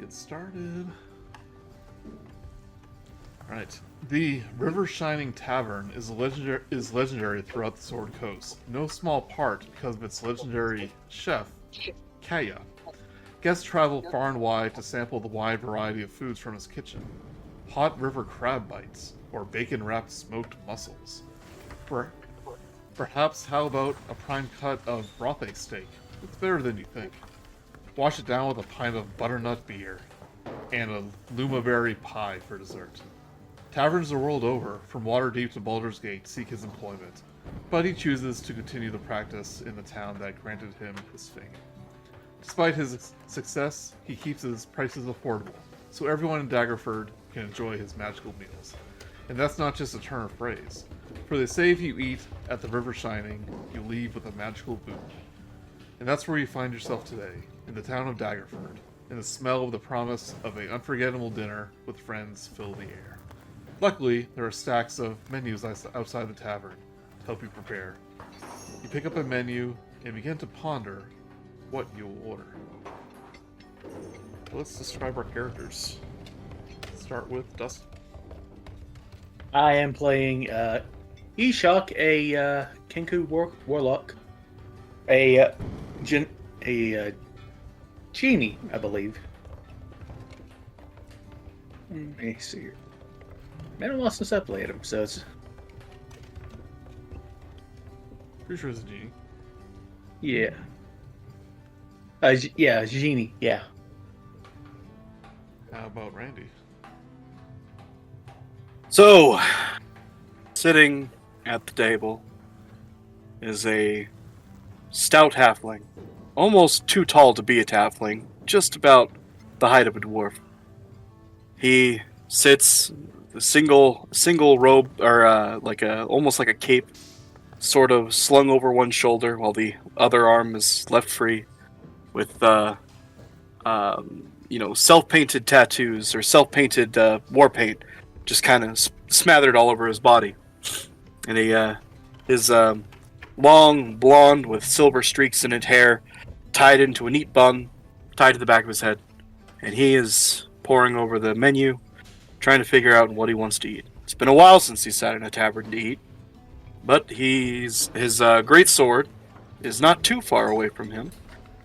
get started. Alright. The River Shining Tavern is legendary throughout the Sword Coast, no small part because of its legendary chef, Kaja. Guests travel far and wide to sample the wide variety of foods from his kitchen. Hot river crab bites, or bacon-wrapped smoked mussels. Perhaps how about a prime cut of broth steak? It's better than you think. Wash it down with a pint of butternut beer, and a lumaberry pie for dessert. Taverns the world over, from Waterdeep to Baldur's Gate, seek his employment, but he chooses to continue the practice in the town that granted him his fame. Despite his success, he keeps his prices affordable, so everyone in Daggerford can enjoy his magical meals. And that's not just a turn of phrase, for they say if you eat at the River Shining, you leave with a magical boon. And that's where you find yourself today, in the town of Daggerford, and the smell of the promise of an unforgettable dinner with friends fill the air. Luckily, there are stacks of menus outside the tavern to help you prepare. You pick up a menu and begin to ponder what you'll order. Let's describe our characters. Start with Dustin. I am playing Eshok, a Kenku Warlock, a genie, I believe. Let me see here. Man, I lost since I played him, so it's... Pretty sure it's a genie. Yeah. Yeah, genie, yeah. How about Randy? So, sitting at the table is a stout halfling. Almost too tall to be a halfling, just about the height of a dwarf. He sits a single robe, or almost like a cape, sort of slung over one shoulder, while the other arm is left free, with self-painted tattoos or self-painted war paint, just kind of smothered all over his body, and his long blonde with silver streaks in his hair, tied into a neat bun, tied to the back of his head, and he is poring over the menu, trying to figure out what he wants to eat. It's been a while since he sat in a tavern to eat, but his great sword is not too far away from him,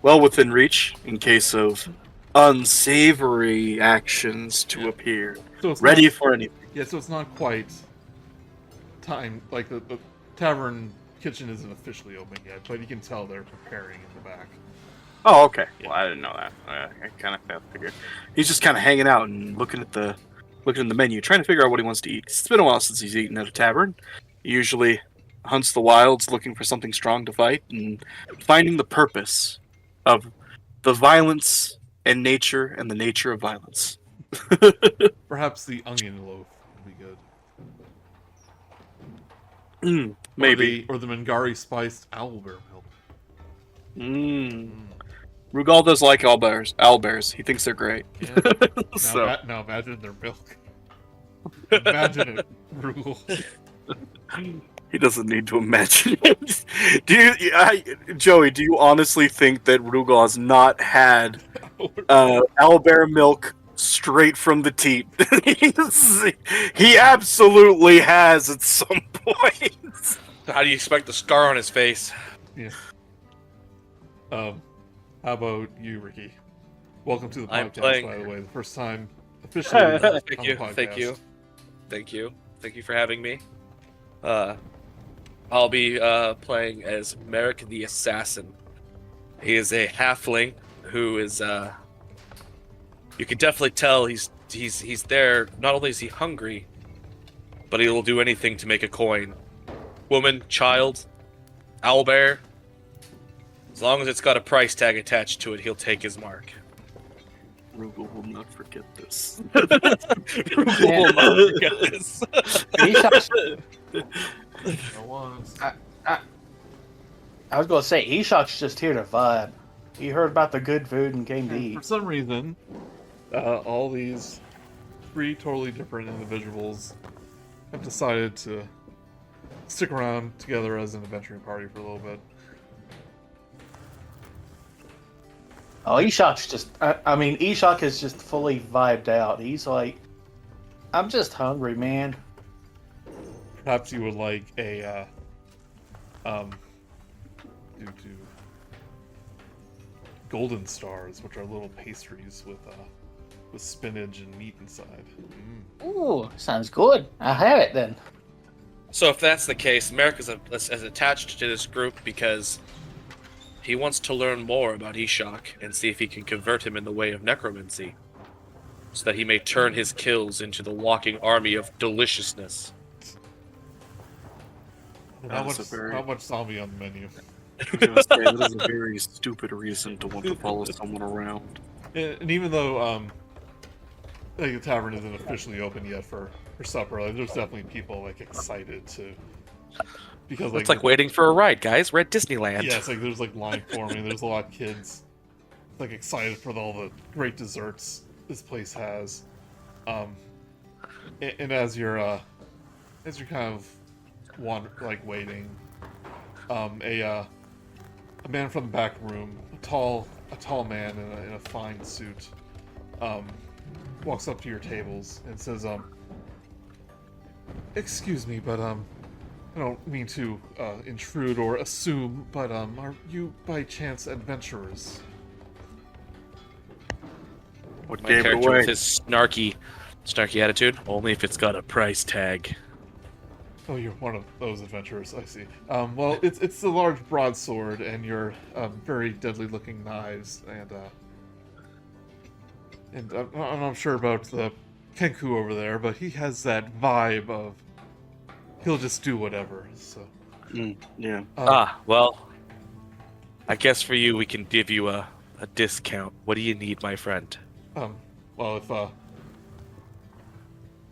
well within reach in case of unsavory actions to appear. So it's ready not, for anything. Yeah, so it's not quite time. Like the tavern kitchen isn't officially open yet, but you can tell they're preparing in the back. Oh, okay. Well, I didn't know that. I kind of figured. He's just kind of hanging out and looking at the menu, trying to figure out what he wants to eat. It's been a while since he's eaten at a tavern. He usually hunts the wilds, looking for something strong to fight, and finding the purpose of the violence and nature, and the nature of violence. Perhaps the onion loaf would be good. Maybe. Or the Mangari spiced owlbear milk. Rugal does like owlbears. He thinks they're great. Yeah. Now imagine their milk. Imagine it, Rugal. He doesn't need to imagine it. Joey, do you honestly think that Rugal has not had owlbear milk straight from the teat? He absolutely has at some point. How do you expect the scar on his face? Yeah. How about you, Ricky? Welcome to the podcast, by the way. The first time officially on the podcast. Thank you for having me. I'll be playing as Merric the Assassin. He is a halfling who is you can definitely tell he's there. Not only is he hungry, but he will do anything to make a coin. Woman, child, owlbear. As long as it's got a price tag attached to it, he'll take his mark. Rugal will not forget this. Rugal will not forget this. I was going to say, Eshok's just here to vibe. He heard about the good food and came to eat. For some reason, all these three totally different individuals have decided to stick around together as an adventuring party for a little bit. Oh, Eshok's just. I mean, Eshok is just fully vibed out. He's like, I'm just hungry, man. Perhaps you would like a do golden stars, which are little pastries with spinach and meat inside. Ooh, sounds good. I'll have it then. So if that's the case, Merric is attached to this group because he wants to learn more about Eshok and see if he can convert him in the way of necromancy, so that he may turn his kills into the walking army of deliciousness. How much zombie on the menu? I was gonna say, that is a very stupid reason to want to follow someone around. And even though like the tavern isn't officially open yet for supper, like, there's definitely people like excited to, because like It's like waiting for a ride, guys. We're at Disneyland. yeah, it's like there's like line forming. There's a lot of kids like excited for all the great desserts this place has. And as you're kind of waiting, a man from the back room, a tall man in a fine suit, walks up to your tables and says, "Excuse me, but I don't mean to intrude or assume, but are you by chance adventurers?" What My gave it character away? with his snarky attitude. Only if it's got a price tag. Oh, you're one of those adventurers. I see. Well, it's a large broadsword and your very deadly-looking knives, and I'm not sure about the Kenku over there, but he has that vibe of he'll just do whatever. So. Yeah. Well, I guess for you we can give you a discount. What do you need, my friend? Well,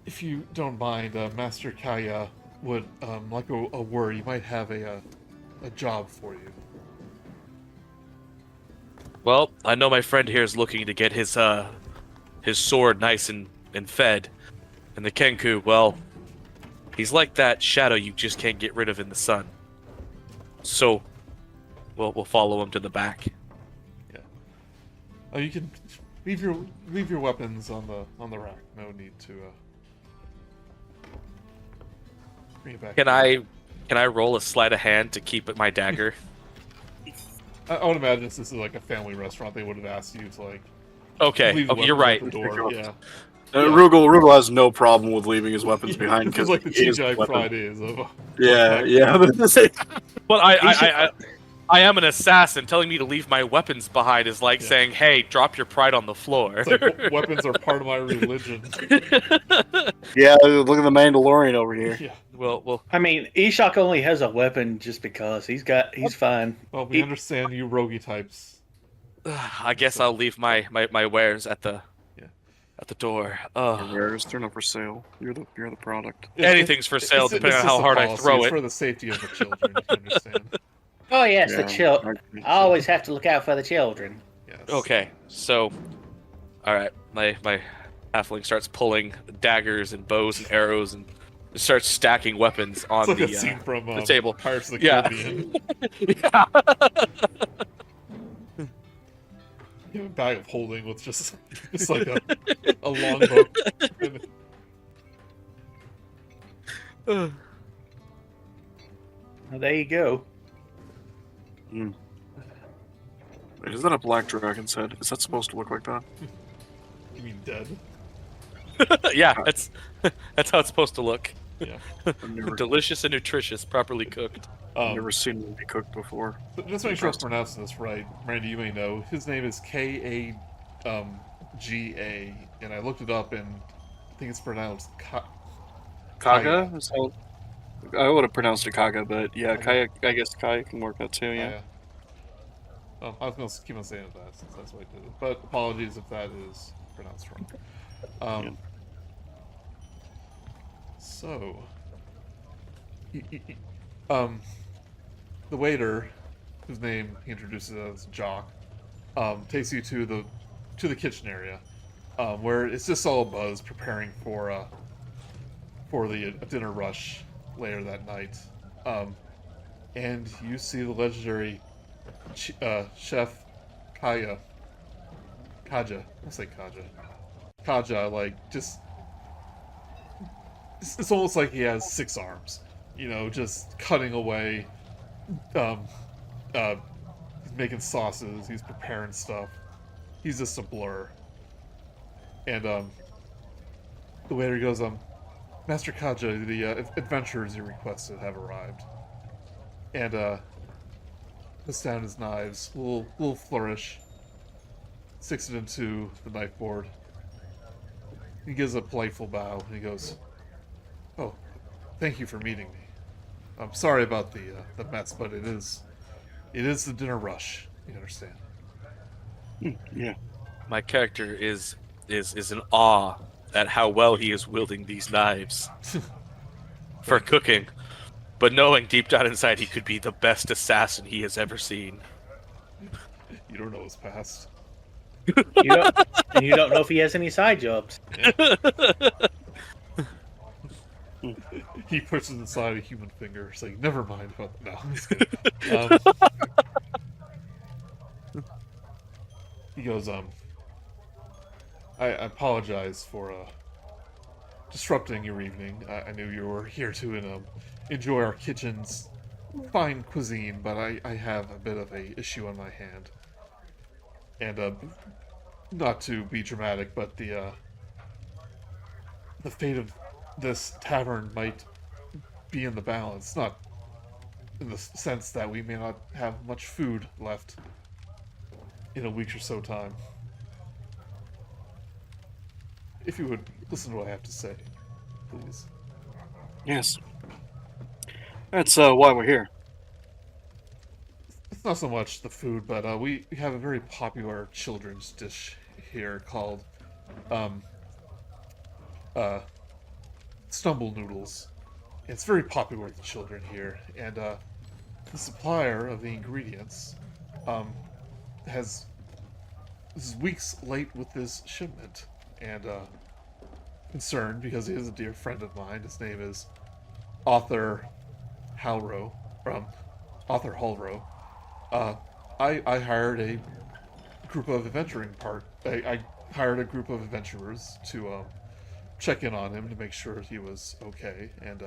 if you don't mind, Master Kaja would like a word. You might have a job for you. Well, I know my friend here is looking to get his sword nice and fed, and the Kenku, well, he's like that shadow you just can't get rid of in the sun. So, we'll follow him to the back. Yeah. Oh, you can leave your weapons on the rack. No need to bring it back. Can I roll a sleight of hand to keep my dagger? I would imagine this is like a family restaurant. They would have asked you to like. Okay, leave the you're right. weapons at the door. Yeah. Rugal has no problem with leaving his weapons behind Because because like the TGI Fridays of. Yeah. Well, I am an assassin. Telling me to leave my weapons behind is like saying, "Hey, drop your pride on the floor." It's like weapons are part of my religion. Yeah, look at the Mandalorian over here. Yeah. Well, I mean, Eshok only has a weapon just because he's fine. Well, we understand you roguey types. I guess I'll leave my wares at the door. Your wares, they're not for sale. You're the product. Anything's for sale, depending on how hard I throw It's it. for the safety of the children. You can understand. Oh yes, Yeah, the children. I always have to look out for the children. Yes. Okay, so, all right, my halfling starts pulling daggers and bows and arrows and starts stacking weapons on It's like the a scene from the table. Pirates of the Yeah. Caribbean. Yeah. You have a bag of holding with just like a long bow. Well, there you go. Wait, is that a black dragon's head? Is that supposed to look like that? You mean dead? Yeah, that's how it's supposed to look. Yeah. I've never, Delicious and nutritious, properly cooked. never seen one be cooked before. But just to make sure I'm pronouncing this right, Randy, you may know his name is Kaga, and I looked it up, and I think it's pronounced Kaga? Is how, I would have pronounced it Kaga, but yeah, Okay. Kaya, I guess Kaya can work that too, yeah. Well, I was going to keep on saying that since that's what I did it. But apologies if that is pronounced wrong. So, the waiter, whose name he introduces as Jock, takes you to the kitchen area, where it's just all abuzz preparing for the dinner rush later that night, and you see the legendary chef Kaja Kaja. I'll say Kaja. Kaja, like, just... It's almost like he has 6 arms. You know, just cutting away. He's making sauces. He's preparing stuff. He's just a blur. And, the waiter goes, Master Kaja, the adventurers you requested have arrived. And, puts down his knives, a little flourish, sticks it into the knife board. He gives a playful bow, and he goes, "Oh, thank you for meeting me. I'm sorry about the mess, but it is the dinner rush. You understand?" Yeah. My character is in awe at how well he is wielding these knives for cooking, but knowing deep down inside he could be the best assassin he has ever seen. You don't know his past. And you don't know if he has any side jobs. He pushes aside a human finger, saying, "Never mind about no." I'm just kidding. He goes, I apologize for disrupting your evening. I knew you were here to enjoy our kitchen's fine cuisine, but I have a bit of a issue on my hand. And not to be dramatic, but the fate of this tavern might be in the balance. Not in the sense that we may not have much food left in a week or so time. If you would listen to what I have to say, please. Yes. That's why we're here. It's not so much the food, but we have a very popular children's dish here called stumble noodles. It's very popular with the children here, and the supplier of the ingredients this is weeks late with this shipment, and concerned because he is a dear friend of mine. His name is Author Halrow, Author Halrow. I hired a group of I hired a group of adventurers to check in on him to make sure he was okay, and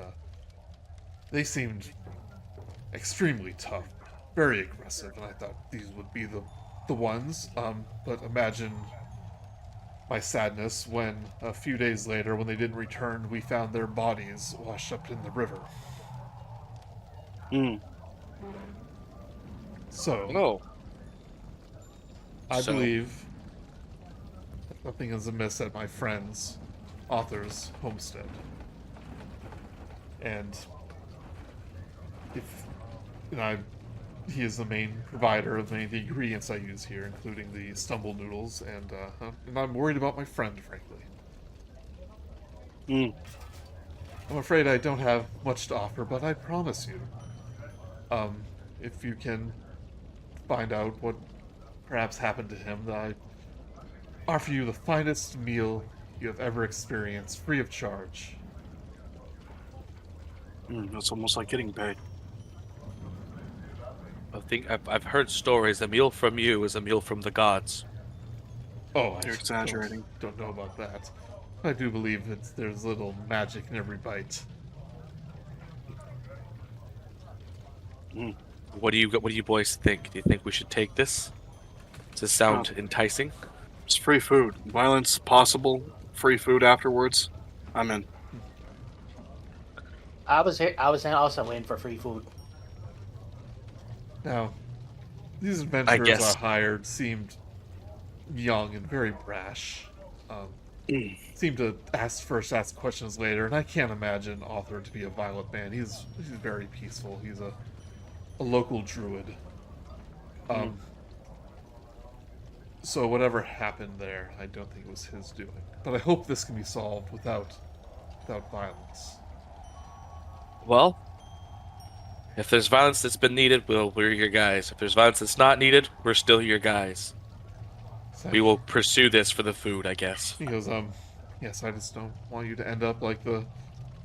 they seemed extremely tough, very aggressive, and I thought these would be the ones. But imagine my sadness when a few days later, when they didn't return, we found their bodies washed up in the river. So, Oh. I believe nothing is amiss at my friend's author's homestead. And he is the main provider of many of the ingredients I use here, including the stumble noodles, and I'm worried about my friend, frankly. I'm afraid I don't have much to offer, but I promise you, if you can find out what perhaps happened to him, that I offer you the finest meal you have ever experienced, free of charge. That's almost like getting paid. I think I've heard stories. A meal from you is a meal from the gods. Oh, You're exaggerating. Don't know about that. I do believe there's little magic in every bite. What do you boys think? Do you think we should take this? Does this sound enticing? It's free food. Violence possible. Free food afterwards. I'm in. I was also in for free food. Now, these adventurers guess. I hired seemed young and very brash. Seemed to ask questions later, and I can't imagine Author to be a violent man. He's very peaceful. He's a local druid. So whatever happened there, I don't think it was his doing. But I hope this can be solved without violence. Well, if there's violence that's been needed, we're your guys. If there's violence that's not needed, we're still your guys. So We will pursue this for the food, I guess. He goes, yes, I just don't want you to end up like the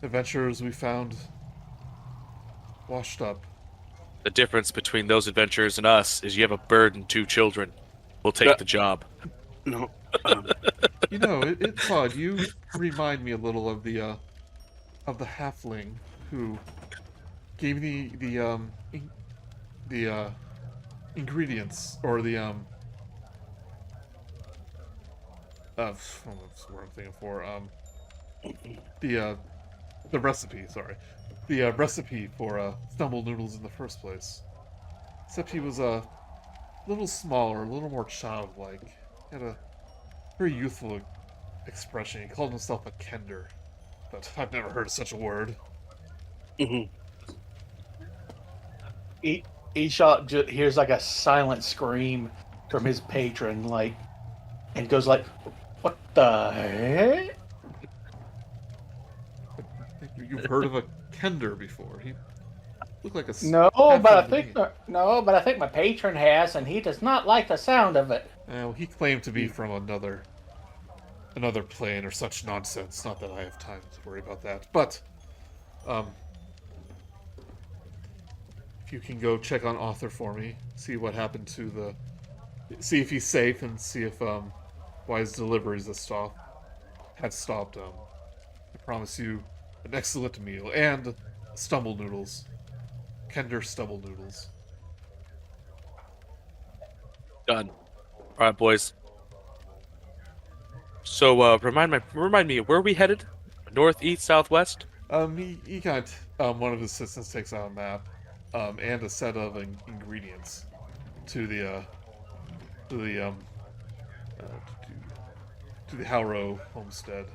adventurers we found washed up. The difference between those adventurers and us is you have a bird and 2 children. We'll take the job. No. You know, it's odd. You remind me a little of the halfling who gave me the ingredients or what's the word I'm thinking for the uh the recipe. Sorry, the recipe for stumble noodles in the first place. Except he was a little smaller, a little more childlike. He had a very youthful expression. He called himself a kender, but I've never heard of such a word. Mhm. Eshok hears like a silent scream from his patron, like, and goes like, "What the heck?" You've heard of a kender before. He looked like a No, halfling but I to think me. no, but I think my patron has, and he does not like the sound of it. Well, he claimed to be from another plane or such nonsense. Not that I have time to worry about that. But um, if you can go check on Author for me, see what happened to see if he's safe, and see if why his deliveries had stopped. I promise you an excellent meal and stumble noodles, Kender stumble noodles. Done. All right, boys. So remind me, where are we headed? North, east, southwest? He got one of his assistants takes out a map, and a set of ingredients to to the uh, to the Howrow homestead.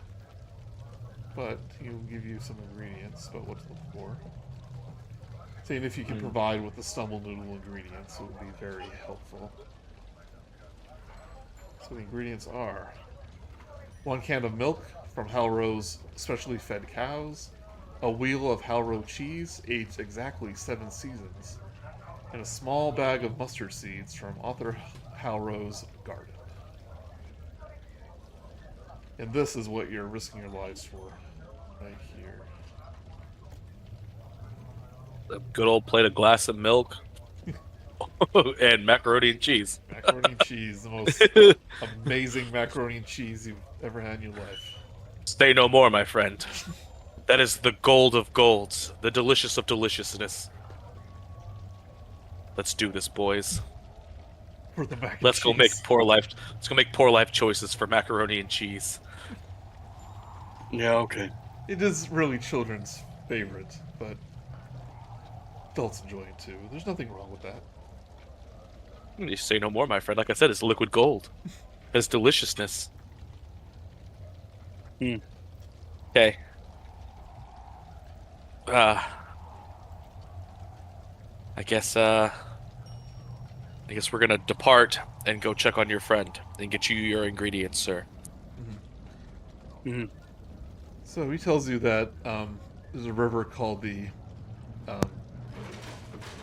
But he'll give you some ingredients, but what to look for. Saying if you can provide with the stumble noodle ingredients, it would be very helpful. So the ingredients are 1 can of milk from Howrow's specially fed cows, a wheel of Howrow cheese aged exactly 7 seasons, and a small bag of mustard seeds from Author Howrow's garden. And this is what you're risking your lives for, right here. A good old plate of glass of milk and macaroni and cheese. Macaroni and cheese, the most amazing macaroni and cheese you've ever had in your life. Say no more, my friend. That is the gold of golds, the delicious of deliciousness. Let's do this, boys. For the mac and Let's go cheese. make poor life. Let's go make poor life choices for macaroni and cheese. Yeah, okay. It is really children's favorite, but adults enjoy it too. There's nothing wrong with that. You say no more, my friend. Like I said, it's liquid gold. It's deliciousness. Okay. I guess we're gonna depart and go check on your friend and get you your ingredients, sir. So he tells you that there's a river called the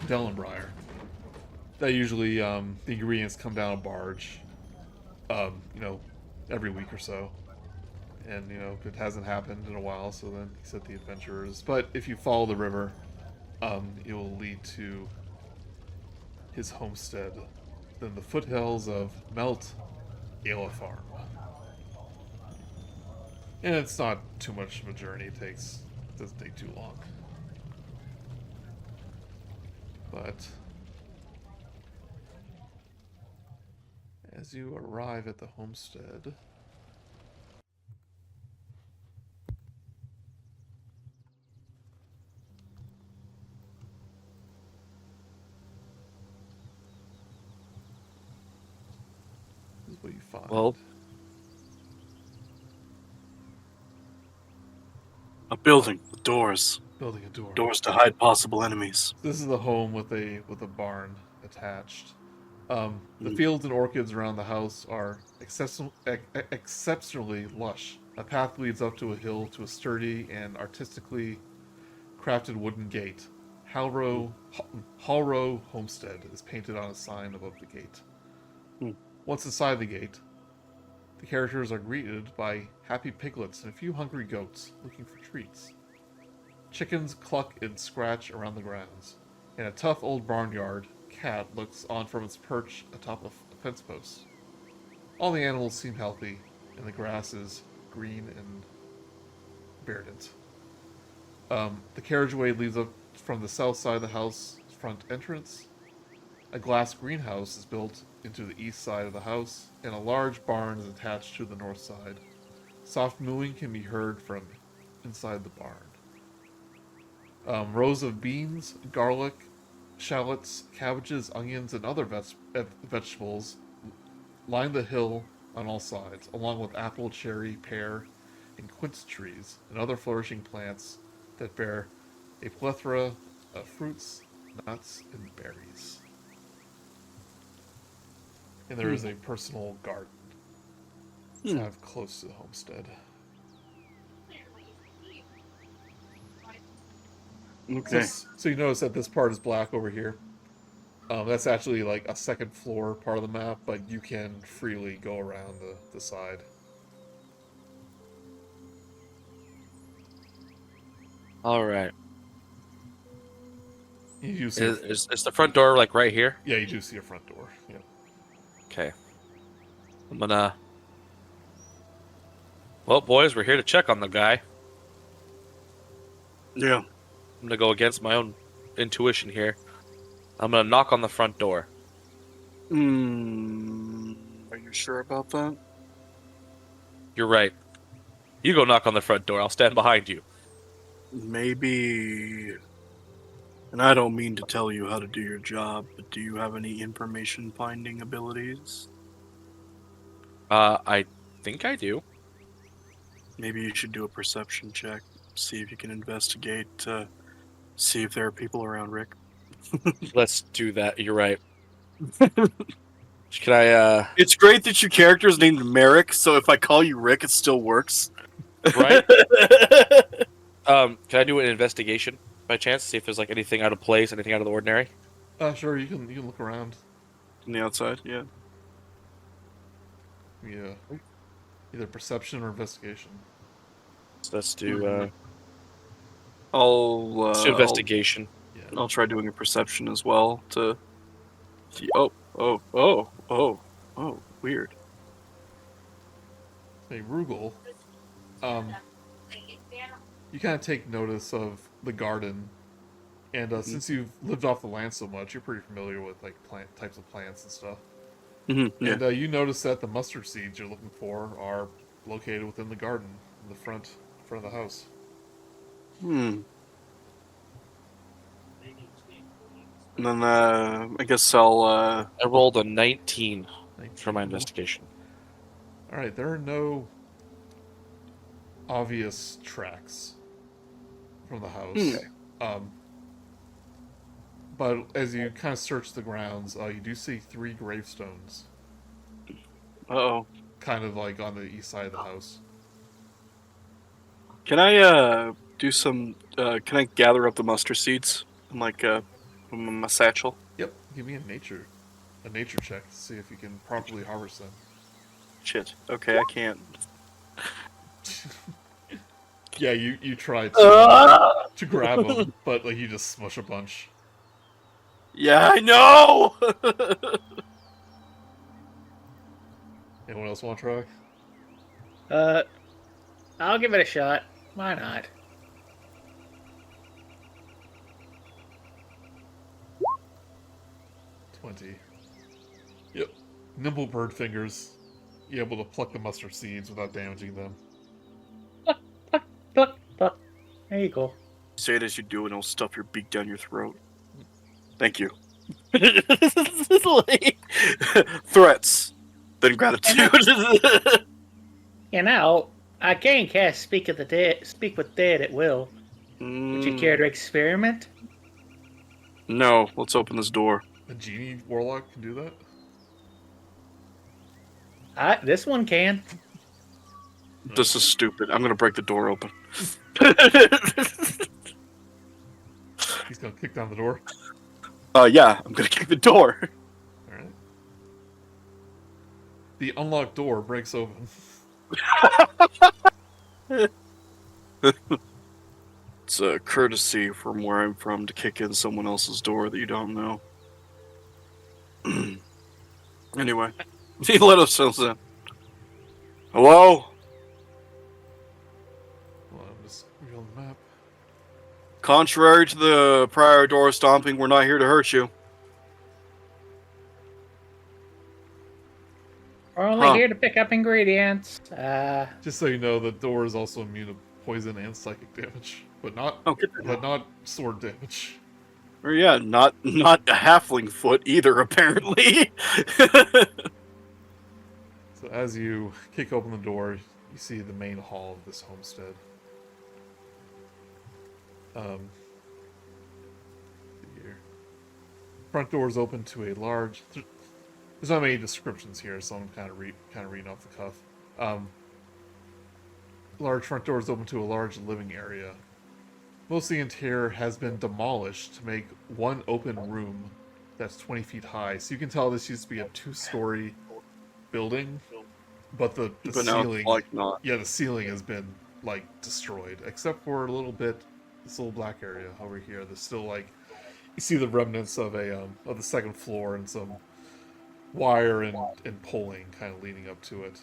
Dellenbriar. That usually the ingredients come down a barge, every week or so. And, it hasn't happened in a while, so then he said the adventurers. But if you follow the river, it will lead to his homestead, then the foothills of Melt Ale Farm. And it's not too much of a journey. It doesn't take too long. But as you arrive at the homestead, this is what you find. Well, A building with doors. Building a door. Doors to hide possible enemies. This is the home with a barn attached. The fields and orchards around the house are exceptionally lush. A path leads up to a hill to a sturdy and artistically crafted wooden gate. Hallrow Homestead is painted on a sign above the gate. Once inside the gate, the characters are greeted by happy piglets and a few hungry goats looking for treats. Chickens cluck and scratch around the grounds. In a tough old barnyard, cat looks on from its perch atop a fence post. All the animals seem healthy, and the grass is green and verdant. The carriageway leads up from the south side of the house front entrance. A glass greenhouse is built into the east side of the house, and a large barn is attached to the north side. Soft mooing can be heard from inside the barn. Rows of beans, garlic, shallots, cabbages, onions, and other vegetables line the hill on all sides, along with apple, cherry, pear, and quince trees, and other flourishing plants that bear a plethora of fruits, nuts, and berries. And there is a personal garden kind of close to the homestead. Okay. So you notice that this part is black over here. That's actually like a second floor part of the map, but you can freely go around the side. All right. You do see Is the front door like right here? yeah, you do see a front door. Yeah. Okay. I'm gonna. Well, boys, we're here to check on the guy. Yeah. I'm gonna go against my own intuition here. I'm gonna knock on the front door. Are you sure about that? You're right. You go knock on the front door. I'll stand behind you. Maybe. And I don't mean to tell you how to do your job, but do you have any information finding abilities? I think I do. Maybe you should do a perception check. See if you can investigate, see if there are people around Rick. Let's do that. You're right. Can I, It's great that your character is named Merric, so if I call you Rick, it still works. right? Can I do an investigation by chance? See if there's like anything out of place, anything out of the ordinary? Sure, you can look around. On the outside, yeah. Yeah. Either perception or investigation. So let's do, I'll let's do investigation. I'll try doing a perception as well to see. Oh, weird. Hey, Rugal. You kind of take notice of the garden, and since you've lived off the land so much, you're pretty familiar with like types of plants and stuff. Mm-hmm, yeah. And you notice that the mustard seeds you're looking for are located within the garden, in the front of the house. And then I guess I'll I rolled a 19 for my 19. investigation. All right, there are no obvious tracks from the house. But as you kind of search the grounds, you do see 3 gravestones, Uh-oh. kind of like on the east side of the house. Can I do some can I gather up the mustard seeds in like my satchel? Yep, give me a nature check to see if you can properly harvest them. Shit. Okay, I can't. Yeah, you try to grab them, but like you just smush a bunch. Yeah, I know. Anyone else want to try? I'll give it a shot. Why not? Yep. Nimble bird fingers. You're able to pluck the mustard seeds without damaging them. Pluck, pluck. There you go. Say it as you do, and it'll stuff your beak down your throat. Thank you. Threats, then gratitude. You know, I can cast Speak with Dead at will. Would you care to experiment? No, let's open this door. A genie warlock can do that? This one can. This is stupid. I'm gonna break the door open. He's gonna kick down the door. Yeah, I'm gonna kick the door. Alright. The unlocked door breaks open. It's a courtesy from where I'm from to kick in someone else's door that you don't know. Anyway, he let us in. Hello? Well, I'm just revealing the map. Contrary to the prior door stomping, we're not here to hurt you. We're only Huh. here to pick up ingredients. Just so you know, the door is also immune to poison and psychic damage, but not Oh, good to know. but not sword damage. Or yeah, not a halfling foot either, apparently. So as you kick open the door, you see the main hall of this homestead. Here. Front door is open to a large. There's not many descriptions here, so I'm kind of reading off the cuff. Large front door is open to a large living area. Most of the interior has been demolished to make one open room that's 20 feet high. So you can tell this used to be a 2-story building, but the But now it's ceiling, like not. yeah, the ceiling has been like destroyed, except for a little bit. This little black area over here. There's still like you see the remnants of the second floor and some wire and poling kind of leading up to it.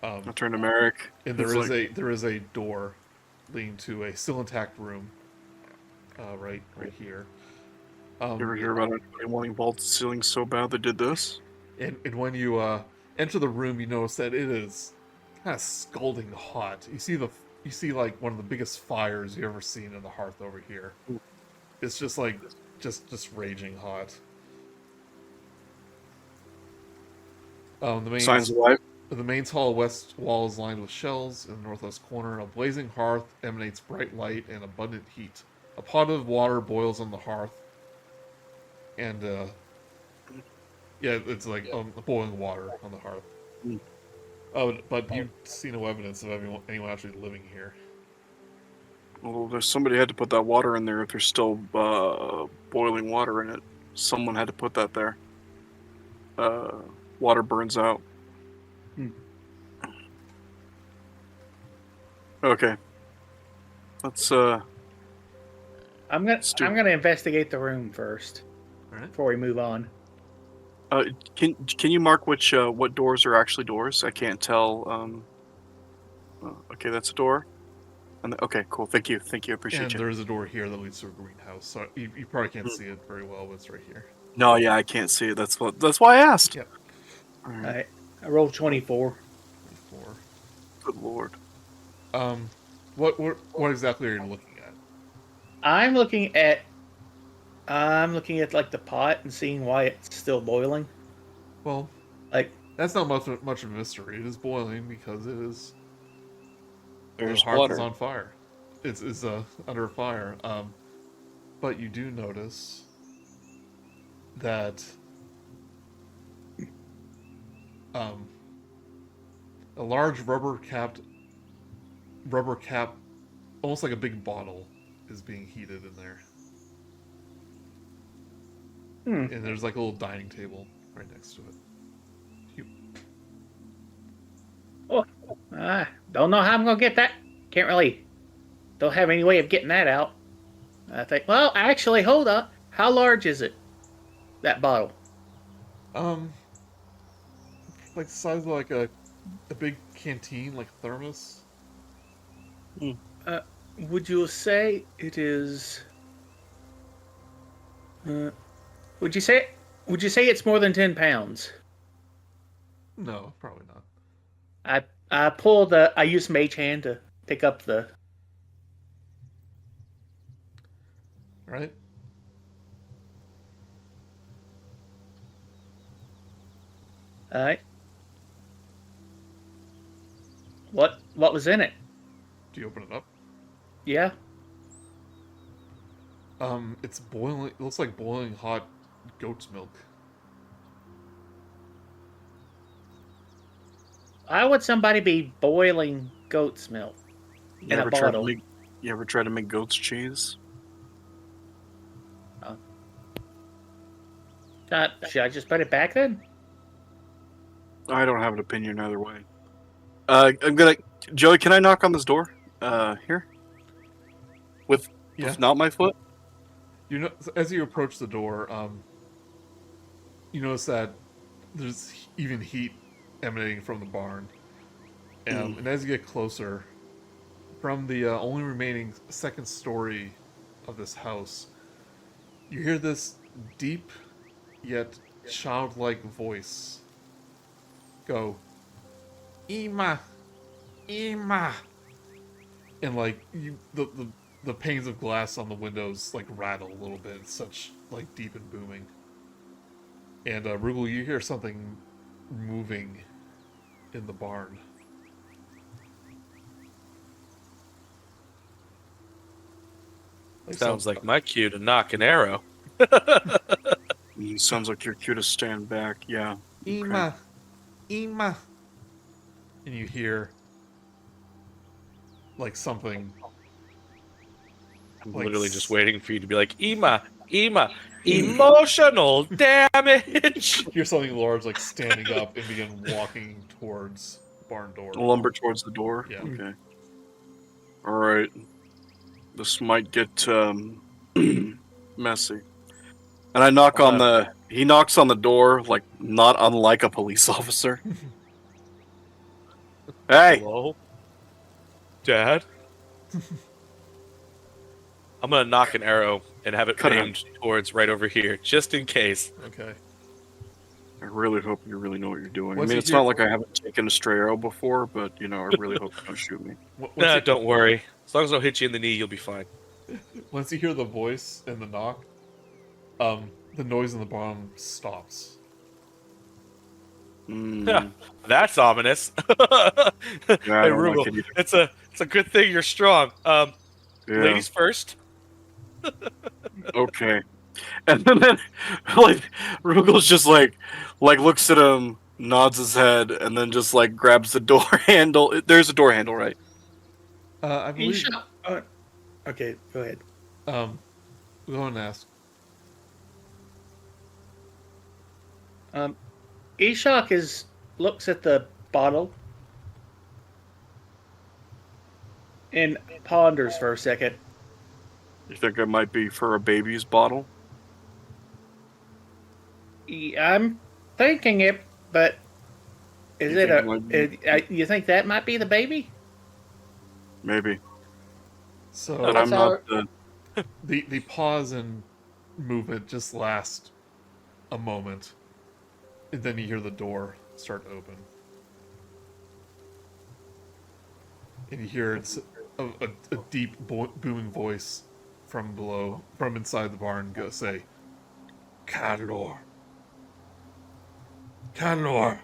I'll turn to Merric. And there is a door leading to a still intact room. Right here. You ever hear about anybody wanting vaulted ceilings so bad they did this? And when you enter the room, you notice that it is kind of scalding hot. You see like one of the biggest fires you ever seen in the hearth over here. It's just like just raging hot. Signs of life. The main hall west wall is lined with shells. In the northwest corner, a blazing hearth emanates bright light and abundant heat. A pot of water boils on the hearth, and yeah, it's like boiling water on the hearth. Oh, but you see no evidence of anyone actually living here. Well, there's somebody had to put that water in there if there's still boiling water in it. Someone had to put that there. Water burns out. Okay. Let's I'm gonna investigate the room first Alright. before we move on. can you mark which what doors are actually doors? I can't tell. Okay, that's a door. And okay, cool. Thank you. I appreciate And you. there is a door here that leads to a greenhouse. So you probably can't see it very well, but it's right here. No, yeah, I can't see it. That's why I asked. Yep. All right. Alright. I rolled 24. 24. Good lord. What exactly are you looking at? I'm looking at like the pot and seeing why it's still boiling. Well, Like, that's not much of a mystery. It is boiling because it is. There's the hearth water. is on fire. It's under fire. But you do notice that a large rubber cap, almost like a big bottle, is being heated in there. And there's like a little dining table right next to it. don't know how I'm gonna get that. Don't have any way of getting that out. I think, well, actually, hold up. How large is it? That bottle? Like the size of like a big canteen, like a thermos. Would you say it is? Would you say it's more than 10 pounds? No, probably not. I use Mage Hand to pick up the. Right? Alright. What was in it? Do you open it up? Yeah. It's boiling. It looks like boiling hot goat's milk. Why would somebody be boiling goat's milk in a bottle? You ever try to make goat's cheese? Should I just put it back then? I don't have an opinion either way. Joey, can I knock on this door? Here? With not my foot? You know, as you approach the door, you notice that there's even heat emanating from the barn. And as you get closer, from the only remaining second story of this house, you hear this deep yet childlike voice go, Ima, Ima, and like the panes of glass on the windows like rattle a little bit. It's such like deep and booming. And Rugal, you hear something moving in the barn. Sounds like my cue to knock an arrow. Sounds like your cue to stand back. Yeah. Ima, Ima, and you hear like something. I'm Like literally just waiting for you to be like, Ima, emotional damage. You hear something large like standing up and begin walking towards the barn door. Lumber towards the door. Yeah. Okay. All right. This might get messy. And I knock on the. He knocks on the door, like not unlike a police officer. Hey. Hello, Dad. I'm gonna knock an arrow and have it Cut aimed towards right over here, just in case. Okay. I really hope you really know what you're doing. Once I mean, you it's hear- not like I haven't taken a stray arrow before, but you know, I really hope you don't shoot me. Nah, don't worry. As long as I don't hit you in the knee, you'll be fine. Once you hear the voice and the knock, the noise in the barn stops. That's ominous. Yeah, I Hey, don't Rugal, like it either. it's a good thing you're strong. Yeah. Ladies first. Okay. And then like Rugal's just like looks at him, nods his head, and then just like grabs the door handle. There's a door handle, right? I believe. Okay, go ahead. Go and ask. Eshok looks at the bottle and ponders for a second. You think it might be for a baby's bottle? I'm thinking it, but is You it think it might be? you think that might be the baby? Maybe. So But I'm not the pause and movement just last a moment, and then you hear the door start to open, and you hear it's a deep booming voice from below, from inside the barn, go say, "Cadlor, Cadlor,"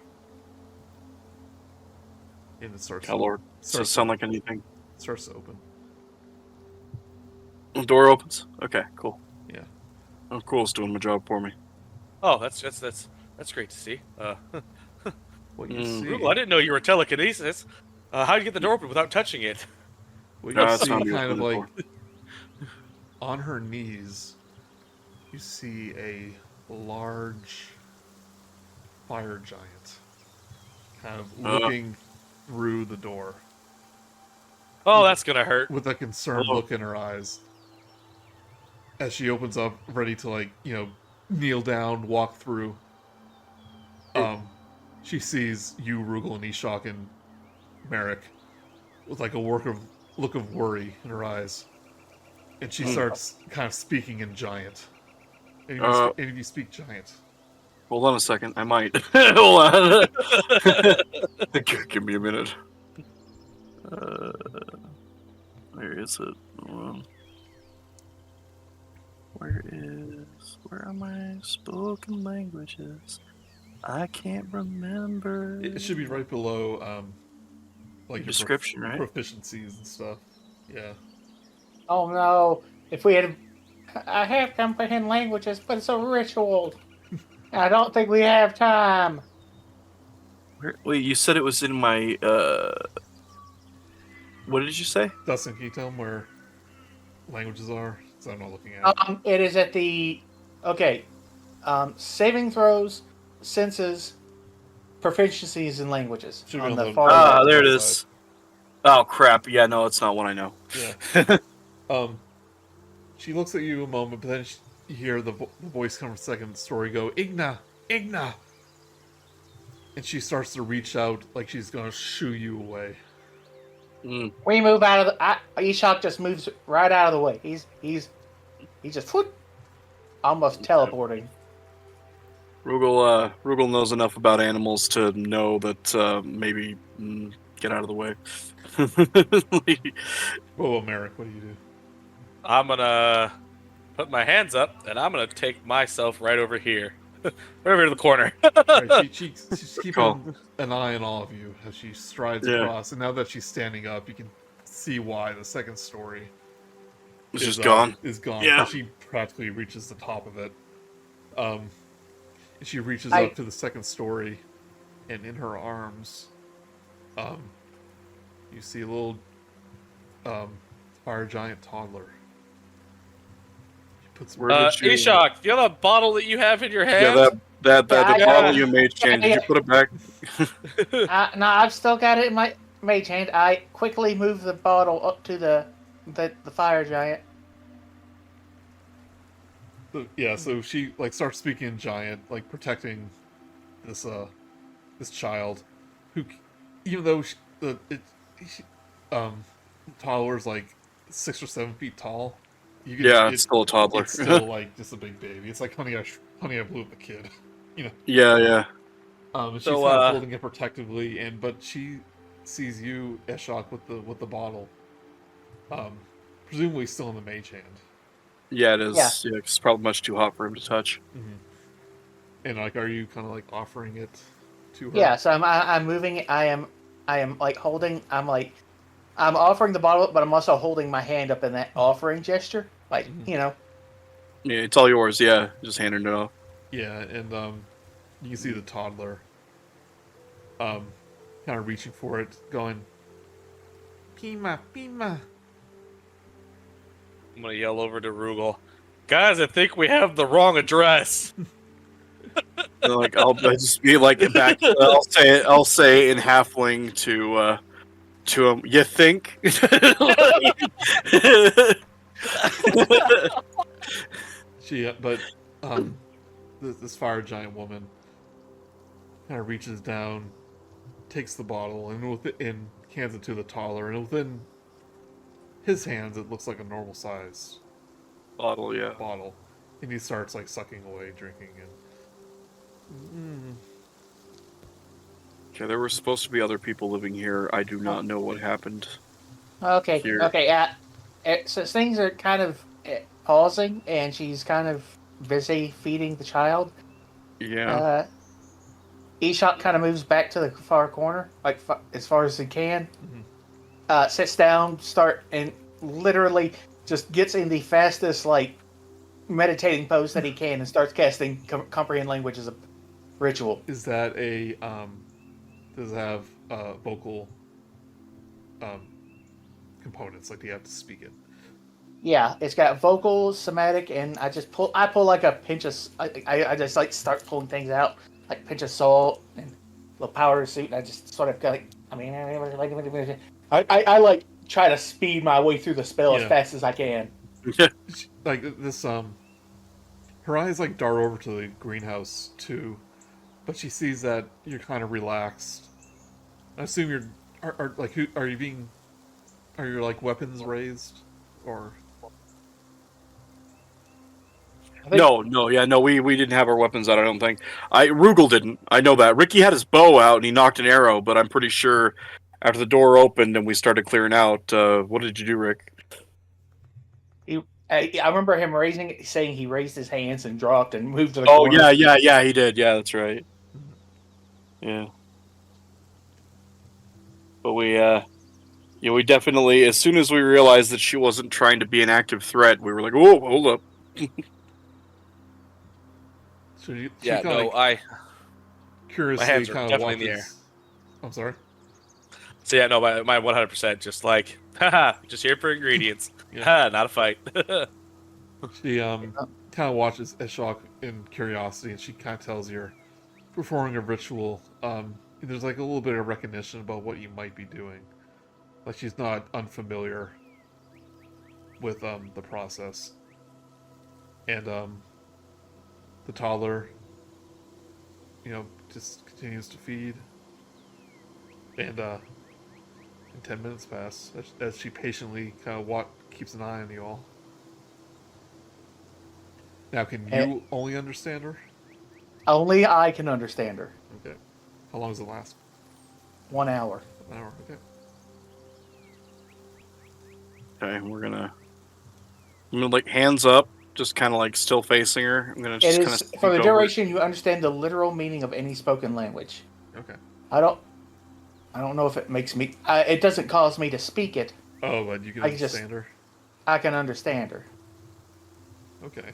and it starts. Calor. Does it sound like anything? Starts to open. The door opens? Okay, cool. Yeah. Oh, cool. It's doing my job for me. Oh, that's great to see. What you see? Rugal, I didn't know you were telekinesis. How do you get the door open without touching it? What No, you that's see, not me kind of opening like the on her knees, you see a large fire giant, kind of looking through the door Oh, that's gonna hurt. with a concerned Oh. look in her eyes. As she opens up, ready to kneel down, walk through. She sees you, Rugal, and Eshok, and Merric with like a look of worry in her eyes, and she starts kind of speaking in giant. And if you speak giant, Hold on a second. I might. Hold on. Give me a minute. Where is it? Hold on. Where are my spoken languages? I can't remember. it should be right below, like your Description, right? proficiencies and stuff. Yeah. Oh no! If we had, I have comprehend languages, but it's a ritual. I don't think we have time. Wait, you said it was in my. What did you say? Dustin, can you tell them where languages are? So I'm not looking at it. It is at the saving throws, senses, proficiencies in languages Should be on on the the- far Ah, left. there it Outside. is. Oh crap! Yeah, no, it's not one I know. Yeah. She looks at you a moment, but then you hear the voice come from the second story go, Igna, Igna. and she starts to reach out like she's gonna shoo you away. Mm. We move out of the. Eshok just moves right out of the way. He's just whoop, almost teleporting. Rugal knows enough about animals to know that maybe get out of the way. Whoa, Merric, what do you do? I'm gonna put my hands up, and I'm gonna take myself right over here. Right over to the corner. Right, she's keeping Cool. an eye on all of you as she strides Yeah. across, and now that she's standing up, you can see why the second story It's just gone. Is gone. Yeah. She practically reaches the top of it. And she reaches I- up to the second story, and in her arms, you see a little fire giant toddler. She puts Where did you? Eshok, do you have a bottle that you have in your hand? Yeah, that Yeah, the bottle you made, Chan. Did you put it back? No, I've still got it in my mage hand. I quickly move the bottle up to the fire giant. So she like starts speaking in giant, like protecting this child, who, even though the toddler's like 6 or 7 feet tall, Yeah, it's still a toddler. It's still like just a big baby. It's like Honey, I Blew Up a Kid, you know. Yeah. And she's So, kind of holding it protectively, but she sees you, Eshok, with the bottle, presumably still in the mage hand. Yeah, it is. Yeah. Yeah, it's probably much too hot for him to touch. Mm-hmm. And like, are you kind of like offering it to her? Yeah, so I'm moving it. I am like holding. I'm offering the bottle, but I'm also holding my hand up in that offering gesture, like Mhm. you know. Yeah, it's all yours. Yeah, just handing it off. Yeah, and you can see the toddler, kind of reaching for it, going, Pima, Pima. I'm gonna yell over to Rugal. Guys, I think we have the wrong address. And, like I'll just be like back. I'll say in halfling to him. You think? But this fire giant woman kind of reaches down, takes the bottle, and hands it to the toddler, and within his hands, it looks like a normal size Bottle, yeah. bottle, and he starts like sucking away, drinking, and Okay, there were supposed to be other people living here. I do not know what happened. Okay, Here. okay. So things are kind of pausing, and she's kind of busy feeding the child. Yeah. Eshok kind of moves back to the far corner, like as far as he can. Mhm. Sits down, and literally just gets in the fastest like meditating pose that he can, and starts casting comprehend language as a ritual. is that a does it have vocal components? Like, do you have to speak it? Yeah, it's got vocal, somatic, and I pull like a pinch of, I just like start pulling things out, like pinch of salt and a little powder suit, and I just sort of like, I like try to speed my way through the spell as Yeah. fast as I can. Like this her eyes like dart over to the greenhouse too, but she sees that you're kind of relaxed. I assume you're are like, who are you being, are your like weapons raised, or No, we didn't have our weapons out. I don't think. Rugal didn't. I know that. Ricky had his bow out and he knocked an arrow, but I'm pretty sure after the door opened and we started clearing out. What did you do, Rick? I remember him saying he raised his hands and dropped and moved to the Oh corner. yeah, he did. Yeah, that's right. Yeah. But we definitely, as soon as we realized that she wasn't trying to be an active threat, we were like, "Whoa, hold up." so she Yeah, kind no, of I. curiously my hands are kind of definitely in the watches. I'm sorry. So yeah, no, my 100% just like, haha, just here for ingredients. Yeah. Ha, not a fight. She kind of watches Eshok in curiosity, and she kind of tells you're performing a ritual. There's like a little bit of recognition about what you might be doing. Like, she's not unfamiliar with the process. And the toddler, just continues to feed. And 10 minutes pass as she patiently kind of keeps an eye on you all. Now, can you only understand her? Only I can understand her. Okay. How long does it last? 1 hour. An hour. Okay. Okay, I'm gonna like hands up, just kind of like still facing her. I'm gonna just It kind is of for the duration. You understand the literal meaning of any spoken language. Okay. I don't know if it makes me. It doesn't cause me to speak it. Oh, but you can understand her? I can understand her. Okay.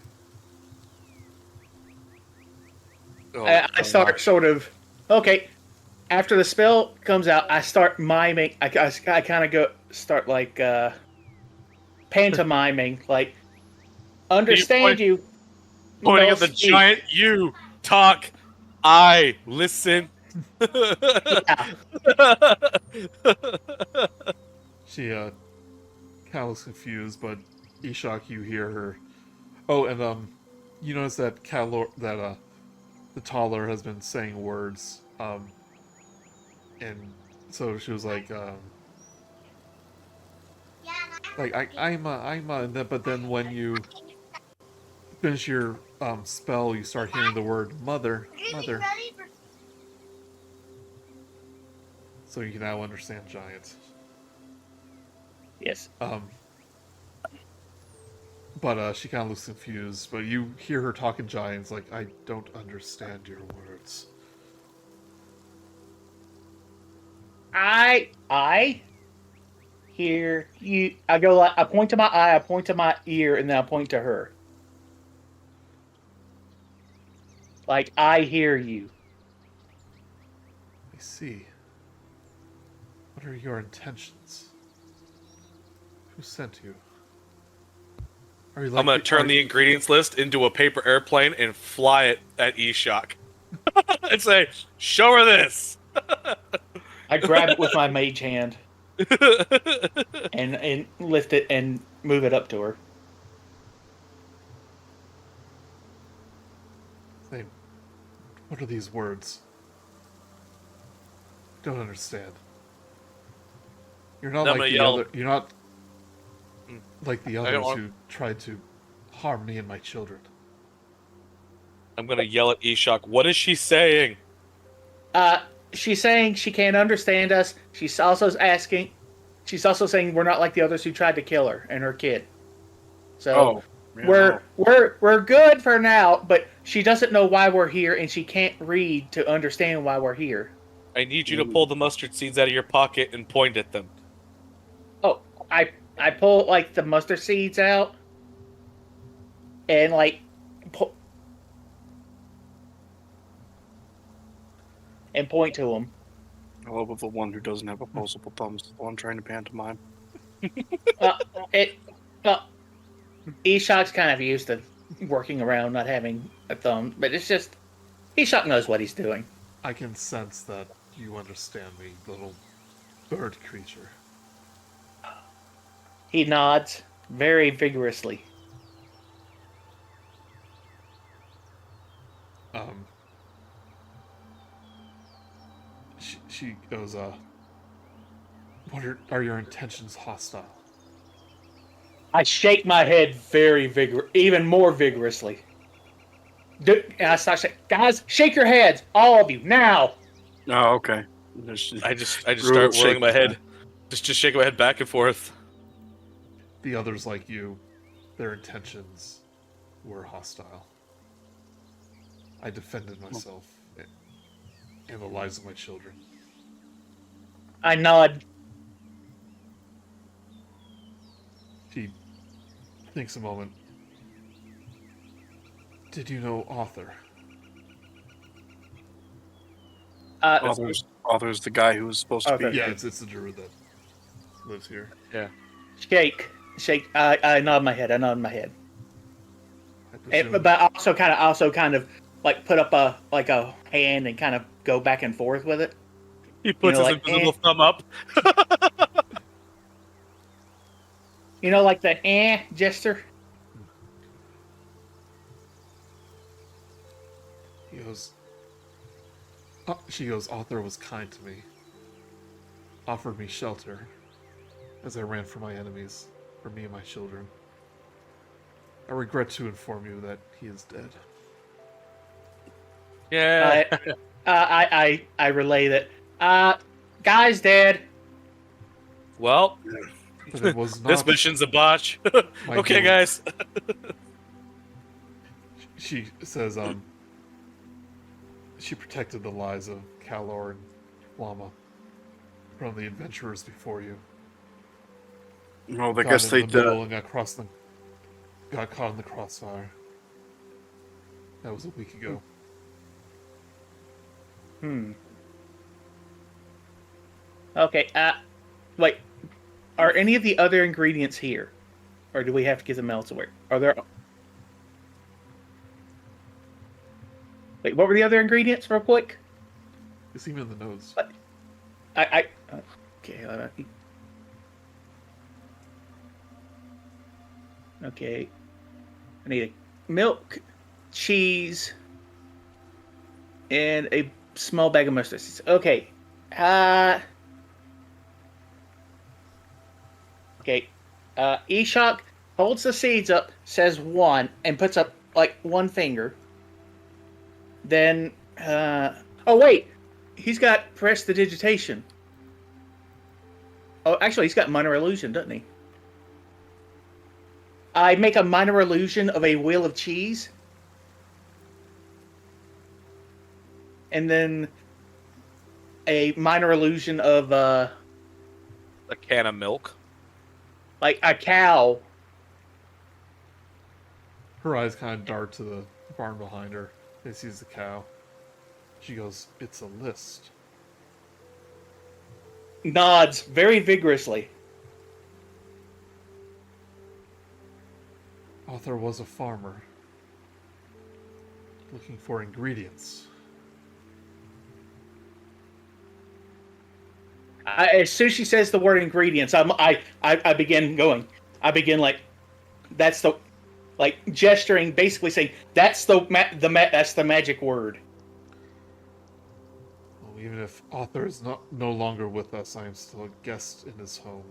Oh, I start sort of okay. After the spell comes out, I start miming. I kind of start like pantomiming, like understand you. Pointing no at the speak. giant, you talk, I listen. Yeah. She kind of looks confused, but Eshok, you hear her. Oh, and you notice that the toddler has been saying words, and so she was like but then when you finish your spell, you start hearing the word mother. So you can now understand giant. Yes. But she kind of looks confused. But you hear her talking giants like, I don't understand your words. I hear you. I go like I point to my eye, I point to my ear, and then I point to her. Like I hear you. I see. What are your intentions? Who sent you? Are you like I'm gonna turn the ingredients list into a paper airplane and fly it at Eshok. And say, show her this! I grab it with my mage hand and lift it and move it up to her. Say, what are these words? Don't understand. You're not I'm like gonna the yell. other. You're not like the don't others want- who tried to harm me and my children. I'm gonna yell at Eshok, what is she saying? She's saying she can't understand us. She's also saying we're not like the others who tried to kill her and her kid. So we're good for now, but she doesn't know why we're here and she can't read to understand why we're here. I need you to pull the mustard seeds out of your pocket and point at them. Oh, I pull like the mustard seeds out and like and point to them. I love the one who doesn't have opposable thumbs. The one trying to pantomime. Eshok's kind of used to working around not having a thumb, but it's just Eshok knows what he's doing. I can sense that you understand me, little bird creature. He nods very vigorously. She goes, what are your intentions hostile? I shake my head even more vigorously. And I start saying, guys, shake your heads, all of you, now. Oh, okay. I just start whirling my head. Just shaking my head back and forth. The others like you, their intentions were hostile. I defended myself and the lives of my children. I nod. She thinks a moment. Did you know Arthur? Arthur's the guy who was supposed to be. Yeah, it's the druid that lives here. Yeah. Shake. I nod my head. I presume- But also kind of like put up a hand and kind of go back and forth with it. He puts his invisible thumb up. You know, like the gesture. He goes, She goes, Author was kind to me. Offered me shelter as I ran from my enemies, for me and my children. I regret to inform you that he is dead. Yeah. I relay that. Guy's dead. Well, But it was not this mission's a botch. my Okay, doing. guys. She says, she protected the lives of Kalor and Lama from the adventurers before you. Well, I Got guess in they the middle and got caught in the crossfire. That was a week ago. Okay. Wait. Are any of the other ingredients here, or do we have to get them elsewhere? Are there? Wait. What were the other ingredients, real quick? You see me in the nose. Okay. Okay. I need a milk, cheese, and a small bag of mustard seeds. Okay. Okay. Eshok holds the seeds up, says one, and puts up like one finger. Then, oh wait, he's got prestidigitation. Oh, actually, he's got minor illusion, doesn't he? I make a minor illusion of a wheel of cheese. And then a minor illusion of, A can of milk. like a cow. Her eyes kind of dart to the barn behind her. And sees the cow. She goes, it's a list. Nods very vigorously. Author was a farmer. Looking for ingredients. As soon as she says the word ingredients, I begin going. I begin like, that's the, like gesturing, basically saying that's that's the magic word. Well, even if Author is no longer with us, I am still a guest in his home.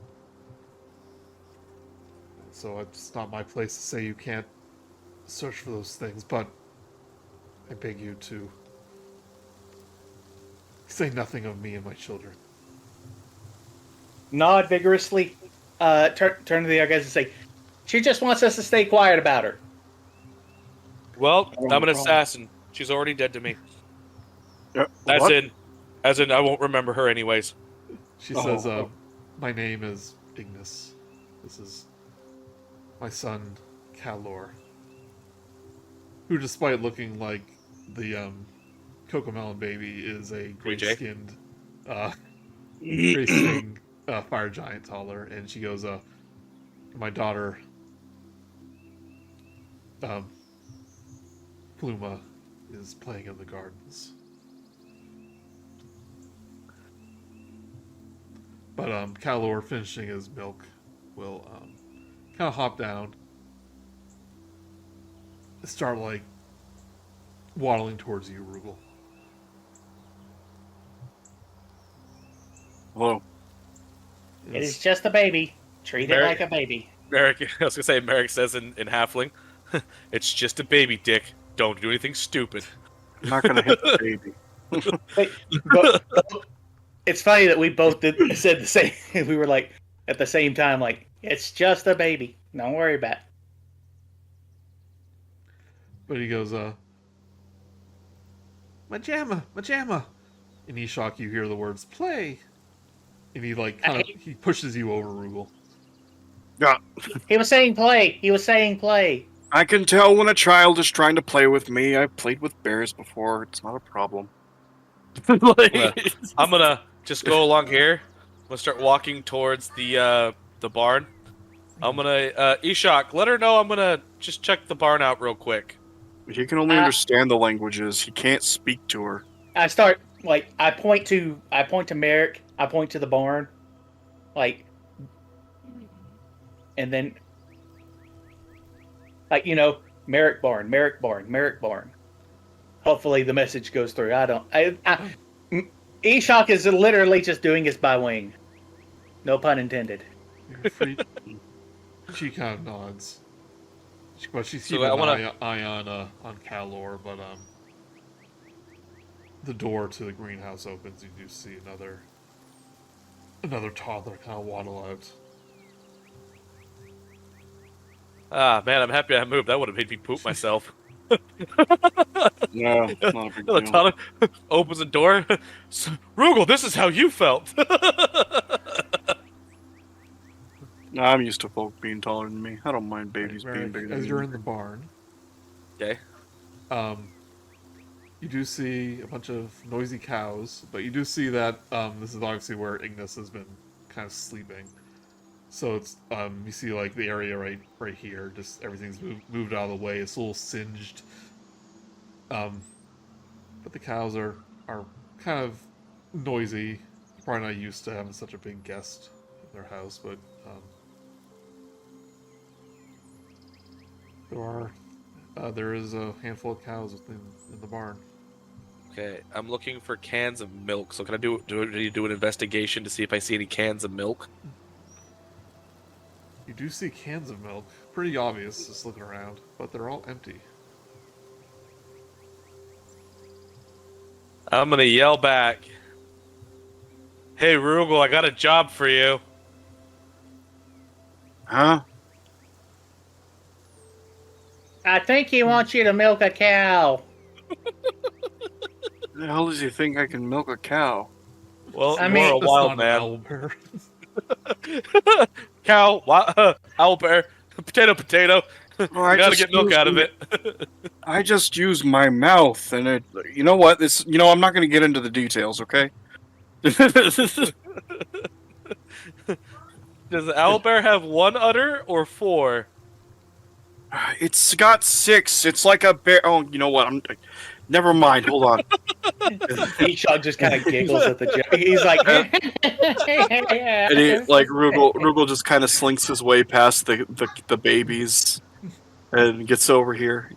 So it's not my place to say you can't search for those things, but I beg you to say nothing of me and my children. Nod vigorously. Turn to the other guys and say, she just wants us to stay quiet about her. Well, I'm an assassin. She's already dead to me. As What? in, I won't remember her anyways. She says, my name is Ignis. This is my son, Kalor. Who, despite looking like the Cocomelon baby, is a gray-skinned, fire giant taller. And she goes, my daughter, Pluma, is playing in the gardens. But Kalor, finishing his milk, will kind of hop down, start like waddling towards you, Rugal. Hello. It is just a baby. Treat it like a baby. Merric, I was gonna say, Merric says in Halfling, it's just a baby, Dick. Don't do anything stupid. I'm not gonna hit the baby. But it's funny that we both said the same. We were like at the same time, like it's just a baby. Don't worry about it. But he goes, Majama, Majama. In Eshok, you hear the words, play. And he like kind of, he pushes you over, Rugal. Yeah. He was saying play. He was saying play. I can tell when a child is trying to play with me. I've played with bears before. It's not a problem. I'm gonna just go along here. I'm gonna start walking towards the barn. I'm gonna Eshok, let her know I'm gonna just check the barn out real quick. He can only understand the languages. He can't speak to her. I start like I point to Merric. I point to the barn, like, and then like Merric barn, Merric barn, Merric barn. Hopefully the message goes through. I Eshok is literally just doing this by wing. No pun intended. You're free. She kind of nods. But she's So keeping I an wanna- eye on Calor, but the door to the greenhouse opens. You do see another toddler kind of waddle out. Ah, man, I'm happy I moved. That would have made me poop myself. No, not a big The deal. toddler opens the door. Rugal, this is how you felt. Nah, I'm used to folk being taller than me. I don't mind babies being Merric, bigger as than you're me. in the barn, Okay. you do see a bunch of noisy cows, but you do see that this is obviously where Ignis has been kind of sleeping. So it's you see like the area right here, just everything's moved out of the way. It's a little singed. But the cows are kind of noisy. Probably not used to having such a big guest in their house, but there is a handful of cows in the barn. Okay, I'm looking for cans of milk. So can I do an investigation to see if I see any cans of milk? You do see cans of milk. Pretty obvious, just looking around, but they're all empty. I'm gonna yell back. Hey, Rugal, I got a job for you. Huh? I think he wants you to milk a cow. The hell does he think I can milk a cow? Well, I you're mean- a That's wild not man. an owlbear. Cow, owl bear, potato. Oh, I You gotta just get milk used out of my- it. I just use my mouth, and it. You know what? I'm not going to get into the details, okay? Does the owl bear have one udder or four? It's got 6. It's like a bear. Oh, you know what? Never mind. Hold on. Eshok just kind of giggles at the joke. He's like, And Rugal just kind of slinks his way past the babies and gets over here.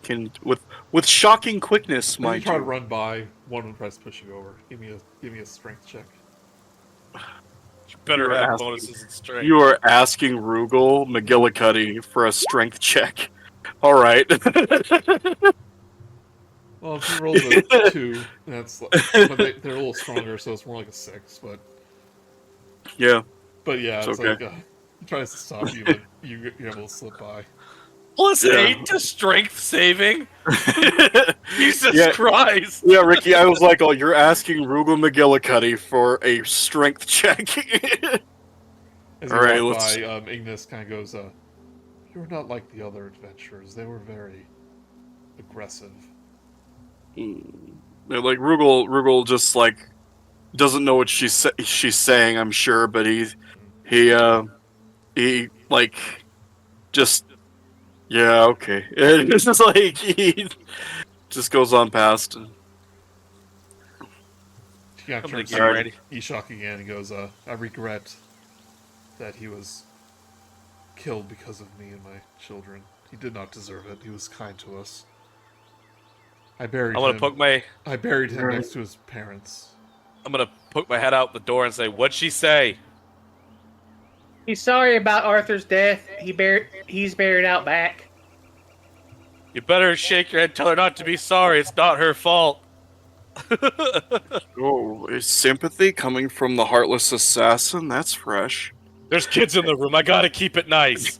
With shocking quickness, When you mind try to you. run by, one of them tries to push you over. Give me a strength check. You better You're have asking- bonuses in strength. You are asking Rugal McGillicuddy for a strength check. All right. Well, if he rolls a 2, that's but they're a little stronger, so it's more like a 6. Yeah. But yeah, it's okay. like he tries to stop you, but you're able to slip by. Plus Yeah. 8 to strength saving. Jesus Yeah. Christ! Yeah, Ricky, I was like, oh, you're asking Rugal McGillicuddy for a strength check. As you All right, walk let's- by, Ignis kind of goes, "You're not like the other adventurers. They were very aggressive." Yeah, like Rugal just like doesn't know what she's saying, I'm sure, but he like just yeah, okay. It's just like he just goes on past. She kind I'm of gonna turns get to ready. Eshok again and goes, "I regret that he was killed because of me and my children. He did not deserve it. He was kind to us. I buried I'm gonna him. poke my I buried him Right. next to his parents." head out the door and say, "What'd she say?" he's sorry about Arthur's death. He's buried out back. You better shake your head, tell her not to be sorry. It's not her fault. Oh, is sympathy coming from the heartless assassin? That's fresh. There's kids in the room. I gotta keep it nice.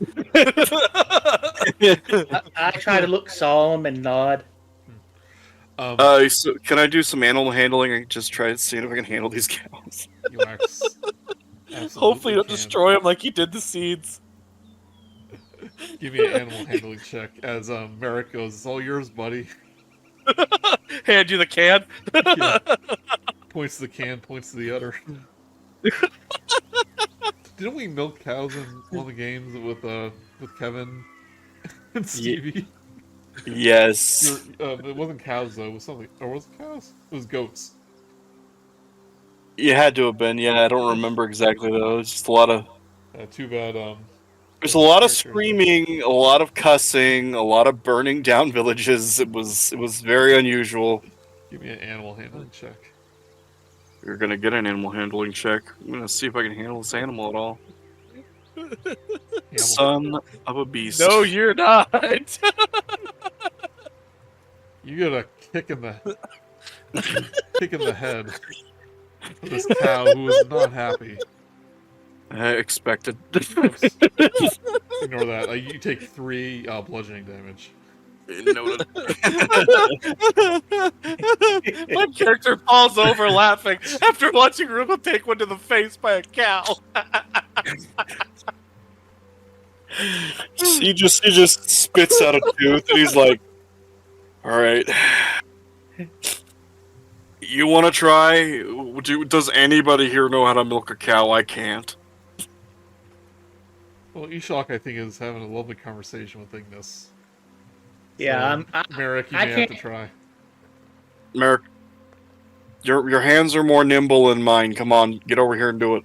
I try to look solemn and nod. So can I do some animal handling and just try to see if I can handle these cows? You absolutely Hopefully, don't can. destroy him like you did the seeds. Give me an animal handling check as Merric goes, "It's all yours, buddy." Hand you the can. Yeah. Points to the can, points to the udder. Didn't we milk cows in one of the games with Kevin and Stevie? Yes. It wasn't cows though. It was something, or was it cows? It was goats. You had to have been. Yeah, I don't remember exactly though. It's just a lot of. Too bad. There's a lot of characters- screaming, a lot of cussing, a lot of burning down villages. It was very unusual. Give me an animal handling check. You're gonna get an animal handling check. I'm gonna see if I can handle this animal at all. Son of a beast. No, you're not. You get a kick in the head of this cow who is not happy. I expected. Oops. Ignore that. You take 3 bludgeoning damage. Noted. My character falls over laughing after watching Rugal take one to the face by a cow. He just spits out a tooth and he's like, "All right, you want to try? Does anybody here know how to milk a cow? I can't." Well, Eshok, I think, is having a lovely conversation with Ignis. Yeah, So, Merric, you I may have can't- to try. Merric, your hands are more nimble than mine. Come on, get over here and do it.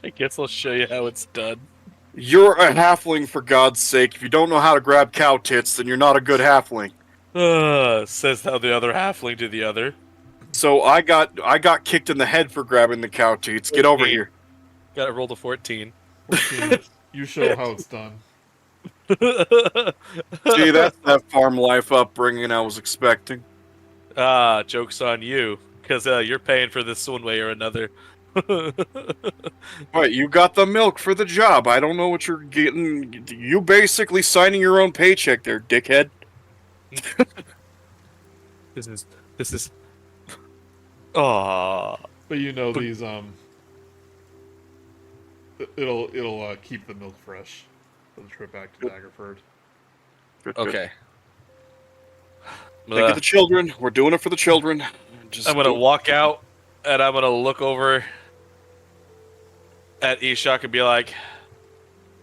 I guess I'll show you how it's done. You're a halfling, for God's sake. If you don't know how to grab cow tits, then you're not a good halfling. Says how the other halfling to the other. So I got kicked in the head for grabbing the cow tits. Get over here. Got it rolled a 14. 14. You show how it's done. See, that's that farm life upbringing I was expecting. Joke's on you. Because you're paying for this one way or another. Right, you got the milk for the job. I don't know what you're getting. You basically signing your own paycheck there, dickhead. This is. Aww. But you know these it'll keep the milk fresh for the trip back to Daggerford. Good, good. Okay. Think of the children. We're doing it for the children. Just I'm gonna walk out and I'm gonna look over at Eshok and be like,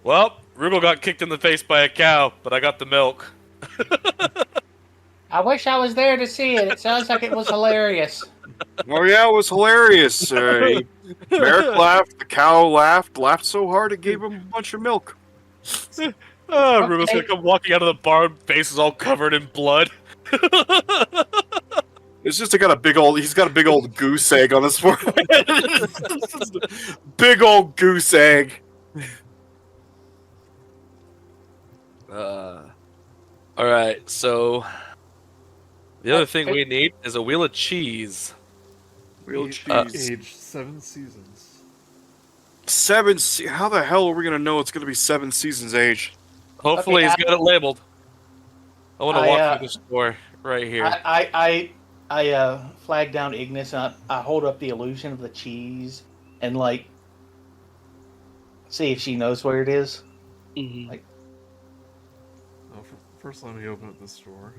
"Well, Rugal got kicked in the face by a cow, but I got the milk." I wish I was there to see it. It sounds like it was hilarious. Oh yeah, it was hilarious. Merric laughed. The cow laughed so hard it gave him a bunch of milk. Rugal's gonna come walking out of the barn, face is all covered in blood. It's just he's got a big old goose egg on his forehead. Big old goose egg. Alright, so the other thing we need is a wheel of cheese. Real cheese. Aged 7 seasons. How the hell are we gonna know it's gonna be 7 seasons age? Hopefully Okay, he's got it labeled. I want to walk through the store right here. I flag down Ignis and I hold up the illusion of the cheese and like see if she knows where it is. Mm-hmm. Like, First, let me open up the store.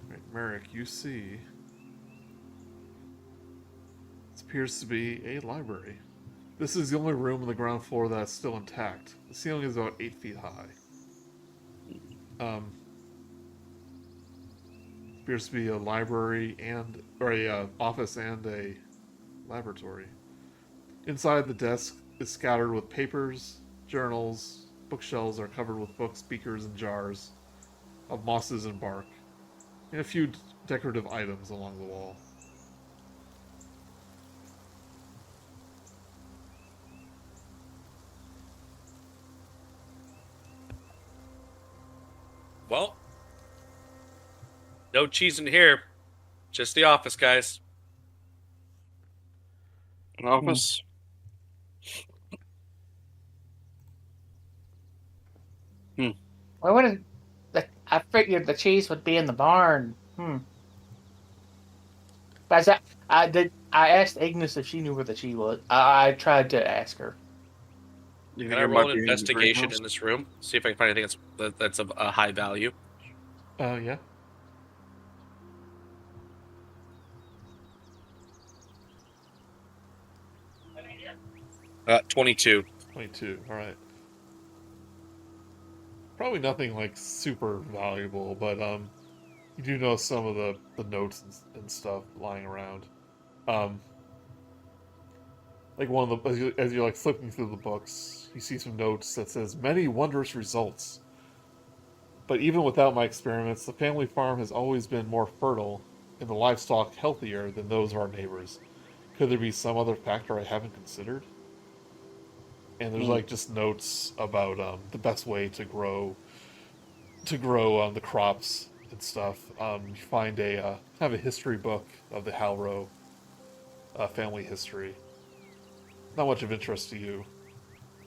Right, Merric, you see. This appears to be a library. This is the only room on the ground floor that's still intact. The ceiling is about 8 feet high. Appears to be a library or a office and a laboratory. Inside, the desk is scattered with papers, journals. Bookshelves are covered with books, beakers, and jars of mosses and bark, and a few decorative items along the wall. Well, no cheese in here. Just the office, guys. An office. why would I figured the cheese would be in the barn. But I asked Ignis if she knew where the cheese was. I tried to ask her. You Can I roll an investigation in this room? See if I can find anything that's of a high value. Yeah. 22. 22. All right. Probably nothing like super valuable, but you do know some of the notes and stuff lying around. Like one of the as you're like flipping through the books, you see some notes that says many wondrous results. But even without my experiments, the family farm has always been more fertile and the livestock healthier than those of our neighbors. Could there be some other factor I haven't considered? And there's like just notes about the best way to grow the crops and stuff. You find a kind of a history book of the Halrow family history. Not much of interest to you.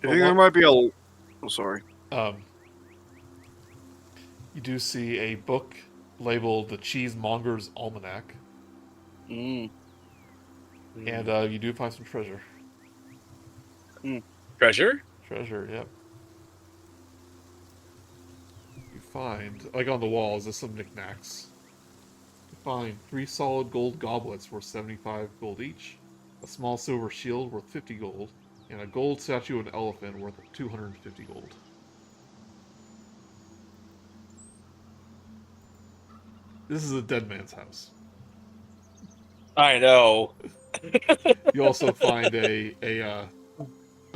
I think there might be a... Oh, sorry. You do see a book labeled The Cheesemonger's Almanac. Mm. And you do find some treasure. Treasure? Treasure, yep. You find, like on the walls, there's some knickknacks. You find 3 solid gold goblets worth 75 gold each, a small silver shield worth 50 gold, and a gold statue of an elephant worth 250 gold. This is a dead man's house. I know. You also find a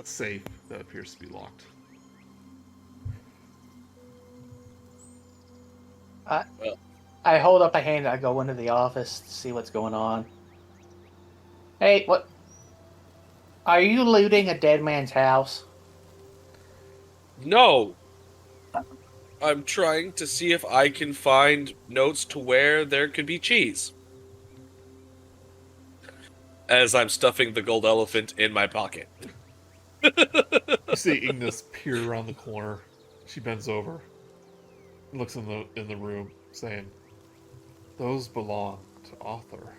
safe that appears to be locked. I hold up a hand and I go into the office to see what's going on. Hey, what? Are you looting a dead man's house? No. I'm trying to see if I can find notes to where there could be cheese. As I'm stuffing the gold elephant in my pocket. You see Ignis peer around the corner. She bends over, looks in the room, saying, "Those belong to Author."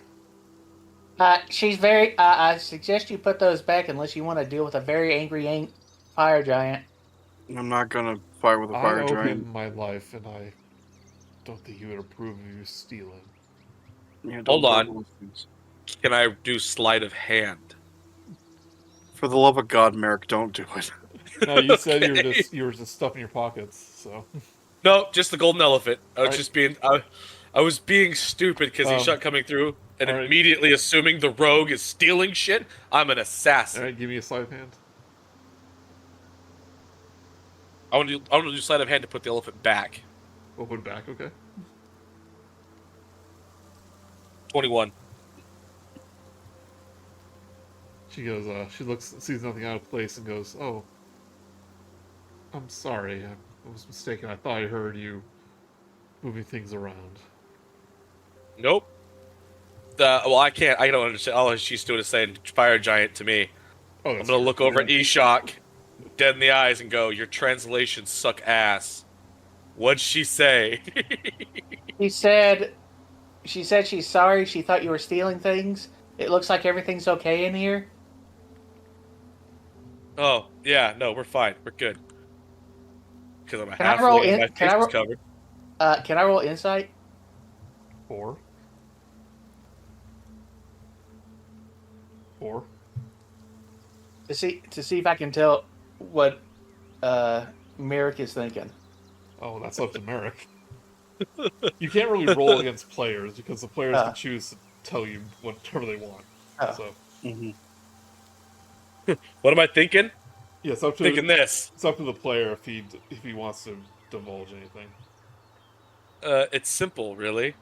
She's very. I suggest you put those back unless you want to deal with a very angry fire giant. I'm not gonna fight with a fire I owe giant. him my life, and I don't think he would approve of you stealing. Yeah, don't Hold on. break those things. Can I do sleight of hand? For the love of God, Merric, don't do it. No, you said Okay. you were just stuffing your pockets, so. No, just the golden elephant. I was Alright. just being... I was being stupid because he shot coming through and alright. immediately assuming the rogue is stealing shit. I'm an assassin. Alright, give me a sleight of hand. I want to do sleight of hand to put the elephant back. Open back, okay. 21. She goes, sees nothing out of place and goes, "Oh, I'm sorry, I was mistaken. I thought I heard you moving things around." Nope. Well, I can't. I don't understand. All she's doing is saying "fire giant" to me. Oh, I'm that's gonna true. look over at Eshok, dead in the eyes, and go, "Your translations suck ass." What'd she say? She said she's sorry. She thought you were stealing things. It looks like everything's okay in here. Oh, yeah. No, we're fine. We're good. Because I'm a Can I roll halfling and my in- can I face is ro- covered. Can I roll insight? 4. To see if I can tell what Merric is thinking. Oh, that's up to Merric. You can't really roll against players because the players can choose to tell you whatever they want. So What am I thinking? yeah, it's up to This. It's up to the player if he wants to divulge anything. It's simple, really.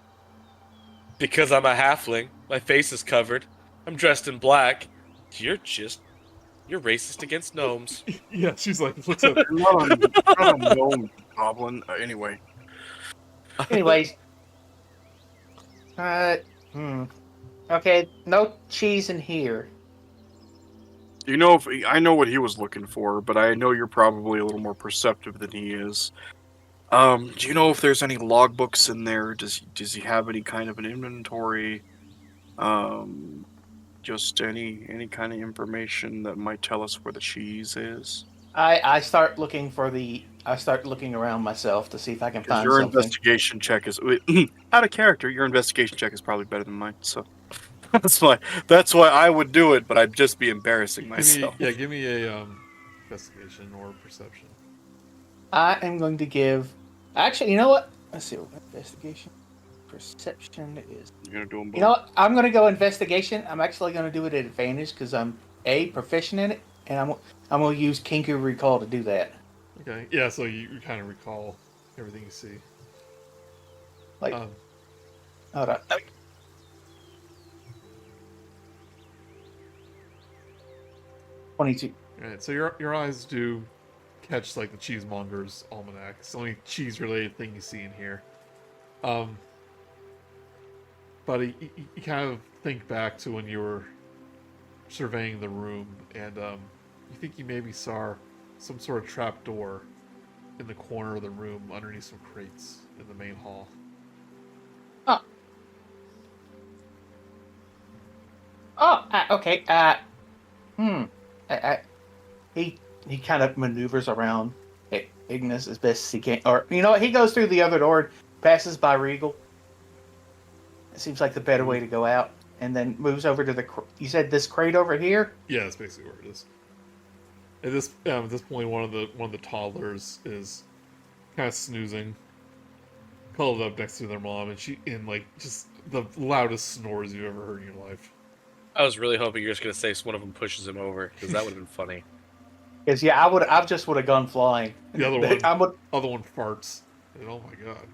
Because I'm a halfling, my face is covered, I'm dressed in black, you're racist against gnomes. Yeah, she's like, looks at You're not a gnome goblin. Anyway. Anyways, okay, no cheese in here. You know, I know what he was looking for, but I know you're probably a little more perceptive than he is. Do you know if there's any logbooks in there? Does he have any kind of an inventory? Just any kind of information that might tell us where the cheese is? I start looking around myself to see if I can find Your something. investigation check is out of character. Your investigation check is probably better than mine, so that's why I would do it. But I'd just be embarrassing myself. give me a investigation or perception. I am going to give. Actually, you know what? Let's see what investigation, perception is. You're gonna do them both. You know what? I'm going to go investigation. I'm actually going to do it at advantage because I'm proficient in it, and I'm going to use Kenku recall to do that. Okay, yeah. So you kind of recall everything you see. Like, Um, hold on. 22. Right, so your eyes do catch like the cheesemonger's almanac. It's the only cheese related thing you see in here. But you kind of think back to when you were surveying the room, and you think you maybe saw some sort of trap door in the corner of the room underneath some crates in the main hall. Okay. He kind of maneuvers around Ignis as best as he can. Or, you know what? He goes through the other door, passes by Rugal. It seems like the better way to go out. And then moves over to you said this crate over here? Yeah, that's basically where it is. At this point, one of the toddlers is kind of snoozing, cuddled up next to their mom, and she in like just the loudest snores you've ever heard in your life. I was really hoping you were just gonna say one of them pushes him over, because that would have been funny. Because yeah, I just would have gone flying. The other one, other one farts. And, oh my god,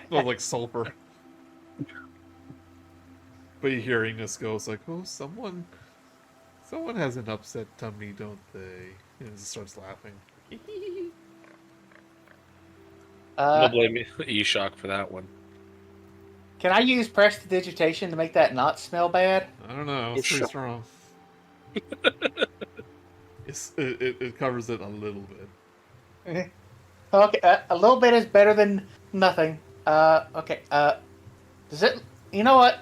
smells like sulfur. But you hear Ignis go, it's like, oh, someone has an upset tummy, don't they? And he starts laughing. I'll blame Eshok for that one. Can I use prestidigitation to make that not smell bad? I don't know. It's pretty strong. It covers it a little bit. Okay, a little bit is better than nothing. Okay. Does it? You know what?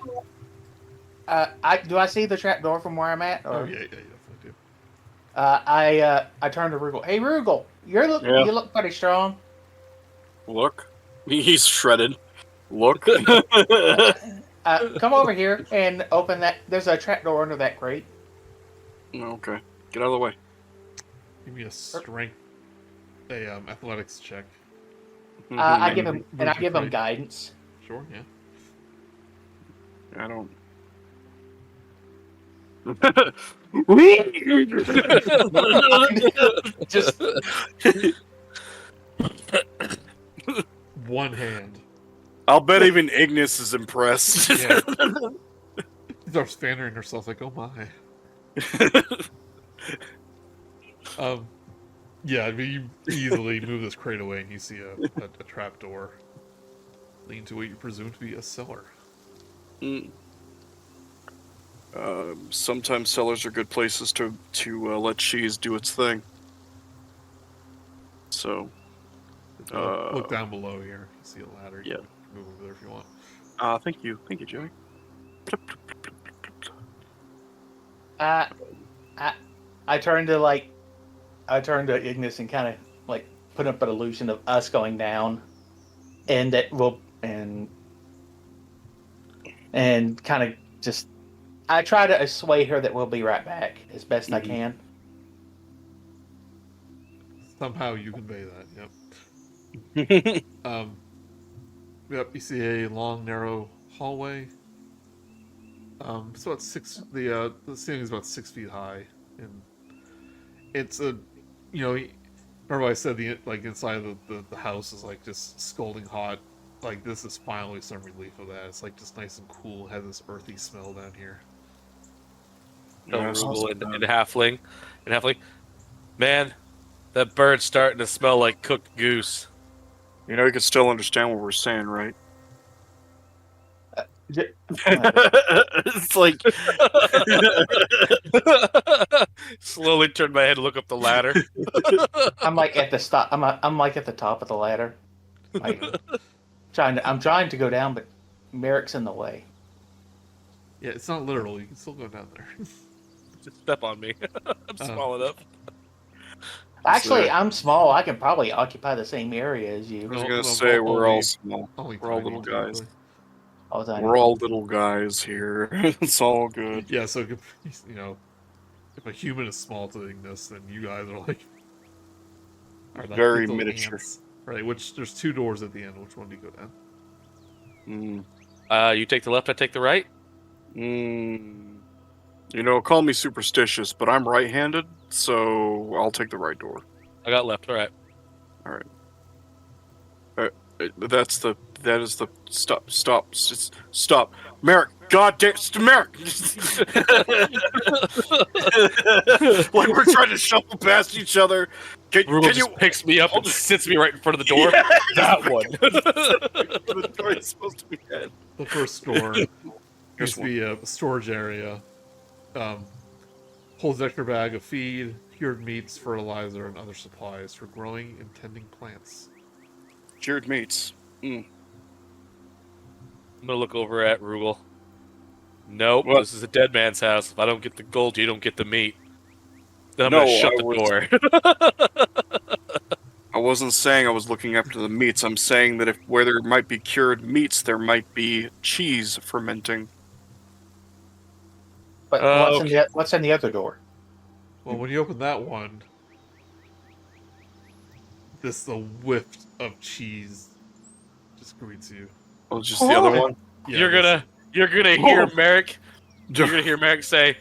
Do I see the trap door from where I'm at? Or? Oh yeah, you definitely do. I turn to Rugal. Hey, Rugal, you look pretty strong. Look, he's shredded. Look. Come over here and open that. There's a trap door under that crate. Okay, get out of the way. Give me a strength, athletics check. I give him guidance. Sure, yeah. I don't. Just one hand. I'll bet even Ignis is impressed. Yeah. She starts fannering herself like, oh my. Yeah, I mean, you easily move this crate away and you see a trap door leading to what you presume to be a cellar. Sometimes cellars are good places to let cheese do its thing. So, look down below here. You see a ladder. Yeah. You can move over there if you want. Thank you, Joey. I turn to Ignis and kind of like put up an illusion of us going down, and that will and kind of just I try to sway her that we'll be right back as best I can. Somehow you convey that. Yep. Yep. You see a long, narrow hallway. It's about the ceiling is about 6 feet high, and it's remember I said inside of the house is like just scalding hot. Like this is finally some relief of that. It's like just nice and cool. It has this earthy smell down here. Rugal and Halfling. Man, that bird's starting to smell like cooked goose. You know, you can still understand what we're saying, right? It's like Slowly turn my head and look up the ladder. I'm like at the stop. I'm like at the top of the ladder. Like, I'm trying to go down, but Merric's in the way. Yeah, it's not literal. You can still go down there. Just step on me. I'm small enough. Actually, I'm small. I can probably occupy the same area as you. I was gonna say we're all small. We're all little guys. We're all little guys here. It's all good. Yeah, so if a human is small to Ignis, then you guys are like very miniature. Ants. Right, which there's 2 doors at the end. Which one do you go down? You take the left, I take the right? Call me superstitious, but I'm right-handed, so I'll take the right door. I got left, alright. That is the stop, Merric. God damn, Merric. Like we're trying to shuffle past each other. Rugal Can just you picks me up and sits me right in front of the door. Yeah, That one. the door is supposed to be dead. The first store used Here's to be a storage area. Holds an extra bag of feed, cured meats, fertilizer, and other supplies for growing and tending plants. Cured meats. I'm gonna look over at Rugal. Nope, What? this is a dead man's house. If I don't get the gold, you don't get the meat. Then I'm No, gonna shut I the was- door. I wasn't saying I was looking after the meats. I'm saying that where there might be cured meats, there might be cheese fermenting. But what's in the other door? Well, when you open that one, the whiff of cheese just greets you. Oh, just the other one. Yeah, you're gonna hear Merric. You're gonna hear Merric say,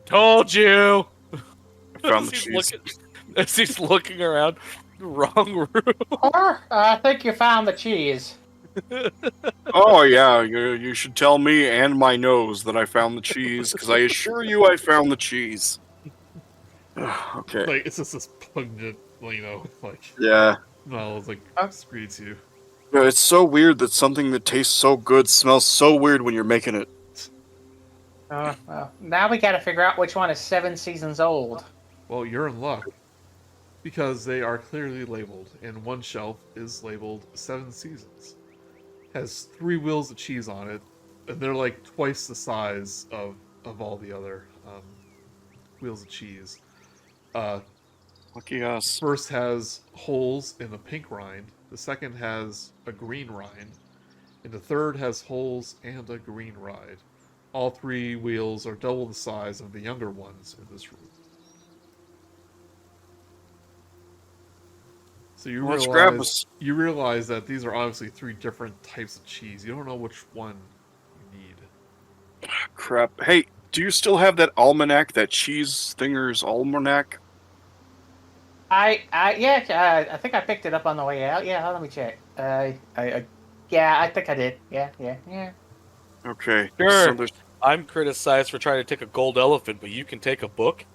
"Told you." I found the As he's cheese. as he's looking around, wrong room. Or I think you found the cheese. Oh yeah, you should tell me and my nose that I found the cheese, because I assure you I found the cheese. Okay. Like, it's just this pungent, Yeah. smell. It's like, just greets you. Yeah, it's so weird that something that tastes so good smells so weird when you're making it. Well, now we gotta figure out which one is 7 seasons old. Well, you're in luck. Because they are clearly labeled, and one shelf is labeled 7 Seasons. Has 3 wheels of cheese on it, and they're like twice the size of all the other wheels of cheese. Lucky us. First has holes in a pink rind, the second has a green rind, and the third has holes and a green rind. All 3 wheels are double the size of the younger ones in this room. So Let's grab you realize that these are obviously 3 different types of cheese. You don't know which one you need. Crap. Hey, do you still have that almanac, that cheese thinger's almanac? I think I picked it up on the way out. Yeah, let me check. Yeah, I think I did. Yeah. Okay. Sure. So I'm criticized for trying to take a gold elephant, but you can take a book.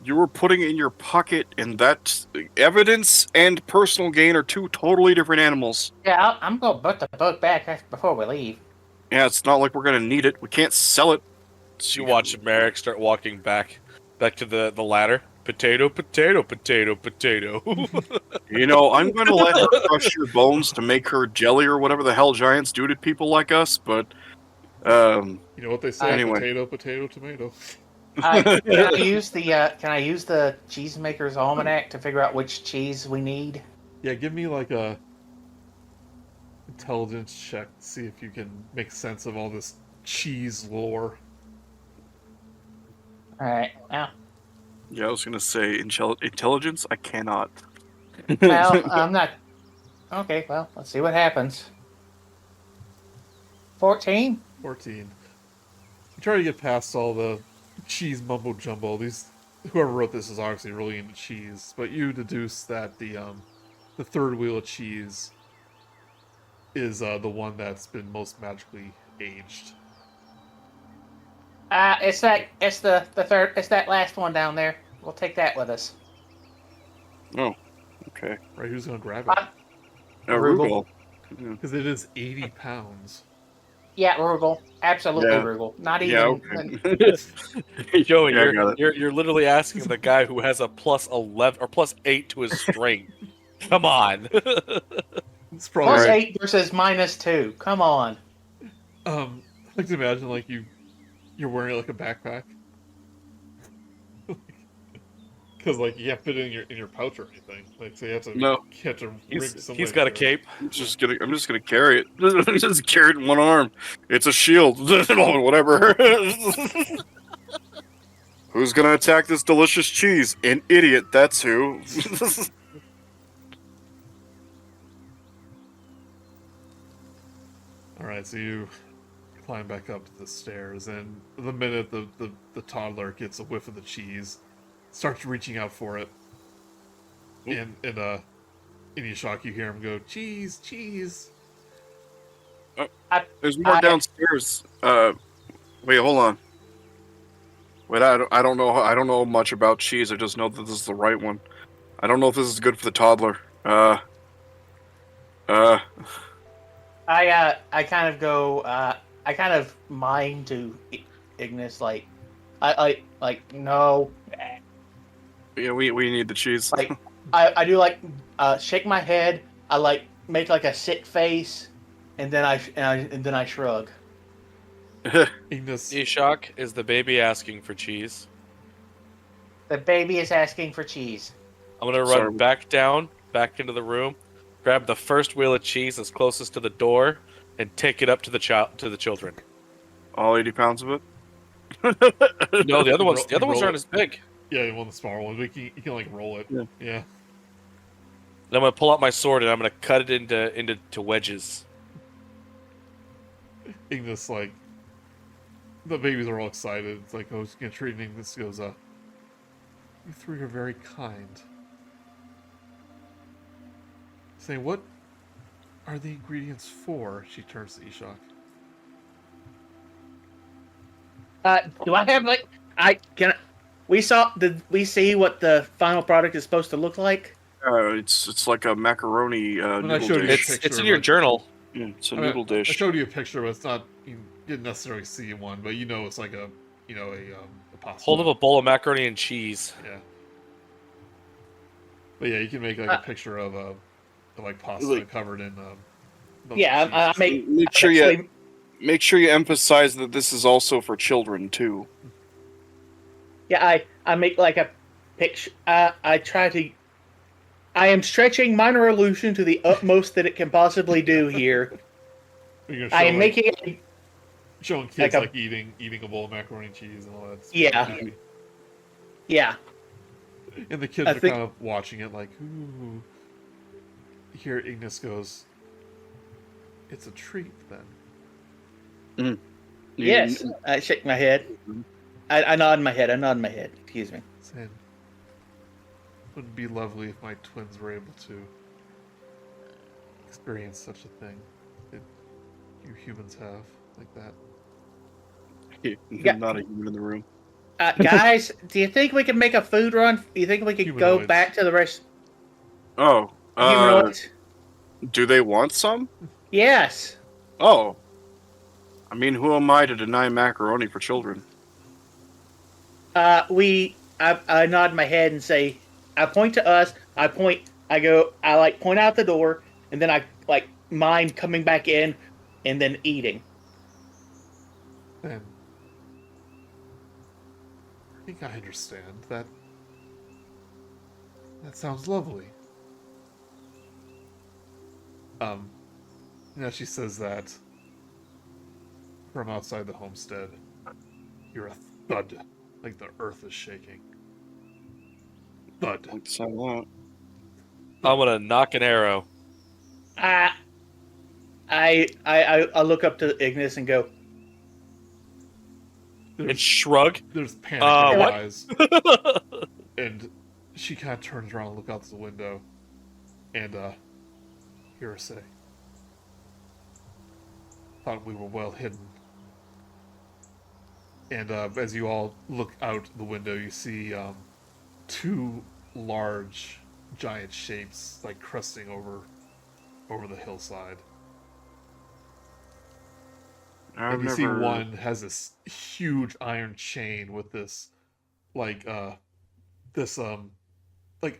you were putting it in your pocket, and that evidence and personal gain are 2 totally different animals. Yeah, I'm gonna put the book back before we leave. Yeah, it's not like we're gonna need it. We can't sell it. You watch Merric start walking back to the ladder. Potato, potato, potato, potato. You know, I'm going to let her crush your bones to make her jelly or whatever the hell giants do to people like us, but, You know what they say? Anyway. Potato, potato, tomato. Can I use the cheesemaker's almanac to figure out which cheese we need? Yeah, give me like a intelligence check to see if you can make sense of all this cheese lore. All right. Well, yeah, I was going to say intelligence. I cannot. I'm not. Okay. Well, let's see what happens. 14. 14. You try to get past all the cheese mumbo jumbo. Whoever wrote this is obviously really into cheese, but you deduce that the third wheel of cheese is the one that's been most magically aged. It's the third. It's that last one down there. We'll take that with us. Oh, okay. Right? Who's gonna grab it? Rugal. Because it is 80 pounds. Yeah, Rugal. Absolutely, Yeah. Rugal. Not Yeah, even. okay. Joey, Yeah, I got it. you're literally asking the guy who has a plus 11 or plus 8 to his strength. Come on. It's probably Plus Alright. 8 versus minus 2. Come on. I like to imagine like you're wearing like a backpack. Because like you can't fit it in your pouch or anything. Like so you have to No. catch a rig He's somewhere. got a cape. I'm just gonna carry it. Just carry it in one arm. It's a shield. Whatever. Who's gonna attack this delicious cheese? An idiot. That's who. All right, so you climb back up to the stairs, and the minute the toddler gets a whiff of the cheese, starts reaching out for it. In Eshok, you hear him go, "Cheese, cheese." There's more downstairs. Wait, hold on. Wait, I don't know. I don't know much about cheese. I just know that this is the right one. I don't know if this is good for the toddler. I kind of go. I kind of mind to Ignis like, no. Yeah, we need the cheese. Like I do like shake my head. I like make like a sick face, and then I shrug. Ignis. Eshok, is the baby asking for cheese? The baby is asking for cheese. I'm gonna run back into the room, grab the first wheel of cheese that's closest to the door, and take it up to the children. All 80 pounds of it? No, the other ones roll aren't as big. Yeah, you want the smaller one. You can like roll it. Yeah. And I'm gonna pull out my sword and I'm gonna cut it into wedges. Ignis, like, the babies are all excited. It's like, oh, it's gonna treat Ignis. Goes, you three are very kind. Saying, what are the ingredients for? She turns to Eshok. Do I have like did we see what the final product is supposed to look like? It's like a macaroni noodle dish. It's in your journal. Yeah, it's a noodle dish. I showed you a picture, but it's not. You didn't necessarily see one, but you know it's like a pasta. Hold up a bowl of macaroni and cheese. Yeah. But yeah, you can make like a picture of like pasta covered in. I Make sure you emphasize that this is also for children too. Yeah, I make like a picture. I am stretching minor illusion to the utmost that it can possibly do here. I am making it. Showing kids like eating a bowl of macaroni and cheese and all that. Yeah. Yeah. And the kids are kind of watching it like, ooh. Here Ignis goes, it's a treat then. Mm. Yes. I shake my head. I nod my head. Excuse me. Saying, wouldn't it be lovely if my twins were able to experience such a thing that you humans have like that? Not a human in the room. Guys, do you think we can make a food run? Do you think we could go back to the rest? Oh, Humanoids? Do they want some? Yes. Oh, I mean, who am I to deny macaroni for children? I nod my head and say, I point to us. I point out the door, and then I like mind coming back in, and then eating. Then I think I understand that. That sounds lovely. Now she says that from outside the homestead, you're a thud, like the earth is shaking. Thud. I'm gonna knock an arrow. I look up to Ignis and go. And shrug. There's panic in her eyes. And she kind of turns around and looks out the window. And, hear her say, thought we were well hidden. And, as you all look out the window, you see, two large, giant shapes, like, cresting over the hillside. And you see one has this huge iron chain with this, like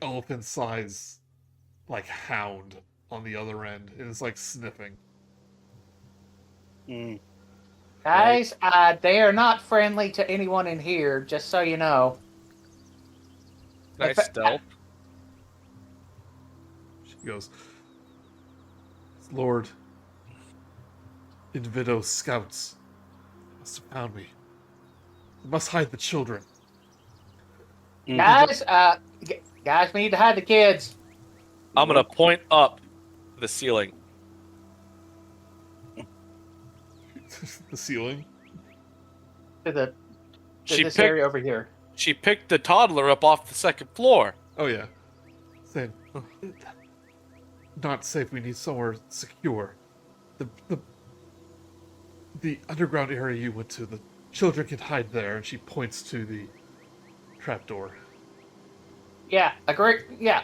elephant size, like hound on the other end, and it's like sniffing. Guys, they are not friendly to anyone in here, just so you know. Nice stealth. She goes, Lord Invido scouts must have found me. They must hide the children. Guys, guys, we need to hide the kids. I'm gonna point up the ceiling. The ceiling? To this area over here. She picked the toddler up off the second floor. Oh yeah. Saying, not safe. We need somewhere secure. The the underground area you went to, the children can hide there, and she points to the trapdoor. Yeah, agree. Yeah.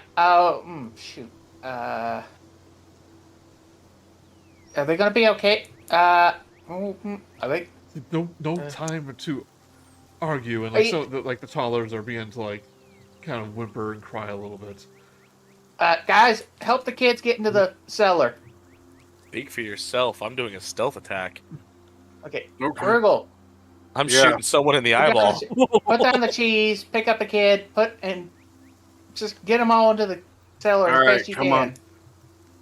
Shoot. Are they gonna be okay? Are they? No time to argue, and Are like you, like the toddlers are beginning to like kind of whimper and cry a little bit. guys, help the kids get into the cellar. Speak for yourself. I'm doing a stealth attack. Okay. Okay. Rugal, I'm Yeah. shooting someone in the eyeball. put down the cheese, pick up the kid, and just get them all into the cellar All as right, best you come can. on.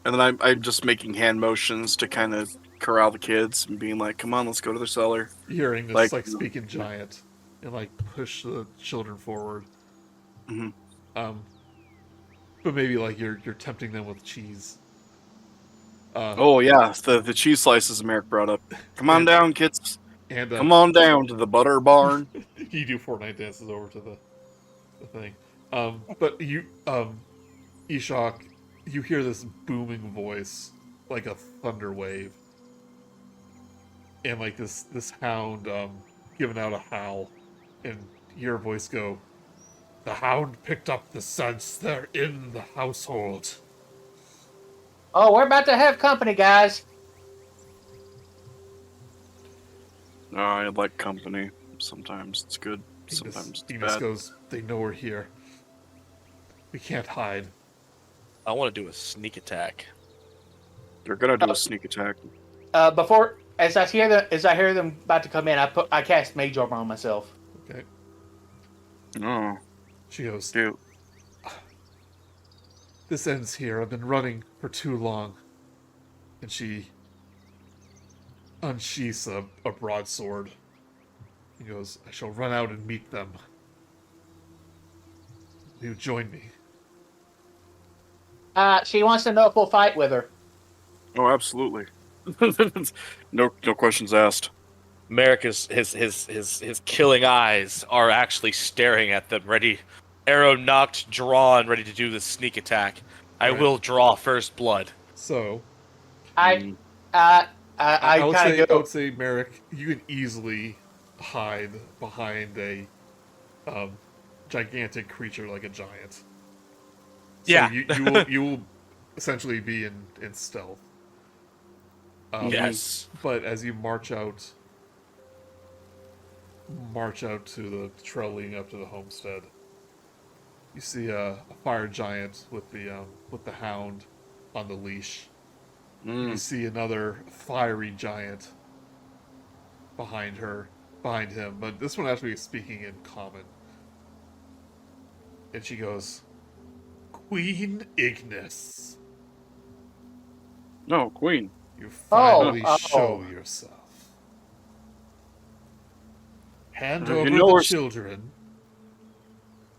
And then I'm just making hand motions to kind of corral the kids and being like, "Come on, let's go to the cellar." Hearing this Like- like speaking giant and like push the children forward. Mhm. But maybe like you're tempting them with cheese. Oh yeah, the cheese slices Merric brought up. Come on And- down, kids. And Come on down to the butter barn. you do Fortnite dances over to the thing. But you Eshok, you hear this booming voice like a thunder wave. And like this hound giving out a howl, and your voice go, "The hound picked up the scents. They're in the household." Oh, we're about to have company, guys. No, I like company. Sometimes it's good. Ignis, Sometimes it's Ignis bad. goes, "They know we're here. We can't hide." I want to do a sneak attack. They're gonna do a sneak attack. Before as I hear them about to come in, I cast Mage Armor on myself. Okay. Oh, She goes, cute. "This ends here. I've been running for too long." And she unsheaths a broadsword. He goes, "I shall run out and meet them. You join me." She wants to know if we'll fight with her. Oh, absolutely. No questions asked. Merric is his killing eyes are actually staring at them, ready, arrow knocked, drawn, ready to do the sneak attack. I Right. will draw first blood. So, I I kind of I go. would say, Merric, you can easily hide behind a gigantic creature like a giant. So Yeah. you will essentially be in stealth. Yes. But as you march out to the trail leading up to the homestead, you see a fire giant with the hound on the leash. You see another fiery giant behind him, but this one actually is speaking in common. And she goes, "Queen Ignis, No, Queen. you finally show oh. yourself. Hand You over know the we're- children,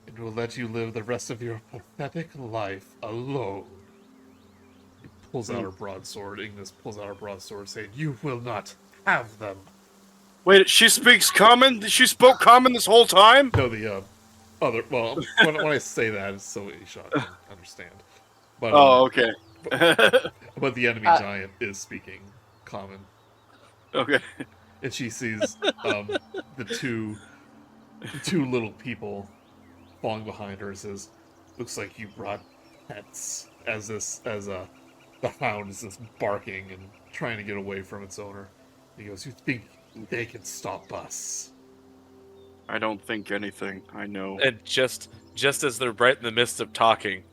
and we'll let you live the rest of your pathetic life alone." She pulls out her broadsword. Ignis pulls out her broadsword, saying, "You will not have them." Wait, she speaks common? She spoke common this whole time? No, the other. Well, when I say that, it's so Eshok can understand. But Oh, okay. but the enemy giant is speaking common, Okay. and she sees the two little people falling behind her. And says, "Looks like you brought pets." The hound is just barking and trying to get away from its owner. He goes, "You think they can stop us?" I don't think anything. I know. And just as they're right in the midst of talking,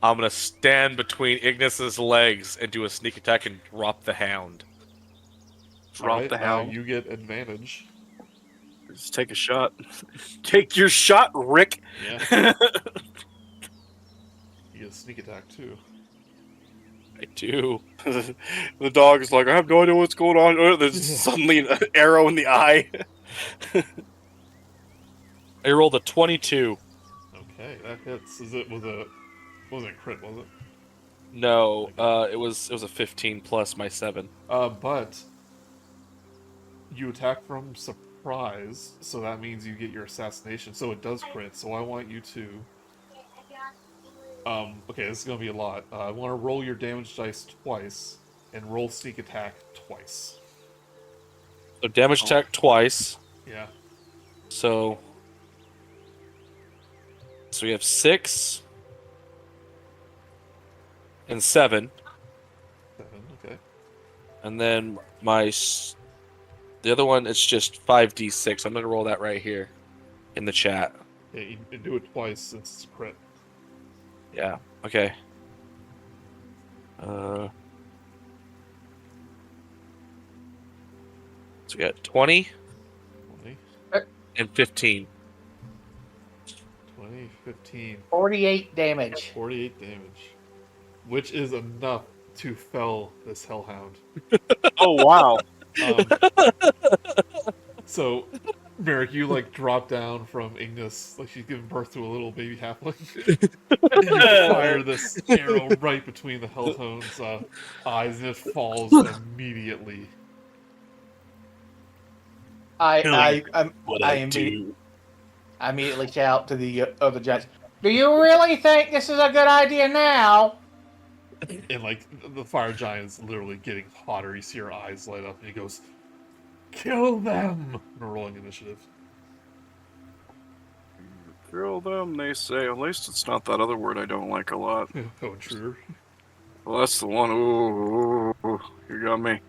I'm gonna stand between Ignis's legs and do a sneak attack and drop the hound. Drop the hound. You get advantage. Just take a shot. Take your shot, Rick. Yeah. You get a sneak attack too. I do. The dog is like, I have no idea what's going on. Oh, there's suddenly an arrow in the eye. I rolled a 22. Okay, that hits. Wasn't a crit, was it? No, it was a 15 plus my 7. But you attack from surprise, so that means you get your assassination. So it does crit. So I want you to. Okay, this is gonna be a lot. I want to roll your damage dice twice and roll sneak attack twice. So damage attack twice. Yeah. So we have 6 and 7. 7, okay. And then the other one, it's just 5d6. I'm going to roll that right here in the chat. Yeah, you do it twice since it's crit. Yeah, okay. So we got 20 20, and 15. 20, 15, 48 damage. 48 damage. Which is enough to fell this hellhound. Oh wow! So, Merric, you like drop down from Ignis, like she's giving birth to a little baby halfling. And you fire this arrow right between the hellhound's eyes, and it falls immediately. I immediately shout to the other giants. Do you really think this is a good idea now? And like the fire giant's literally getting hotter. You see her eyes light up, and he goes, "Kill them!" We're rolling initiative. Kill them, they say. At least it's not that other word I don't like a lot. Oh, intruder. Well, that's the one. Ooh, you got me.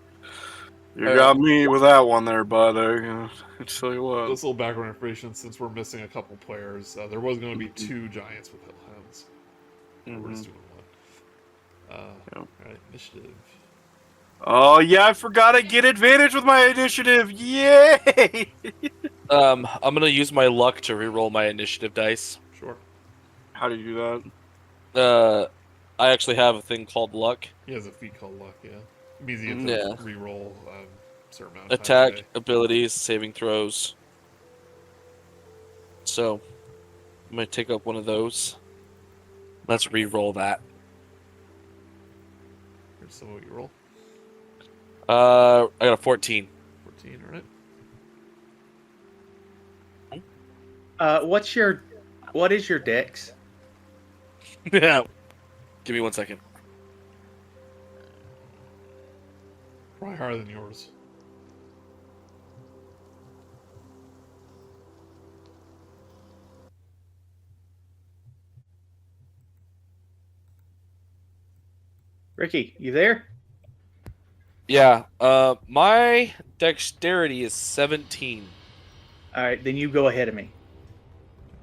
You got me with that one there, bud. I tell you what. This little background information, since we're missing a couple players, there was going to be 2 giants with hellhounds. We're just doing 1. Alright, initiative. Oh yeah, I forgot I get advantage with my initiative. Yay! I'm gonna use my luck to reroll my initiative dice. Sure. How do you do that? I actually have a thing called luck. He has a feat called luck, yeah. It means you have to reroll a certain amount of Attack, time abilities, saving throws. So, I'm gonna take up one of those. Let's reroll that. Here's some of what you roll. I got a 14. 14, alright. What is your dex? Yeah. Give me 1 second. Probably higher than yours. Ricky, you there? Yeah. My dexterity is 17. All right, then you go ahead of me.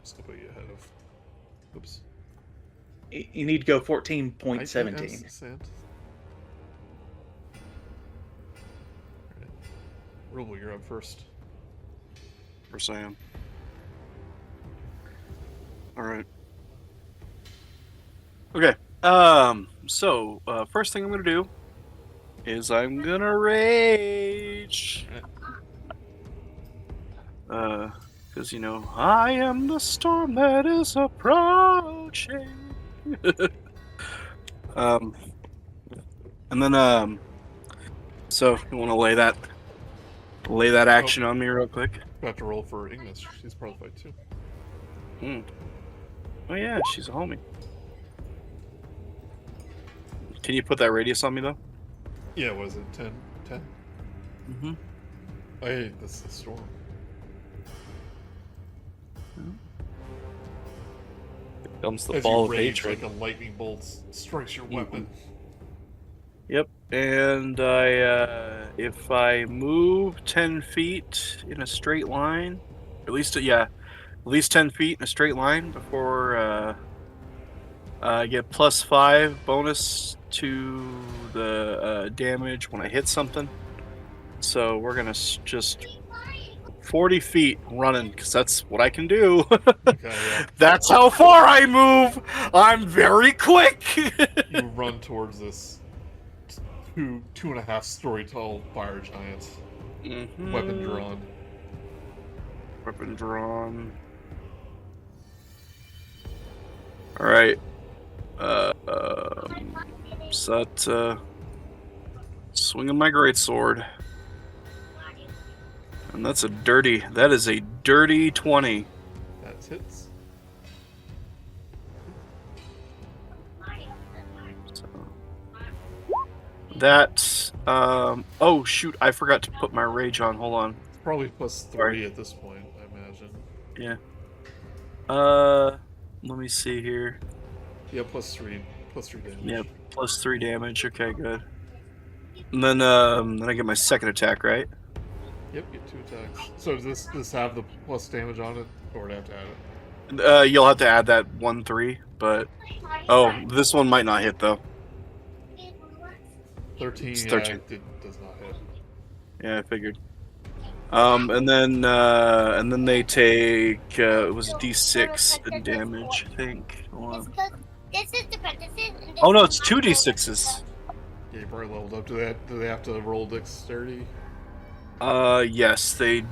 Just gonna put you ahead of. Oops. You need to go I 14.17. understand. Alright. Rugal, you're up first. For Sam. Alright. Okay. So, first thing I'm gonna do is I'm gonna rage. Because, you know, I am the storm that is approaching. And then, so you want to lay that action on me real quick? About to roll for Ignis. She's part of the fight too. Oh yeah, she's a homie. Can you put that radius on me though? Yeah, was it 10? 10? Mm-hmm. Oh, hey, this is the storm. Comes the As ball you of rage, hatred. like a lightning bolt strikes your weapon. Yep. And if I move 10 feet in a straight line, at least 10 feet in a straight line before I get +5 bonus to the damage when I hit something. So we're gonna just 40 feet running, because that's what I can do. Okay, yeah. That's how far I move. I'm very quick. You run towards this 2.5 story tall fire giant. Mm-hmm. Weapon drawn. Weapon drawn. All right. So that swinging my greatsword, and that is a dirty 20. That hits. So, That. Oh shoot! I forgot to put my rage on. Hold on. It's probably plus 3 Sorry. at this point, I imagine. Yeah. Let me see here. Yeah, plus 3 damage. Yeah, plus 3 damage. Okay, good. And then I get my second attack, right? Yep, get 2 attacks. So does this have the plus damage on it, or do I have to add it? You'll have to add that 1/3, but this one might not hit though. 13. It's Yeah, 13. it does not hit. Yeah, I figured. And then they take it was D6 in damage, I think. Hold on. This is the practices. Oh no, it's 2D6s. Yeah, you probably leveled up to that. Do they have to roll dexterity? Yes, they.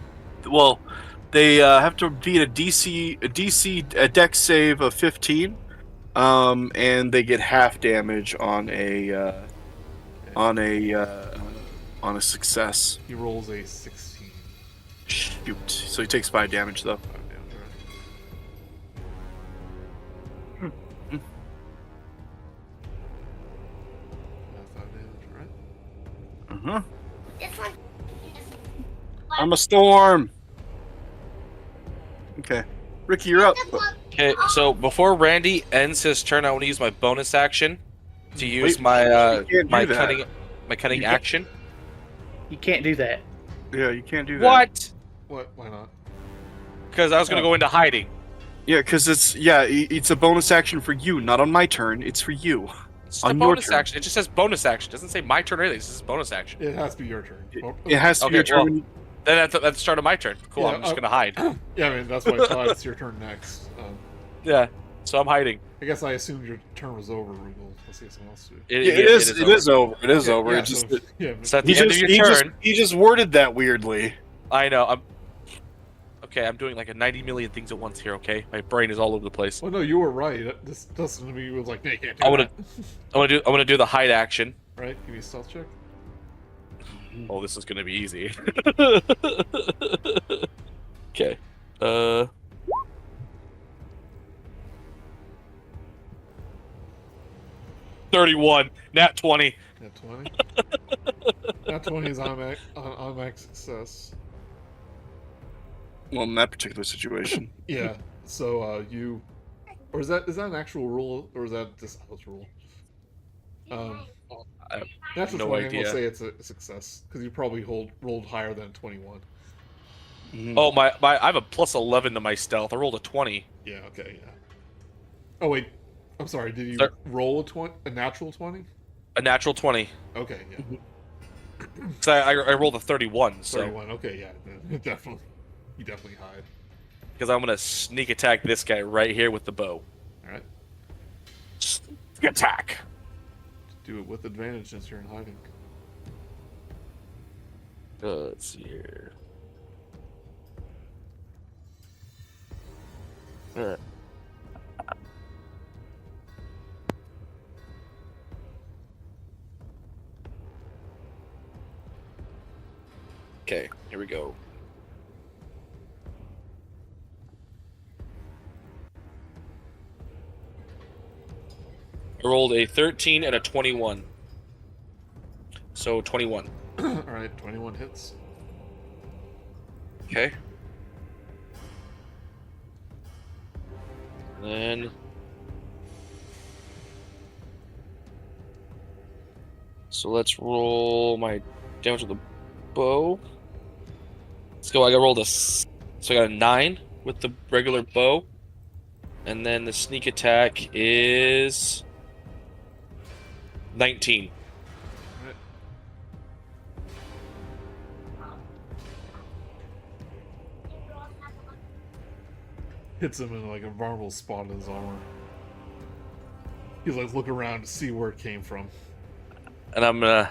Well, they have to beat a dex save of 15. And they get half damage on a success. He rolls a 16. Shoot. So he takes 5 damage though. 5 damage, right? Hmm. Yeah, 5 damage, right? Uh-huh. This one. I'm a storm. Okay. Ricky, you're up. Okay, so before Randy ends his turn, I want to use my bonus action to use Wait, my you can't do my that. cunning You can't- action. You can't do that. Yeah, you can't do that. What? What? Why not? Because I was gonna go into hiding. Yeah, because it's a bonus action for you, not on my turn. It's for you. It's just a On your bonus turn. action. It just says bonus action. It doesn't say my turn or anything. It says bonus action. It has to be your turn. It has to be Okay, your turn. Then at the start of my turn. Cool. Yeah, I'm just gonna hide. Yeah, I mean, that's why I thought it's your turn next. Yeah. So I'm hiding. I guess I assumed your turn was over, Rugal. Let's see something else to do. It is over. It is over. Yeah, It just so, yeah, So at he the end of just, your he, turn, he just worded that weirdly. I know. I'm doing like a 90 million things at once here. Okay, my brain is all over the place. well, no, you were right. This Dustin to me was like, no, you can't do I wanna- that. I'm gonna do the hide action. Right? Give me a stealth check. Oh, this is gonna be easy. Okay. 31. Nat 20. Nat 20. Nat 20 is automatic success. Well, in that particular situation. Yeah. So you, or is that an actual rule, or is that just Al's rule? I have Natural no 20, idea. we'll say it's a success because you probably rolled higher than 21. Oh my! I have a plus 11 to my stealth. I rolled a 20. Yeah. Okay. Yeah. Oh wait, I'm sorry. Did you Sir? roll a natural 20? A natural 20. Okay. Yeah. So I rolled a 31. So 31. Okay. Yeah. Definitely. You definitely hide. because I'm gonna sneak attack this guy right here with the bow. All right. Sneak attack. Do it with advantage since you're in hiding. Let's see here. Alright. Okay, here we go. I rolled a 13 and a 21. So 21. All right. 21 hits. Okay. Then so let's roll my damage with the bow. Let's go. I rolled so I got a 9 with the regular bow, and then the sneak attack is 19. All right. Hits him in like a vulnerable spot in his armor. He's like looking around to see where it came from. And I'm gonna.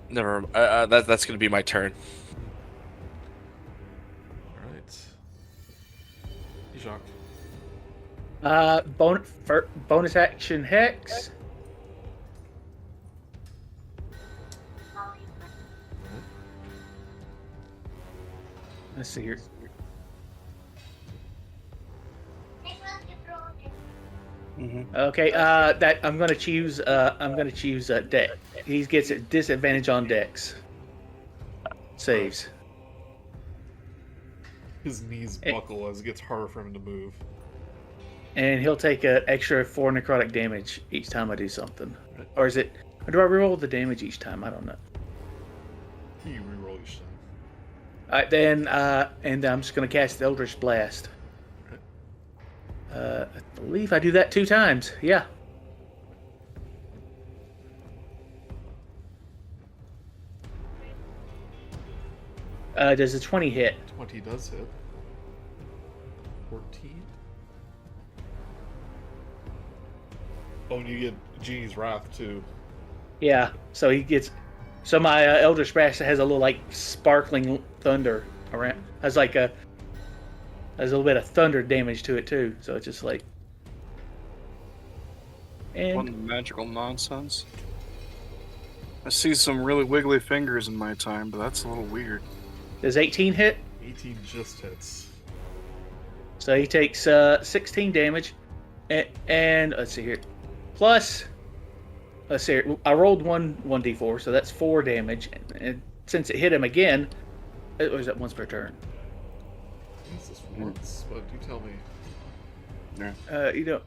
Never. That's gonna be my turn. All right. Eshok. Bonus action hex. Let's see here. Okay, that I'm gonna choose. Deck. He gets a disadvantage on Dex saves. His knees buckle as it gets harder for him to move. And he'll take an extra 4 necrotic damage each time I do something. Or is it? Or do I reroll the damage each time? I don't know. You reroll each time. Alright, then, and I'm just going to cast Eldritch Blast. I believe I do that 2 times. Yeah. Does a 20 hit? 20 does hit. 14. Oh, and you get Genie's Wrath, too. Yeah, so he gets... So my Eldritch Blast has a little, like, sparkling thunder around. Has, like, has a little bit of thunder damage to it, too. So it's just, like... And... One magical nonsense. I see some really wiggly fingers in my time, but that's a little weird. Does 18 hit? 18 just hits. So he takes 16 damage. And let's see here. Plus... Let's see here. I rolled 1d4, so that's 4 damage. And since it hit him again... Or is that once per turn? It's just once, but you tell me. Yeah. You know...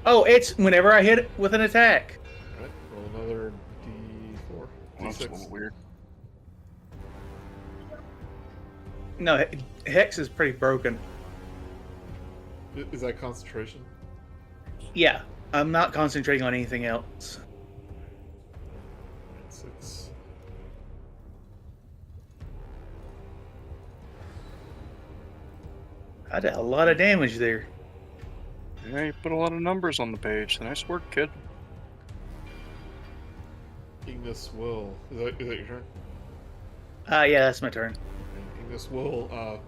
Oh, it's whenever I hit it with an attack. Alright, roll another d4. Well, that's a d6. little weird. No, Hex is pretty broken. Is that concentration? Yeah, I'm not concentrating on anything else. 6. I did a lot of damage there. Yeah, you put a lot of numbers on the page. Nice work, kid. Ignis will. Is that your turn? Yeah, that's my turn. Ignis will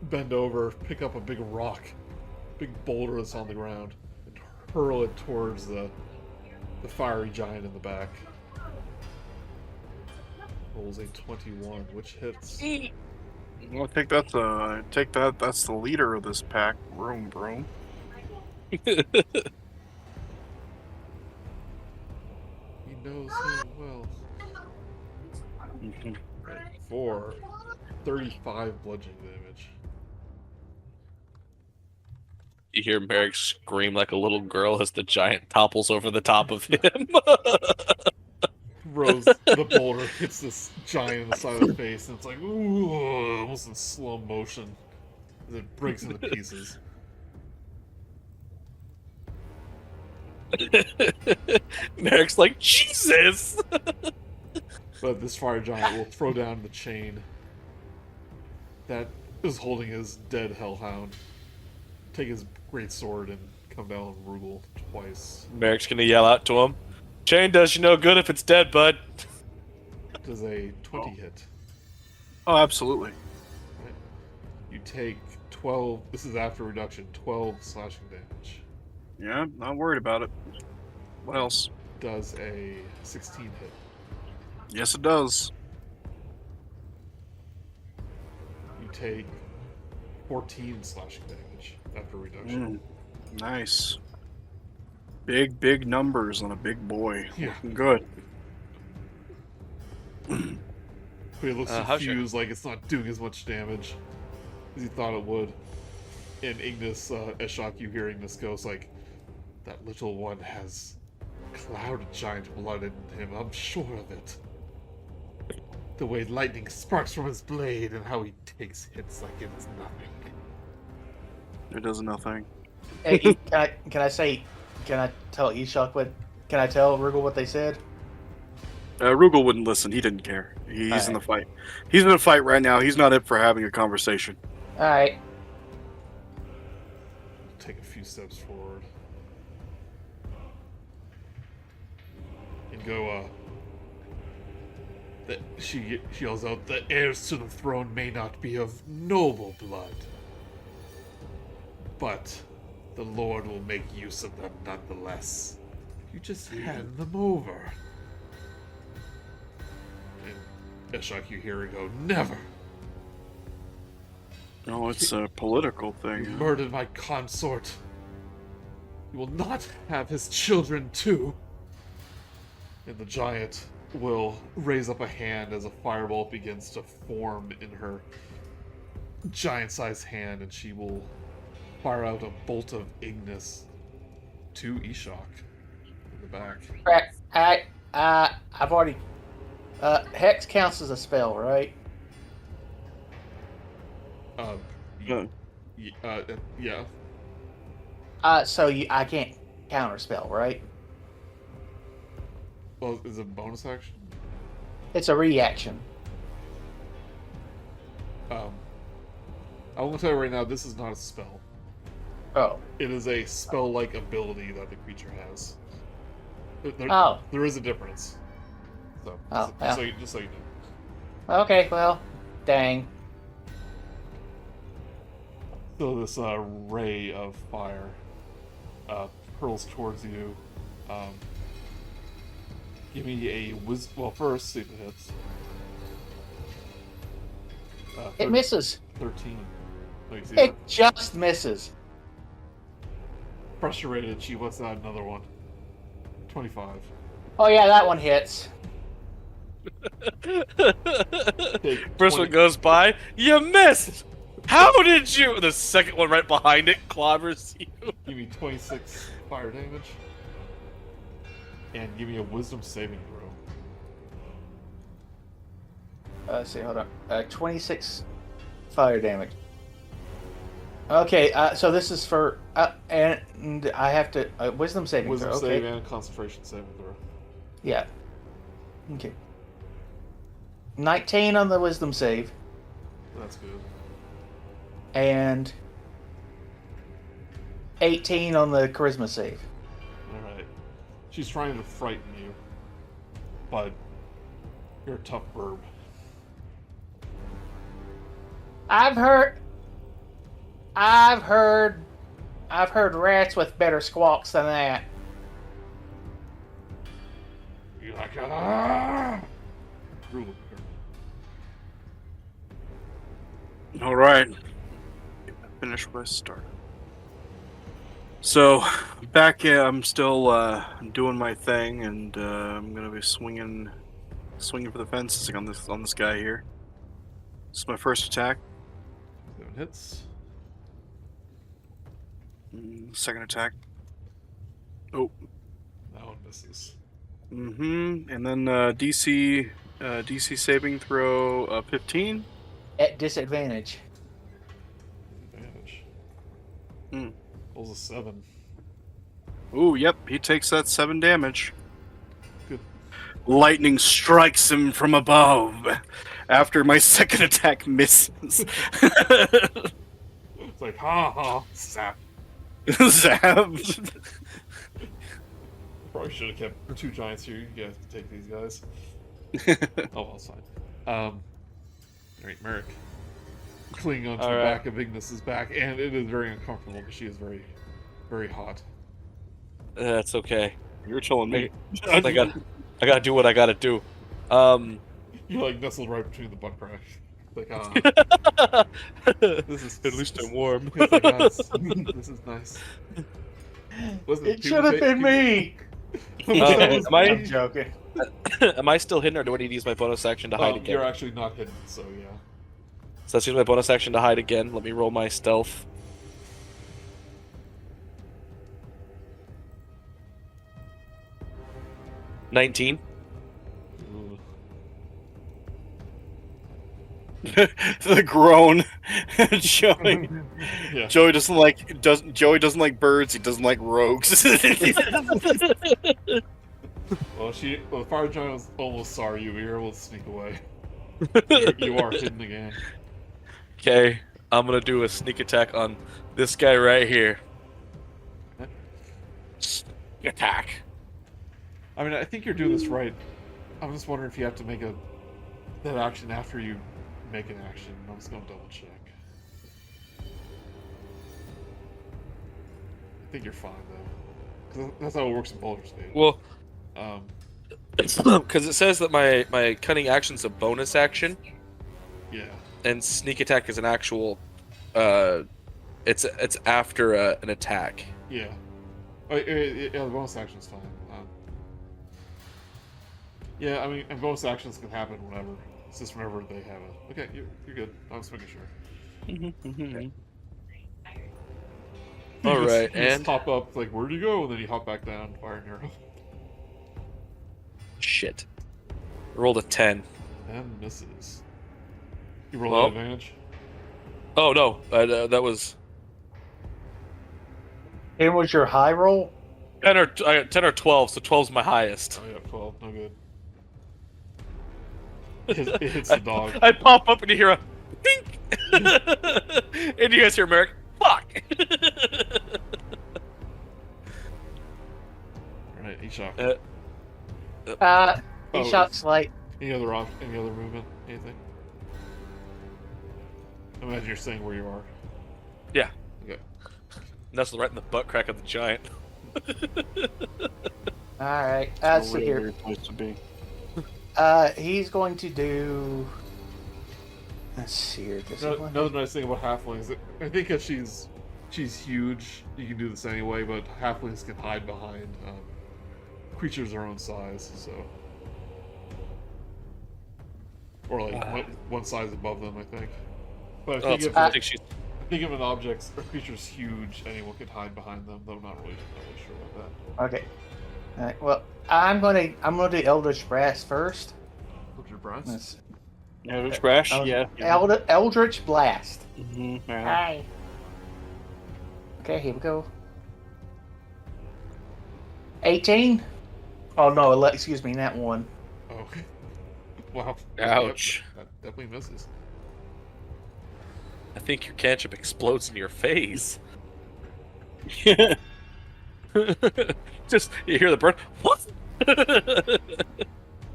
bend over, pick up a big rock, big boulder that's on the ground, and hurl it towards the fiery giant in the back. Rolls a 21, which hits. Well, I think that's the leader of this pack. Broom, broom. He knows him well. Right, for 35 bludgeoning damage. You hear Merric scream like a little girl as the giant topples over the top of him. Rose, the boulder hits this giant in the side of the face, and it's like, ooh, almost in slow motion as it breaks into pieces. Merric's like, Jesus! But this fire giant will throw down the chain that is holding his dead hellhound, take his great sword, and come down on Rugal twice. Merric's gonna yell out to him, "Chain does you no good if it's dead, bud." Does a 20 hit. Oh, absolutely. Right. You take 12, this is after reduction, 12 slashing damage. Yeah, not worried about it. What else? Does a 16 hit. Yes, it does. You take 14 slashing damage after reduction. Nice. Big numbers on a big boy. Yeah. Good. But it looks how's your- confused, like it's not doing as much damage as he thought it would. And Ignis, Eshok, you hear Ignis goes like, that little one has cloud giant blood in him, I'm sure of it. The way lightning sparks from his blade and how he takes hits like it is nothing. It does nothing. Hey, can I tell Eshok can I tell Rugal what they said? Rugal wouldn't listen. He didn't care. He's in the fight. He's in a fight right now. He's not up for having a conversation. Alright. Take a few steps forward. And go, she yells out, the heirs to the throne may not be of noble blood, but the Lord will make use of them nonetheless. You just hand them over. And Eshok, you hear her go, never! No, it's a political You thing. murdered my consort. You will not have his children too. And the giant will raise up a hand as a fireball begins to form in her giant-sized hand, and she will fire out a bolt of Ignis to Eshok in the back. I've already. Hex counts as a spell, right? Yeah. I can't counter spell, right? Well, is it a bonus action? It's a reaction. I will tell you right now, this is not a spell. Oh. It is a spell-like ability that the creature has. There is a difference. So, just so you know. Okay, well, dang. So this ray of fire hurls towards you. Give me a well, first, see if it hits. It misses. 13. Oh, you see It that? just misses. Frustrated, she lets out another one. 25. Oh yeah, that one hits. Okay, First 20 one goes by, you missed! How did you? The second one right behind it clobbers you. Give me 26 fire damage. And give me a wisdom saving throw. Let's see, hold on. 26 fire damage. Okay, so this is for and I have to wisdom saving Wisdom throw. save Okay. and concentration saving throw. Yeah. Okay. 19 on the wisdom save That's good. and 18 on the charisma save. Alright. She's trying to frighten you. But you're a tough burb. I've heard rats with better squawks than that. You're like, ah! Rugal. All right. Finish what I started. So, back I'm still doing my thing, and I'm gonna be swinging for the fences on this guy here. This is my first attack. 7 hits. Second attack. Oh. That one misses. And then DC saving throw 15. At disadvantage. Advantage. Hmm. Rolls a 7. Ooh, yep, he takes that 7 damage. Good. Lightning strikes him from above after my second attack misses. It's like, ha ha, sap. Zap. Probably should have kept the 2 giants here. You guys can take these guys. Oh, well, it's fine. Alright, Merric. Clinging onto the back of Ignis's back, and it is very uncomfortable, but she is very, very hot. That's okay. You're telling me. I gotta do what I gotta do. You're like nestled right between the butt crack. Like, this is At least I'm warm. It's like, this is nice. Listen, It people should have take- been me. Am I'm I joking. am I still hidden, or do I need to use my bonus action to hide again? You're actually not hidden, so yeah. So let's use my bonus action to hide again. Let me roll my stealth. $19. Ooh. The groan. Joey. Yeah. Joey doesn't like birds. He doesn't like rogues. Well, the fire giant was almost sorry you were able to sneak away. You are hidden again. Okay, I'm gonna do a sneak attack on this guy right here. Sneak attack. I mean, I think you're doing this right. I'm just wondering if you have to make that action after you make an action. I'm just gonna double check. I think you're fine though, 'cause that's how it works in Baldur's Gate. Well, Um, because it says that my cunning action's a bonus action, yeah. and sneak attack is an actual. It's after an attack. Yeah. Oh, yeah, the bonus action's fine. Yeah, I mean, and bonus actions can happen whenever. It's just whenever they have it. Okay, you're good. I'm just making sure. All right, you just and hop up, like, where'd you go? And then you hop back down, fire an arrow. shit. Rolled a 10. And misses. You roll Well. an advantage? Oh no, that was It was your high roll? 10 or 12. So 12's my highest. Oh, yeah, 12. No good. It hits the dog. I pop up and you hear a pink, and you guys hear Merric. Fuck. Alright, Eshok. He shot's like, Any other movement? Anything? Imagine you're staying where you are. Yeah. Okay. Nestled right in the butt crack of the giant. alright, It's so a here. weird place to be. He's going to do. Let's see here. This is one. Another nice thing about halflings, I think that she's huge. You can do this anyway, but halflings can hide behind creatures their own size, so or like one size above them, I think. But Oh, I think she's. I think if an object or creature's huge, anyone can hide behind them. Though I'm not really sure about that. Okay. Alright, well, I'm gonna do Eldritch Blast first. What's your brass? Let's- Yeah, there's Brash. Yeah. Eldritch Blast. Mm-hmm. Yeah. Hi. Okay, here we go. 18. Oh no, excuse me, that one. Oh, okay. Wow. Ouch. That definitely misses. I think your cantrip explodes in your face. Just you hear the burn. What?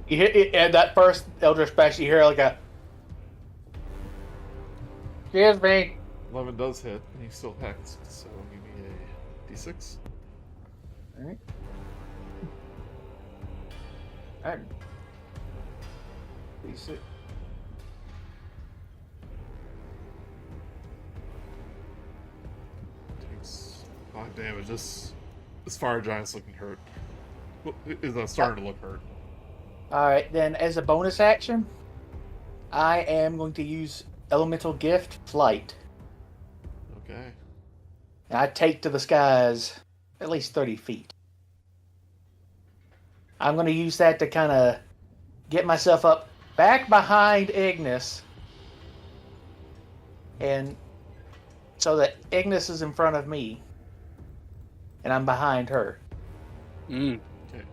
You hear, and that first Eldritch Blast, you hear like a. Excuse me. 11 does hit, and he still hexed. So give me a d6. Alright. Alright. D6. Takes 5 damage. This fire giant's looking hurt. Well, is starting to look hurt. Alright, then as a bonus action, I am going to use Elemental Gift Flight. Okay. And I take to the skies at least 30 feet. I'm going to use that to kind of get myself up back behind Ignis. And so that Ignis is in front of me. And I'm behind her. Mm. Okay.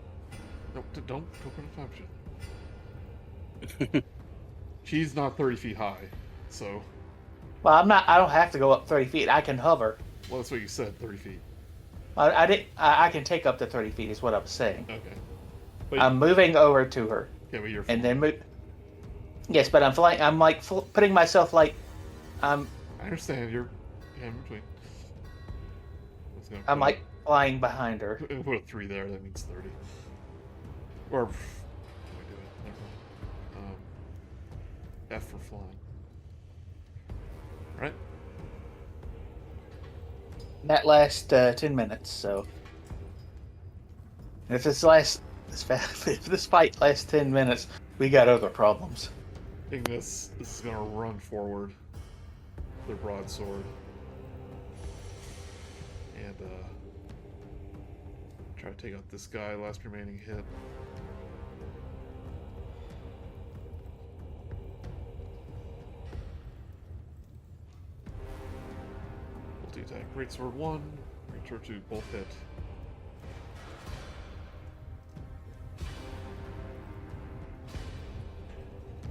No, don't put a time. She's not 30 feet high, so. Well, I don't have to go up 30 feet. I can hover. Well, that's what you said, 30 feet. I can take up to 30 feet is what I'm saying. Okay. But, I'm moving over to her. yeah, but you're And then move. Yes, but I'm flying. I'm like putting myself like. I understand. You're in between. I'm like flying behind her. Put a 3 there. That means 30. Or. How do I do it? Never mind. F for flying. Right? That lasts 10 minutes. So. If if this fight lasts 10 minutes, we got other problems. Ignis is gonna run forward with their broadsword and try to take out this guy. Last remaining hit. Multi-attack. Greatsword 1. Greatsword 2. Both hit.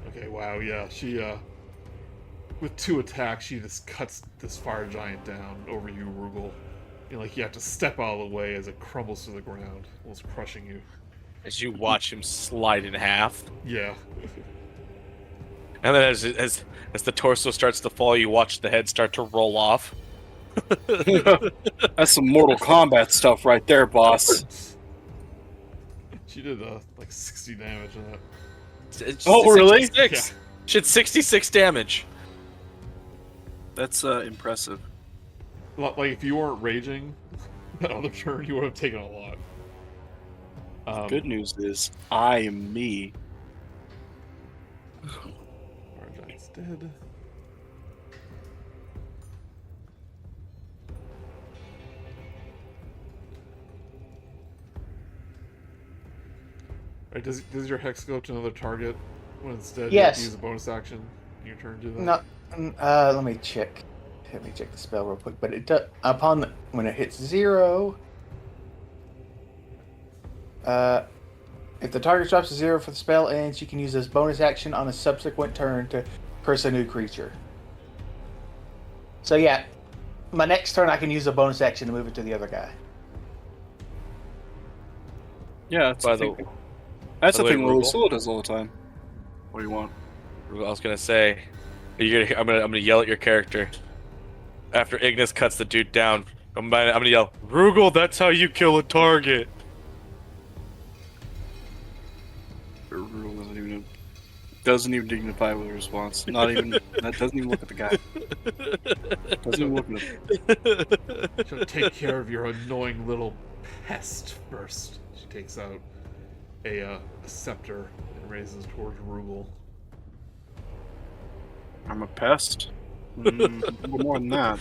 Okay, wow, yeah, she, with 2 attacks, she just cuts this fire giant down over you, Rugal. You know, like, you have to step out of the way as it crumbles to the ground, almost crushing you. As you watch him slide in half, Yeah. and then as the torso starts to fall, you watch the head start to roll off. That's some Mortal Kombat stuff right there, boss. She did, like 60 damage on that. Oh, really? 66. Yeah. She had 66 damage. That's impressive. Like, if you weren't raging, that other turn, you would have taken a lot. Good news is, I am me. Our giant's dead. Right, does your hex go to another target when instead Yes. you use a bonus action in your turn to do that? No, let me check. Let me check the spell real quick. But it does when it hits 0. If the target drops to 0 for the spell ends, you can use this bonus action on a subsequent turn to curse a new creature. So yeah, my next turn I can use a bonus action to move it to the other guy. Yeah, that's By the the thing. That's the way, thing Rugal? Lucilla does all the time. What do you want? I was gonna say, I'm gonna yell at your character after Ignis cuts the dude down. I'm gonna yell, Rugal, that's how you kill a target. Rule doesn't even dignify with a response. Not even that doesn't even look at the guy. Doesn't even look at him. So take care of your annoying little pest first. She takes out a scepter and raises towards Rugal. I'm a pest. A little more than that.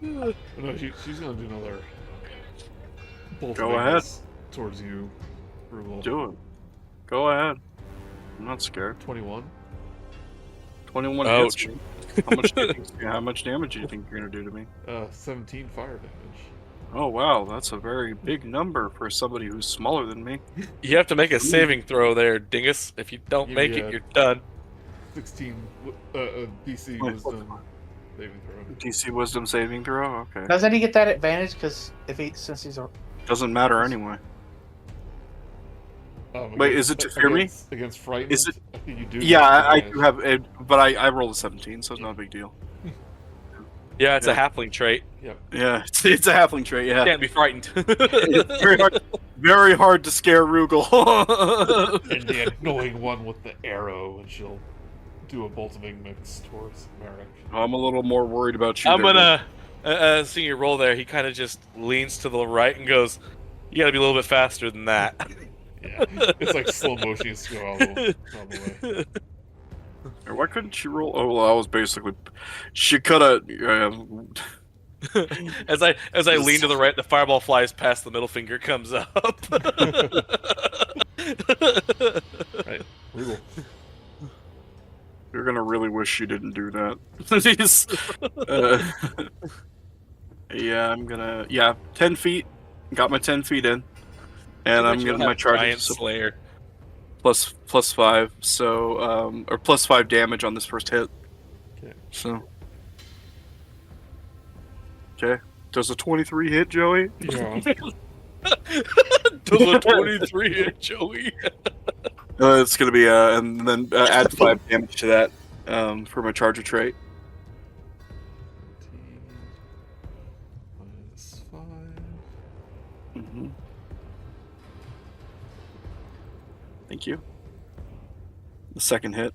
No, she's gonna do another bolt Go of ahead. Ignis towards you, Rugal. Do it. Go ahead. I'm not scared. 21. 21 Ouch. hits me. How much damage do you think you're gonna do to me? 17 fire damage. Oh wow, that's a very big number for somebody who's smaller than me. You have to make a saving throw there, dingus. If you don't Yeah, make yeah. it, you're done. 16 DC wisdom saving throw. DC Wisdom saving throw. Okay. Doesn't he get that advantage? Because since he's a Doesn't matter anyway. Wait, is it to fear me? Against frightened? Is it- I think you do. Yeah, get I advantage. do have it, but I rolled a 17, so it's not a big deal. Yeah, it's a Yeah. halfling trait. Yeah, it's a halfling trait. Yeah, Can't be frightened. it's very hard to scare Rugal. And the annoying one with the arrow, and she'll do a bolt of Ignis towards Merric. I'm a little more worried about you. I'm there, gonna seeing your roll there. He kind of just leans to the right and goes, "You gotta be a little bit faster than that." Yeah, it's like slow motion. You just go all the way. Or why couldn't she roll? Oh, well, I was basically. She could have. As I lean to the right, the fireball flies past. The middle finger comes up. Right, Rugal. You're gonna really wish you didn't do that. Yeah, I'm gonna. Yeah, 10 feet. Got my 10 feet in, and I'm getting my Giant charges Slayer. plus 5. So or plus 5 damage on this first hit. Okay. So. Okay. Does a 23 hit, Joey? Yeah. Does a 23 hit Joey? It's gonna be and then add 5 damage to that for my charger trait. -5. Mm-hmm. Thank you. The second hit.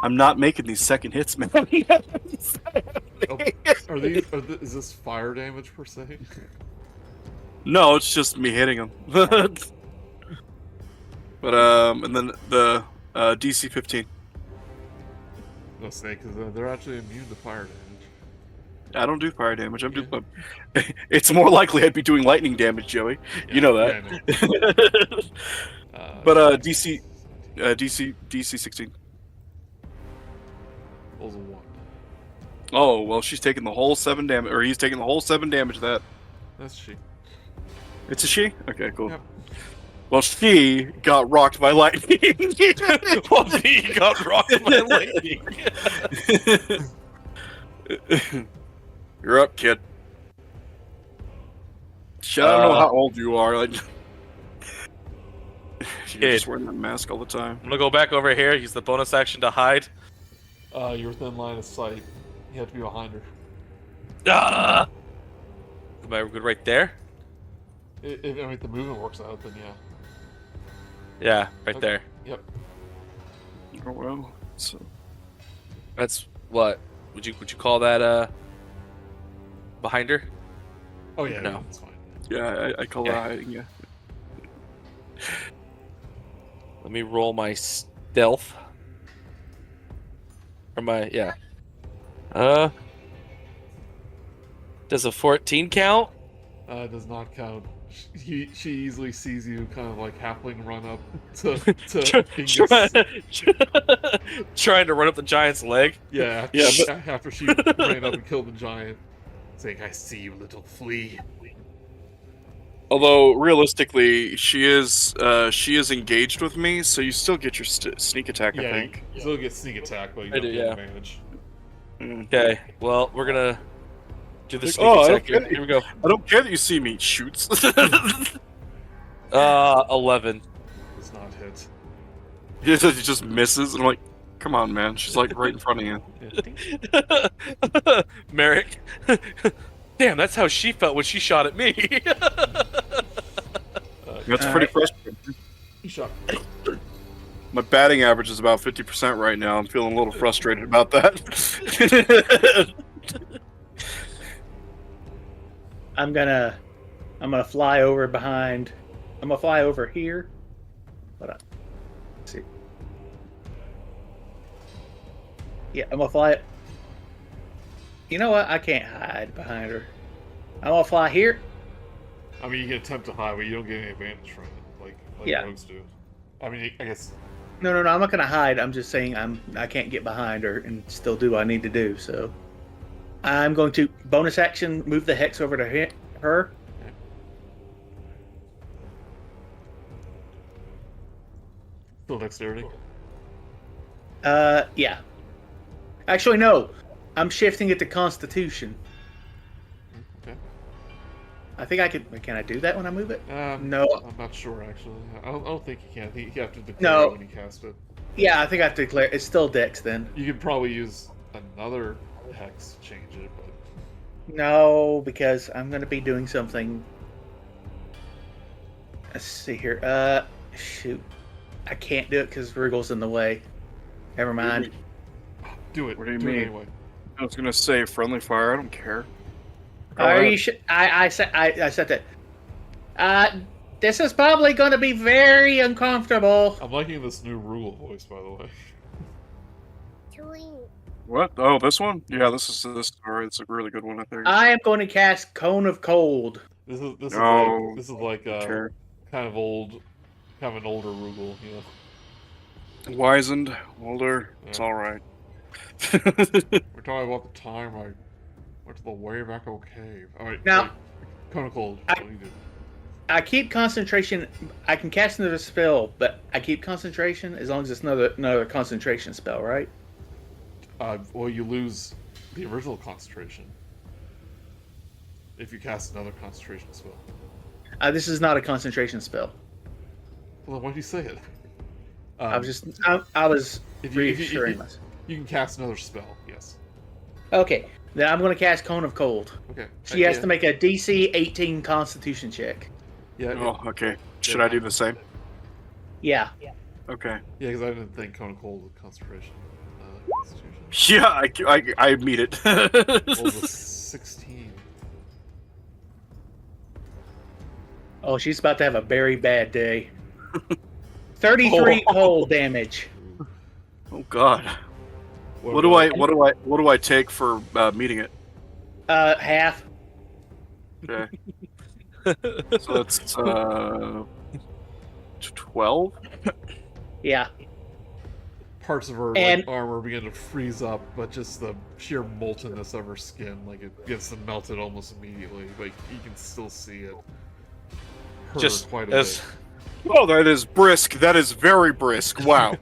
I'm not making these second hits, man. Oh, is this fire damage per se? No, it's just me hitting him. But and then the DC 15. No, snake, because they're actually immune to fire damage. I don't do fire damage. I'm doing. It's more likely I'd be doing lightning damage, Joey. You know that. Yeah, I know. But DC 16. Rolls a 1. Oh well, she's taking the whole 7 damage, or he's taking the whole 7 damage of that. That's she. It's a she. Okay, cool. Yep. Well, she got rocked by lightning. Well, he got rocked by lightning. You're up, kid. I don't know how old you are. Like, you're just wearing that mask all the time. I'm gonna go back over here. Use the bonus action to hide. You're within line of sight. You have to be behind her. Ah! Am I good right there? If the movement works out, then yeah. Yeah, right Okay. there. Yep. Oh well. So That's what would you call that? behind her? Oh yeah, No. that's fine. Yeah, I call it Yeah. hiding. Yeah. Let me roll my stealth. Or my does a 14 count? Does not count. She easily sees you kind of like halfling run up to Ignis. Trying to run up the giant's leg. Yeah, Yeah, after she ran up and killed the giant, saying, "I see you, little flea." Although realistically, she is engaged with me, so you still get your sneak attack. I Yeah, think. you still get sneak attack, but you I don't do, get yeah. advantage. Okay, well, we're gonna do the sneak Oh, attack. okay. Here we go. I don't care that you see me. Shoots. 11. Does not hit. He just misses, and I'm like, come on, man. She's like right in front of you. Yeah. Merric. Damn, that's how she felt when she shot at me. That's pretty frustrating. He shot. My batting average is about 50% right now. I'm feeling a little frustrated about that. I'm gonna fly over behind. I'm gonna fly over here. Hold on. Let's see. Yeah, I'm gonna fly. You know what? I can't hide behind her. I'm gonna fly here. I mean, you can attempt to hide, but you don't get any advantage from it, like Yeah. rogues do. I mean, I guess. No, I'm not gonna hide. I'm just saying I can't get behind her and still do what I need to do. So I'm going to bonus action move the hex over to her. Still dexterity. Yeah. Actually, no. I'm shifting it to Constitution. Okay. I think I can. Can I do that when I move it? No. I'm not sure actually. I don't think you can. I think you have to declare No. it when you cast it. Yeah, I think I have to declare. It's still Dex then. You could probably use another hex to change it, but No, because I'm going to be doing something. Let's see here. Shoot. I can't do it because Rugal's in the way. Never mind. do it. What do you do mean? it anyway. I was gonna say friendly fire. I don't care. Are you I said that. This is probably going to be very uncomfortable. I'm liking this new Rugal voice, by the way. Doing. What? Oh, this one? Yeah, this. Alright, it's a really good one, I think. I am going to cast Cone of Cold. This is No. like Sure. kind of an older Rugal, you know. Wizened, older. It's Yeah. all right. We're talking about the time I went to the Wave Echo Cave. All right. Now- Cone of Cold. What do you do? I keep concentration. I can cast another spell, but I keep concentration as long as it's another concentration spell, right? Well, you lose the original concentration if you cast another concentration spell. This is not a concentration spell. Well, then why'd you say it? I was if reassuring myself. you can cast another spell. Yes. Okay, then I'm going to cast Cone of Cold. Okay. She has to make a DC 18 Constitution check. Yeah. Oh, okay. Should I do the same? Yeah. Okay. Yeah, because I didn't think Cone of Cold was concentration. Constitution. Yeah, I meet it. Cold was 16. Oh, she's about to have a very bad day. 33 cold damage. Oh God. What do I take for meeting it? Half. Okay. So that's 12. Yeah. Parts of her And- armor begin to freeze up, but just the sheer moltenness of her skin, like it gets melted almost immediately, but you can still see it. Hurt Just quite a as bit. Oh, that is brisk. That is very brisk. Wow.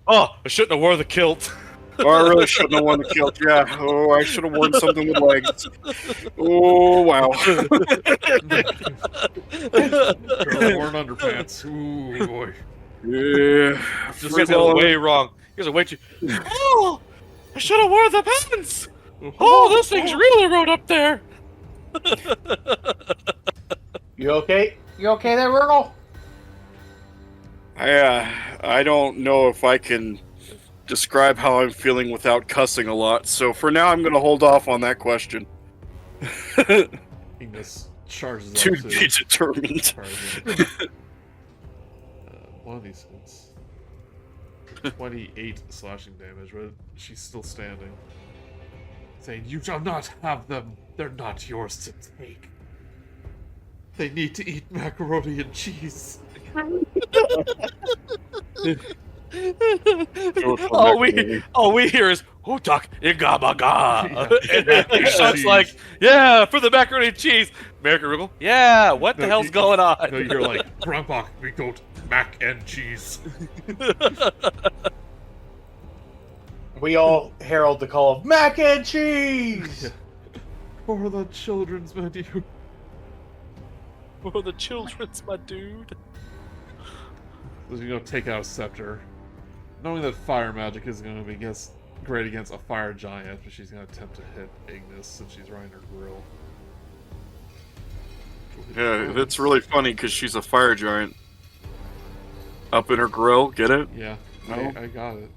oh, I shouldn't have wore the kilt. Oh, I really shouldn't have worn the kilt. Yeah. Oh, I should have worn something with legs. Oh, wow. Girl worn underpants. Ooh boy. Yeah. You guys got it way wrong. You guys are way too. Oh, I should have wore the pants. Oh, this thing's really rode up there. You okay? You okay there, Rugal? I don't know if I can describe how I'm feeling without cussing a lot. So for now, I'm going to hold off on that question. Ignis charges To up be to determined. target. One of these hits. 28 slashing damage, but she's still standing. Saying, "You shall not have them. They're not yours to take. They need to eat macaroni and cheese." all we hear is "Hutak Igabaga," Yeah. and Eshok's like, "Yeah, for the macaroni and cheese." Merric and Rugal, "Yeah, what the No, hell's you- going on?" No, you're like, "Grandpa, we got mac and cheese." We all herald the call of mac and cheese. For the children's menu. For the children's, my dude. So you're gonna take out a scepter, knowing that fire magic is gonna be great against a fire giant, but she's gonna attempt to hit Ignis since she's riding her grill. Yeah, that's really funny because she's a fire giant. Up in her grill, get it? Yeah, No. I got it.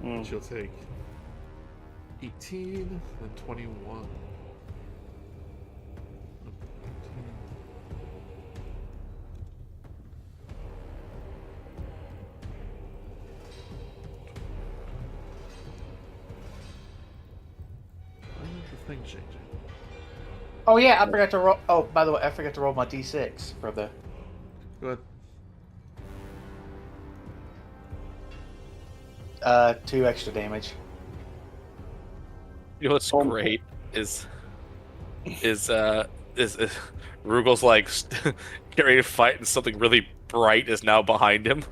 Mm. She'll take 18 and 21. Why is the thing changing? Oh yeah, I forgot to roll. Oh, by the way, I forgot to roll my d6 for the. Go ahead. 2 extra damage. You know what's great is Rugal's like getting ready to fight, and something really bright is now behind him,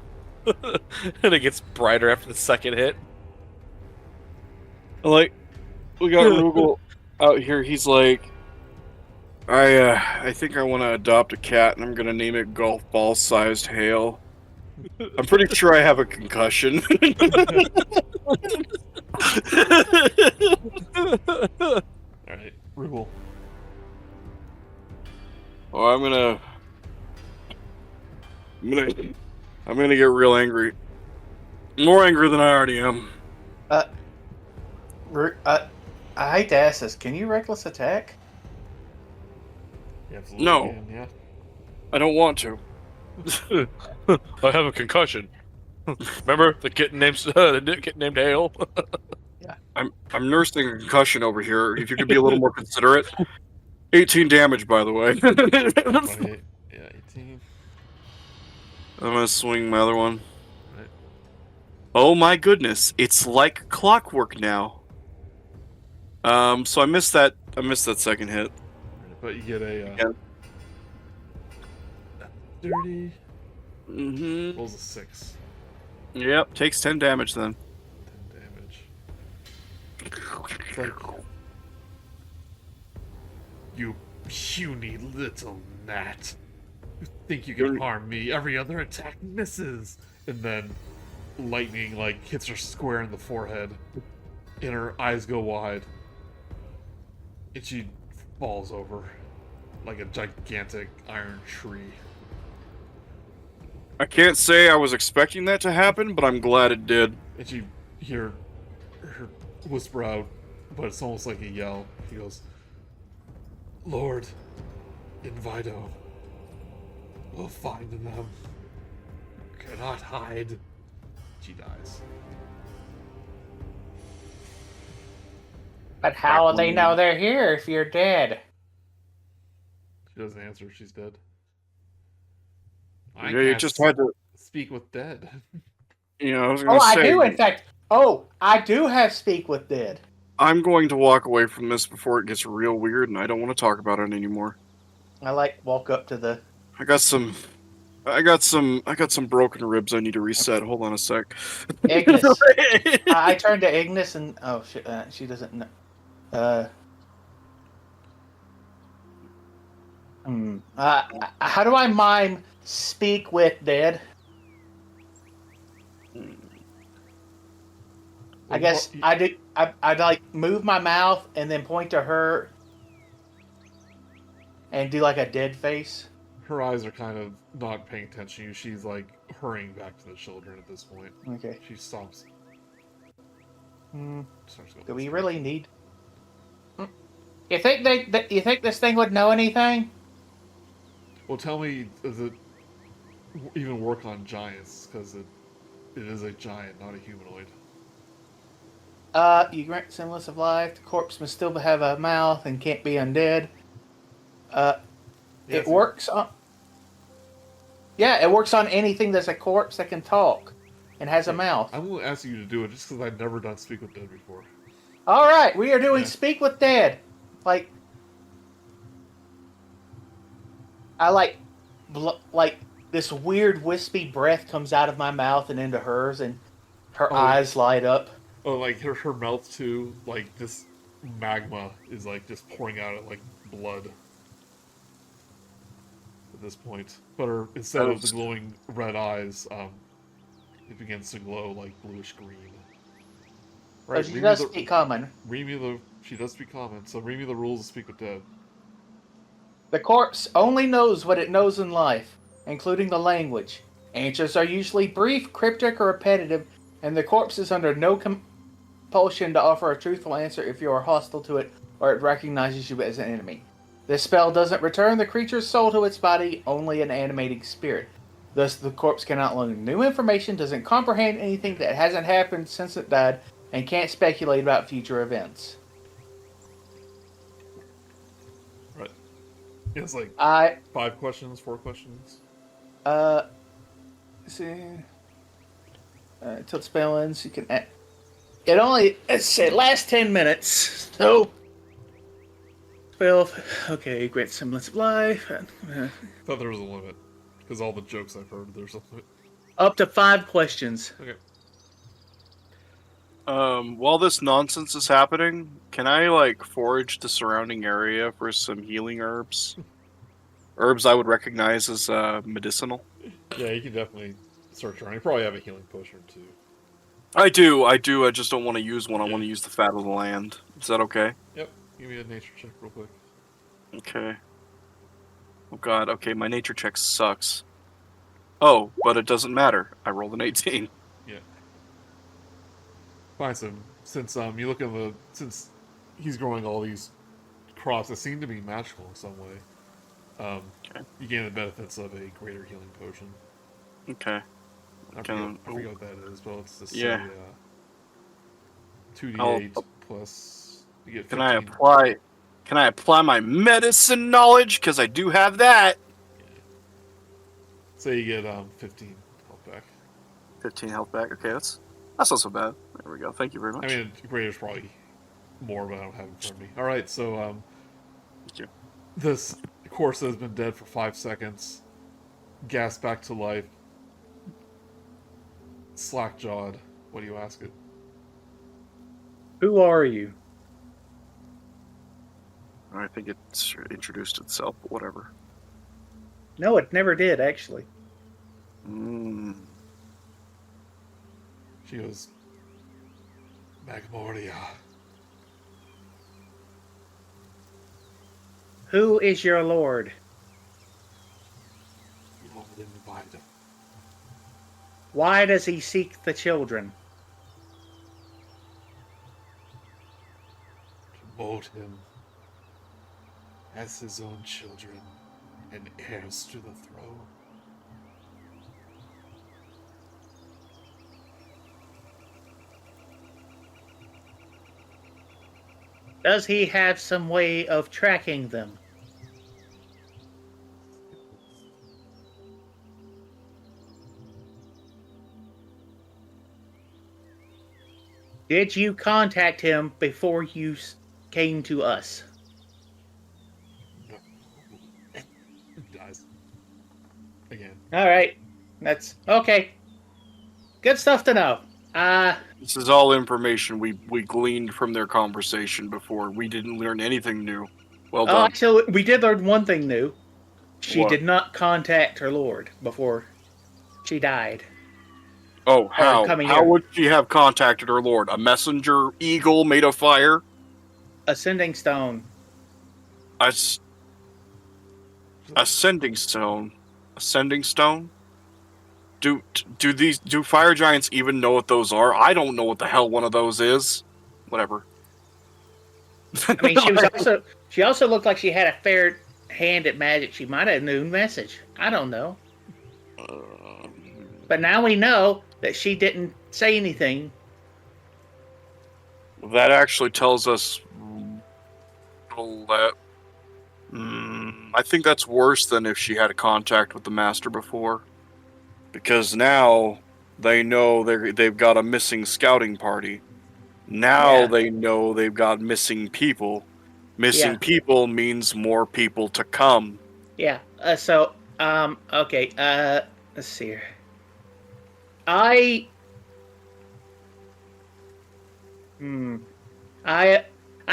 and it gets brighter after the second hit. Like, we got Rugal out here. He's like, I think I want to adopt a cat, and I'm gonna name it Golf Ball-Sized Hale. I'm pretty sure I have a concussion. Alright, Rugal. Oh, I'm gonna get real angry. More angry than I already am. I hate to ask this. Can you reckless attack? You absolutely No. can, yeah. I don't want to. I have a concussion. Remember the kitten named Hale? I'm nursing a concussion over here. If you could be a little more considerate. 18 damage, by the way. 28. Yeah, 18. I'm gonna swing my other one. Right. Oh my goodness, it's like clockwork now. So I missed that second hit. But you get a Yeah. 30. Mm-hmm. Rolls a 6. Yep, takes 10 damage then. 10 damage. It's like, you puny little gnat. You think you can harm me? Every other attack misses. And then lightning like hits her square in the forehead. And her eyes go wide. And she falls over like a gigantic iron tree. I can't say I was expecting that to happen, but I'm glad it did. And you hear her whisper out, but it's almost like a yell. He goes, "Lord, Invido, we'll find them. Cannot hide." She dies. But how will they know they're here if you're dead? She doesn't answer. She's dead. Yeah, you just had to. speak with dead. I was gonna Oh, say. I do, in fact. Oh, I do have speak with dead. I'm going to walk away from this before it gets real weird, and I don't want to talk about it anymore. I walk up to the. I got some broken ribs I need to reset. Hold on a sec. Ignis. I turn to Ignis and she doesn't know. How do I mime speak with dead? I guess I do. I'd like move my mouth and then point to her and do like a dead face. Her eyes are kind of not paying attention to you. She's like hurrying back to the children at this point. Okay. She stops Starts going Do we this really need? You think you think this thing would know anything? way. Well, tell me, does it even work on giants? Because it is a giant, not a humanoid. You grant semblance of life. The corpse must still have a mouth and can't be undead. Yeah, It so- works on. Yeah, it works on anything that's a corpse that can talk and has a mouth. I'm going to ask you to do it just because I've never done Speak with Dead before. All right, we are doing Yeah. Speak with Dead. Like, I like this weird wispy breath comes out of my mouth and into hers, and her Oh. eyes light up. Oh, like her mouth too, like this magma is like just pouring out like blood at this point. But her instead of the glowing red eyes, it begins to glow like bluish green. Right, she does speak common. She does speak common, so read me the rules of Speak with Dead. The corpse only knows what it knows in life, including the language. Answers are usually brief, cryptic, or repetitive, and the corpse is under no compulsion to offer a truthful answer if you are hostile to it or it recognizes you as an enemy. This spell doesn't return the creature's soul to its body, only an animating spirit. Thus, the corpse cannot learn new information, doesn't comprehend anything that hasn't happened since it died, and can't speculate about future events. Right. It's like 5 questions, 4 questions. Let's see. Until the spell ends, you can. It only it lasts 10 minutes. So. Spell. Okay, great semblance of life. I thought there was a limit because all the jokes I've heard, there's a limit. Up to 5 questions. Okay. While this nonsense is happening, can I like forage the surrounding area for some healing herbs? Herbs I would recognize as medicinal. Yeah, you can definitely search around. You probably have a healing potion too. I do. I just don't want to use one. I want to use the fat of the land. Is that okay? Yep. Give me a nature check real quick. Okay. Oh god, okay, my nature check sucks. Oh, but it doesn't matter. I rolled an 18. Yeah. Fine, so since you look at since he's growing all these crops that seem to be magical in some way, Okay. you gain the benefits of a greater healing potion. Okay. I forget what that is, but it's just Yeah. 2d8 plus you get 15. Can I apply my medicine knowledge? Because I do have that. Say you get 15 health back. 15 health back. Okay, that's not so bad. There we go. Thank you very much. I mean, greater's probably more, but I don't have it in front of me. All right, so Thank you. this corpse has been dead for 5 seconds, gasped back to life, slack-jawed. What do you ask it? Who are you? I think it's introduced itself, but whatever. No, it never did, actually. She goes, Magnolia. Who is your lord? You don't invite him. Why does he seek the children? To mold him as his own children and heirs to the throne. Does he have some way of tracking them? Did you contact him before you came to us? No. Dies. Again. All right. That's okay. Good stuff to know. This is all information we gleaned from their conversation before. We didn't learn anything new. Well done. Actually, we did learn one thing new. She What? did not contact her lord before she died. Oh, how? coming How here. would she have contacted her lord? A messenger eagle made of fire? Ascending stone. Ascending stone. Ascending stone? Do fire giants even know what those are? I don't know what the hell one of those is. whatever. I mean, she also looked like she had a fair hand at magic. She might have known message. I don't know. But now we know that she didn't say anything. That actually tells us that. I think that's worse than if she had a contact with the master before, because now they know they've got a missing scouting party. Now Yeah. they know they've got missing people. Missing Yeah. people means more people to come. Yeah. Okay. Let's see here. I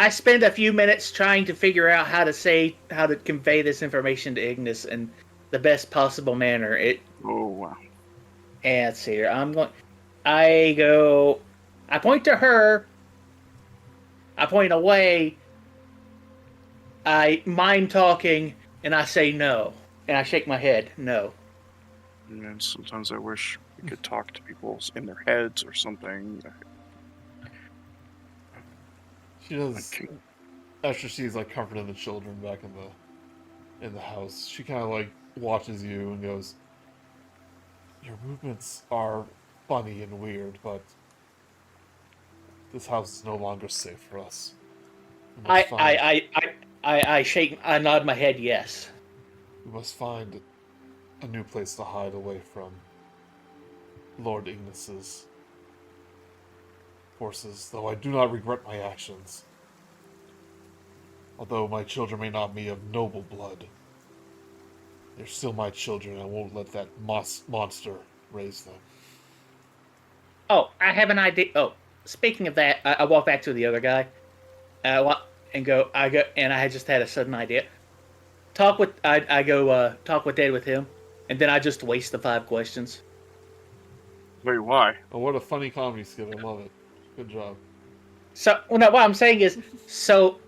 spent a few minutes trying to figure out how to convey this information to Ignis in the best possible manner. Oh wow! And let's see here. I point to her. I point away. I mime talking, and I say no, and I shake my head no. And sometimes I wish we could talk to people in their heads or something. She does. After she's like comforting the children back in the house, she kind of like watches you and goes, "Your movements are funny and weird, but this house is no longer safe for us." I nod my head yes. We must find a new place to hide away from Lord Ignis's forces, though I do not regret my actions. Although my children may not be of noble blood, they're still my children, and I won't let that monster raise them. Oh, I have an idea. Oh, speaking of that, I walk back to the other guy, and I just had a sudden idea. Talk with Dad with him, and then I just waste the 5 questions. Wait, why? Oh, what a funny comedy skit! I love it. Good job. So, no, what I'm saying is,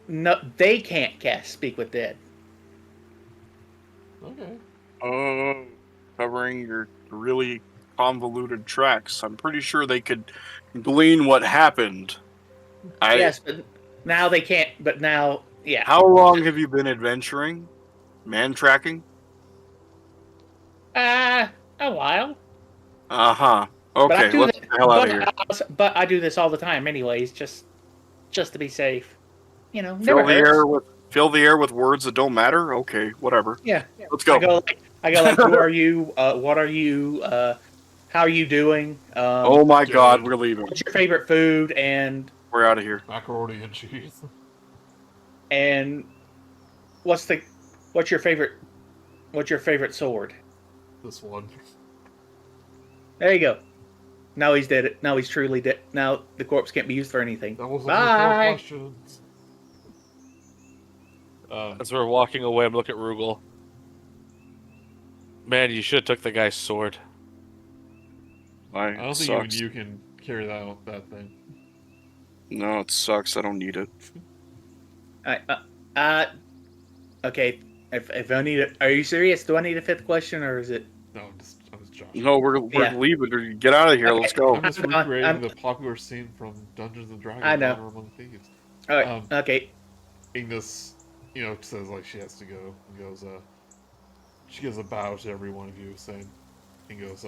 no, they can't cast Speak with Dead. Okay. Covering your really convoluted tracks. I'm pretty sure they could glean what happened. Yes, but now they can't. But now, yeah. How long have you been adventuring? Man tracking? A while. Uh-huh. Okay, let's get the hell out of here. But I do this all the time, anyways, just to be safe. You know, Fill the air with words that don't matter. Okay, whatever. Yeah. Let's go. I go like, who are you? What are you? How are you doing? Oh my God, we're leaving. What's your favorite food? And we're out of here. Macaroni and cheese. And what's your favorite sword? This one. There you go. Now he's dead. Now he's truly dead. Now the corpse can't be used for anything. That was Bye. 4 questions. As we're walking away, I'm looking at Rugal. Man, you should have took the guy's sword. I don't think even you can carry that thing. No, it sucks. I don't need it. Okay. If I need it, are you serious? Do I need a 5th question, or is it? No, I was joking. No, we're leaving. Get out of here. Okay. Let's go. I'm just recreating the popular scene from Dungeons and Dragons. I know. Honor Among Thieves. All right. Okay. Ignis, says like she has to go. And goes, she gives a bow to every one of you, saying, and goes,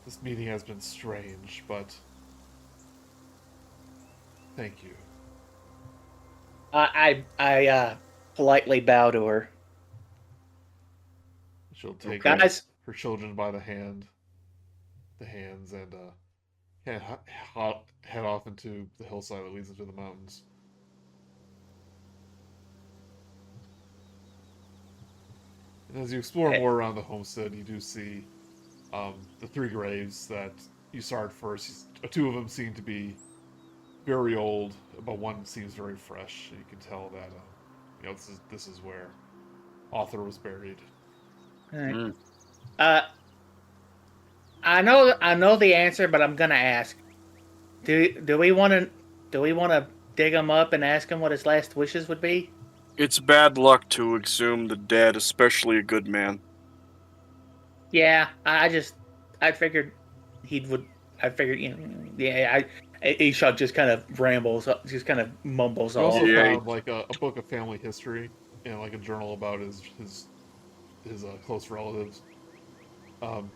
this meeting has been strange, but thank you. I politely bow to her. She'll take Guys, her children by the hands, and head off into the hillside that leads into the mountains. And as you explore more around the homestead, you do see the 3 graves that you saw at first. 2 of them seem to be very old, but one seems very fresh. You can tell that this is where Author was buried. All right. I know the answer, but I'm gonna ask. Do we want to dig him up and ask him what his last wishes would be? It's bad luck to exhume the dead, especially a good man. Yeah, I figured he would. I figured, Eshok just kind of rambles, just kind of mumbles I all. also Yeah. found like a book of family history and like a journal about his close relatives. So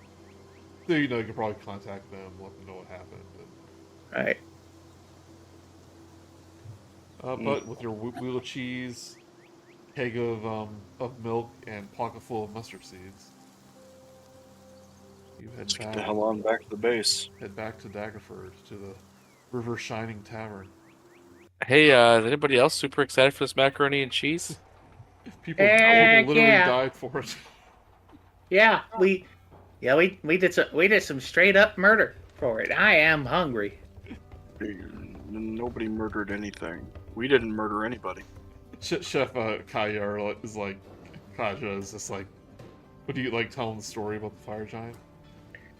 you can probably contact them, let them know what happened. Right. But with your wheel of cheese, keg of milk, and pocket full of mustard seeds, you Let's get the hell on back to the base. head back to Daggerford to the River Shining Tavern. Hey, is anybody else super excited for this macaroni and cheese? People Heck literally yeah. died for it. Yeah, we did some straight up murder for it. I am hungry. Nobody murdered anything. We didn't murder anybody. Chef Kaja is like, Kaja is just like, what do you like telling the story about the fire giant?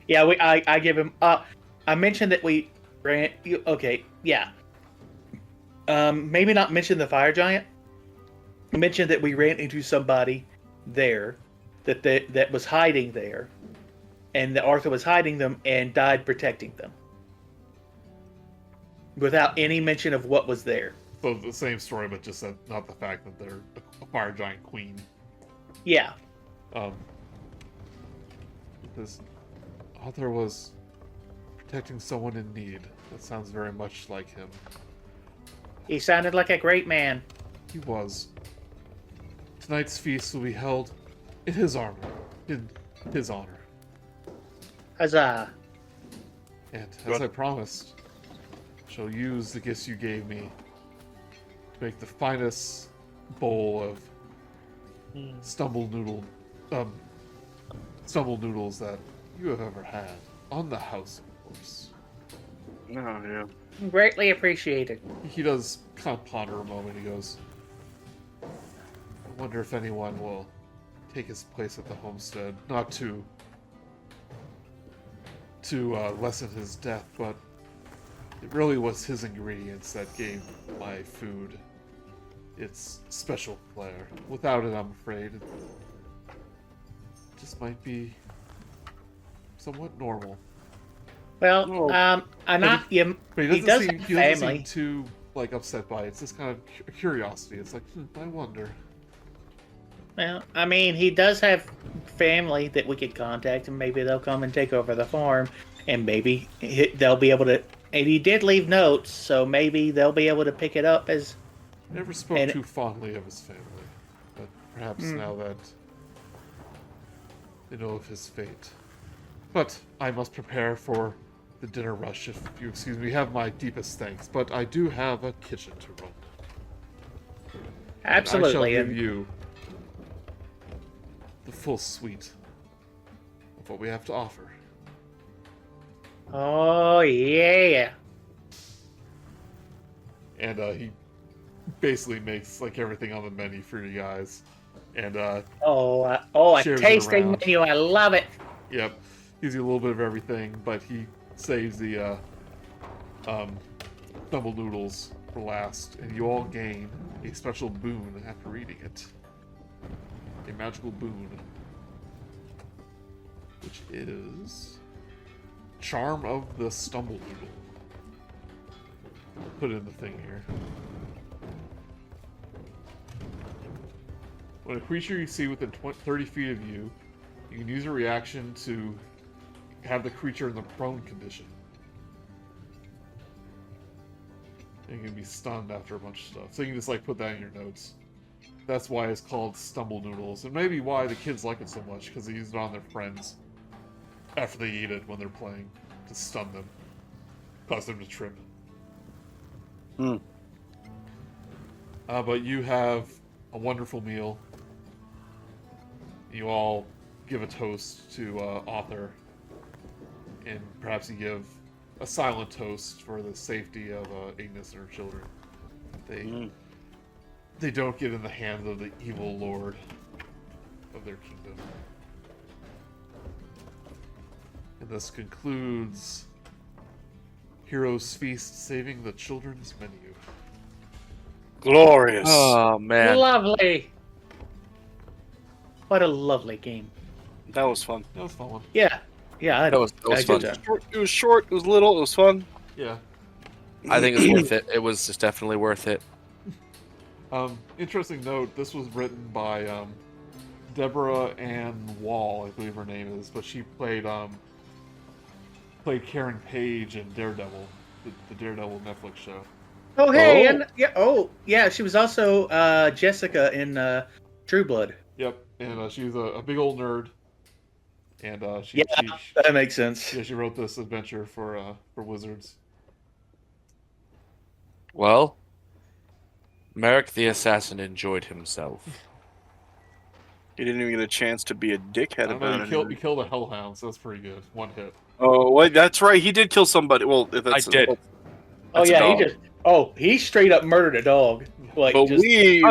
Yeah, I give him. I mentioned that we ran. Okay, yeah. Maybe not mention the fire giant. I mentioned that we ran into somebody there, that was hiding there, and that Arthur was hiding them and died protecting them, without any mention of what was there. So the same story, but just not the fact that they're a fire giant queen. Yeah. Because Arthur was protecting someone in need. That sounds very much like him. He sounded like a great man. He was. Tonight's feast will be held in his honor. In his honor. Huzzah. And as I promised, shall use the gifts you gave me to make the finest bowl of stumble noodles that you have ever had on the house, of course. Oh, yeah. Greatly appreciated. He does kind of ponder a moment. He goes, I wonder if anyone will take his place at the homestead, not to lessen his death, but it really was his ingredients that gave my food its special flair. Without it, I'm afraid, it just might be somewhat normal. Well, I'm not. But He does have he doesn't family. seem too like upset by it. It's just kind of a curiosity. It's like, I wonder. Well, I mean, he does have family that we could contact, and maybe they'll come and take over the farm, and maybe they'll be able to. And he did leave notes, so maybe they'll be able to pick it up as. Never spoke too fondly of his family, but perhaps now that they know of his fate. But I must prepare for the dinner rush, if you excuse me. Have my deepest thanks, but I do have a kitchen to run. Absolutely. I shall give you the full suite of what we have to offer. Oh yeah. And he basically makes like everything on the menu for you guys. And a tasting shares it around. menu. I love it. Yep, gives you a little bit of everything, but he saves the stumble noodles for last, and you all gain a special boon after eating it. A magical boon, which is Charm of the Stumble Noodle. I'll put it in the thing here. When a creature you see within 30 feet of you, you can use a reaction to have the creature in the prone condition. And you can be stunned after a bunch of stuff. So you can just like put that in your notes. That's why it's called Stumble Noodles. And maybe why the kids like it so much, because they use it on their friends after they eat it when they're playing to stun them. Cause them to trip. But you have a wonderful meal. You all give a toast to Author, and perhaps you give a silent toast for the safety of Ignis and her children. They don't get in the hands of the evil lord of their kingdom. And this concludes Heroes Feast, saving the children's menu. Glorious. Oh man, Lovely. What a lovely game. That was fun. That was a fun one. Yeah. Yeah. that was I fun. did that. It was short, it was little, it was fun. Yeah. I think it's worth it. It was just definitely worth it. Interesting note, this was written by Deborah Ann Wall, I believe her name is, but she played Karen Page in Daredevil, the Daredevil Netflix show. Oh hey, Oh. and yeah, she was also Jessica in True Blood. Yep, and she's a big old nerd, and That makes sense. she wrote this adventure for Wizards. Well, Merric the Assassin enjoyed himself. He didn't even get a chance to be a I dickhead don't know, about you it. killed a hellhound, so that's pretty good. One hit. Oh, wait, that's right. He did kill somebody. Well, if that's I did. Oh that's a yeah, dog. he straight up murdered a dog. Like, But just,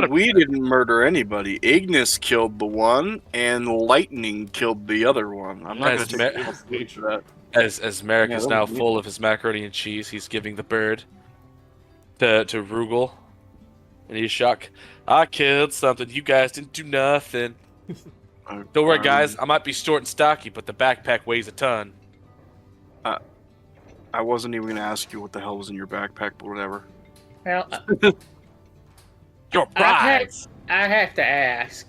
we didn't murder anybody. Ignis killed the one, and Lightning killed the other one. I'm not going As to Ma- take responsibility for that. As Merric Yeah, is that now was me. full of his macaroni and cheese, he's giving the bird to Rugal. And he's shocked. I killed something. You guys didn't do nothing. Don't worry, guys. I might be short and stocky, but the backpack weighs a ton. I wasn't even going to ask you what the hell was in your backpack, but whatever. well, Your I prize. have to ask.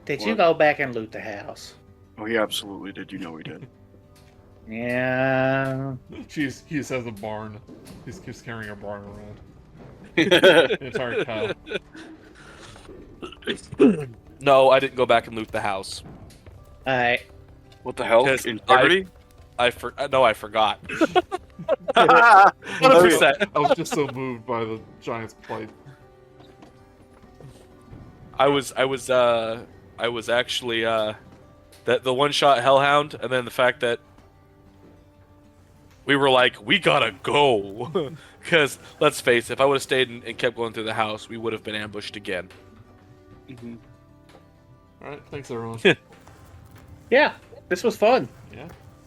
Did you What? go back and loot the house? Oh, he absolutely did. You know he did. Yeah. He just has a barn. He's carrying a barn around. An entire cow. No, I didn't go back and loot the house. Alright. What the hell? Because Integrity? I forgot. I 100%. I was just so moved by the giant's plight. I was actually the one shot hellhound, and then the fact that we were like, we gotta go, because let's face it, if I would have stayed and kept going through the house, we would have been ambushed again. Alright, thanks everyone. Yeah, this was fun. Yeah.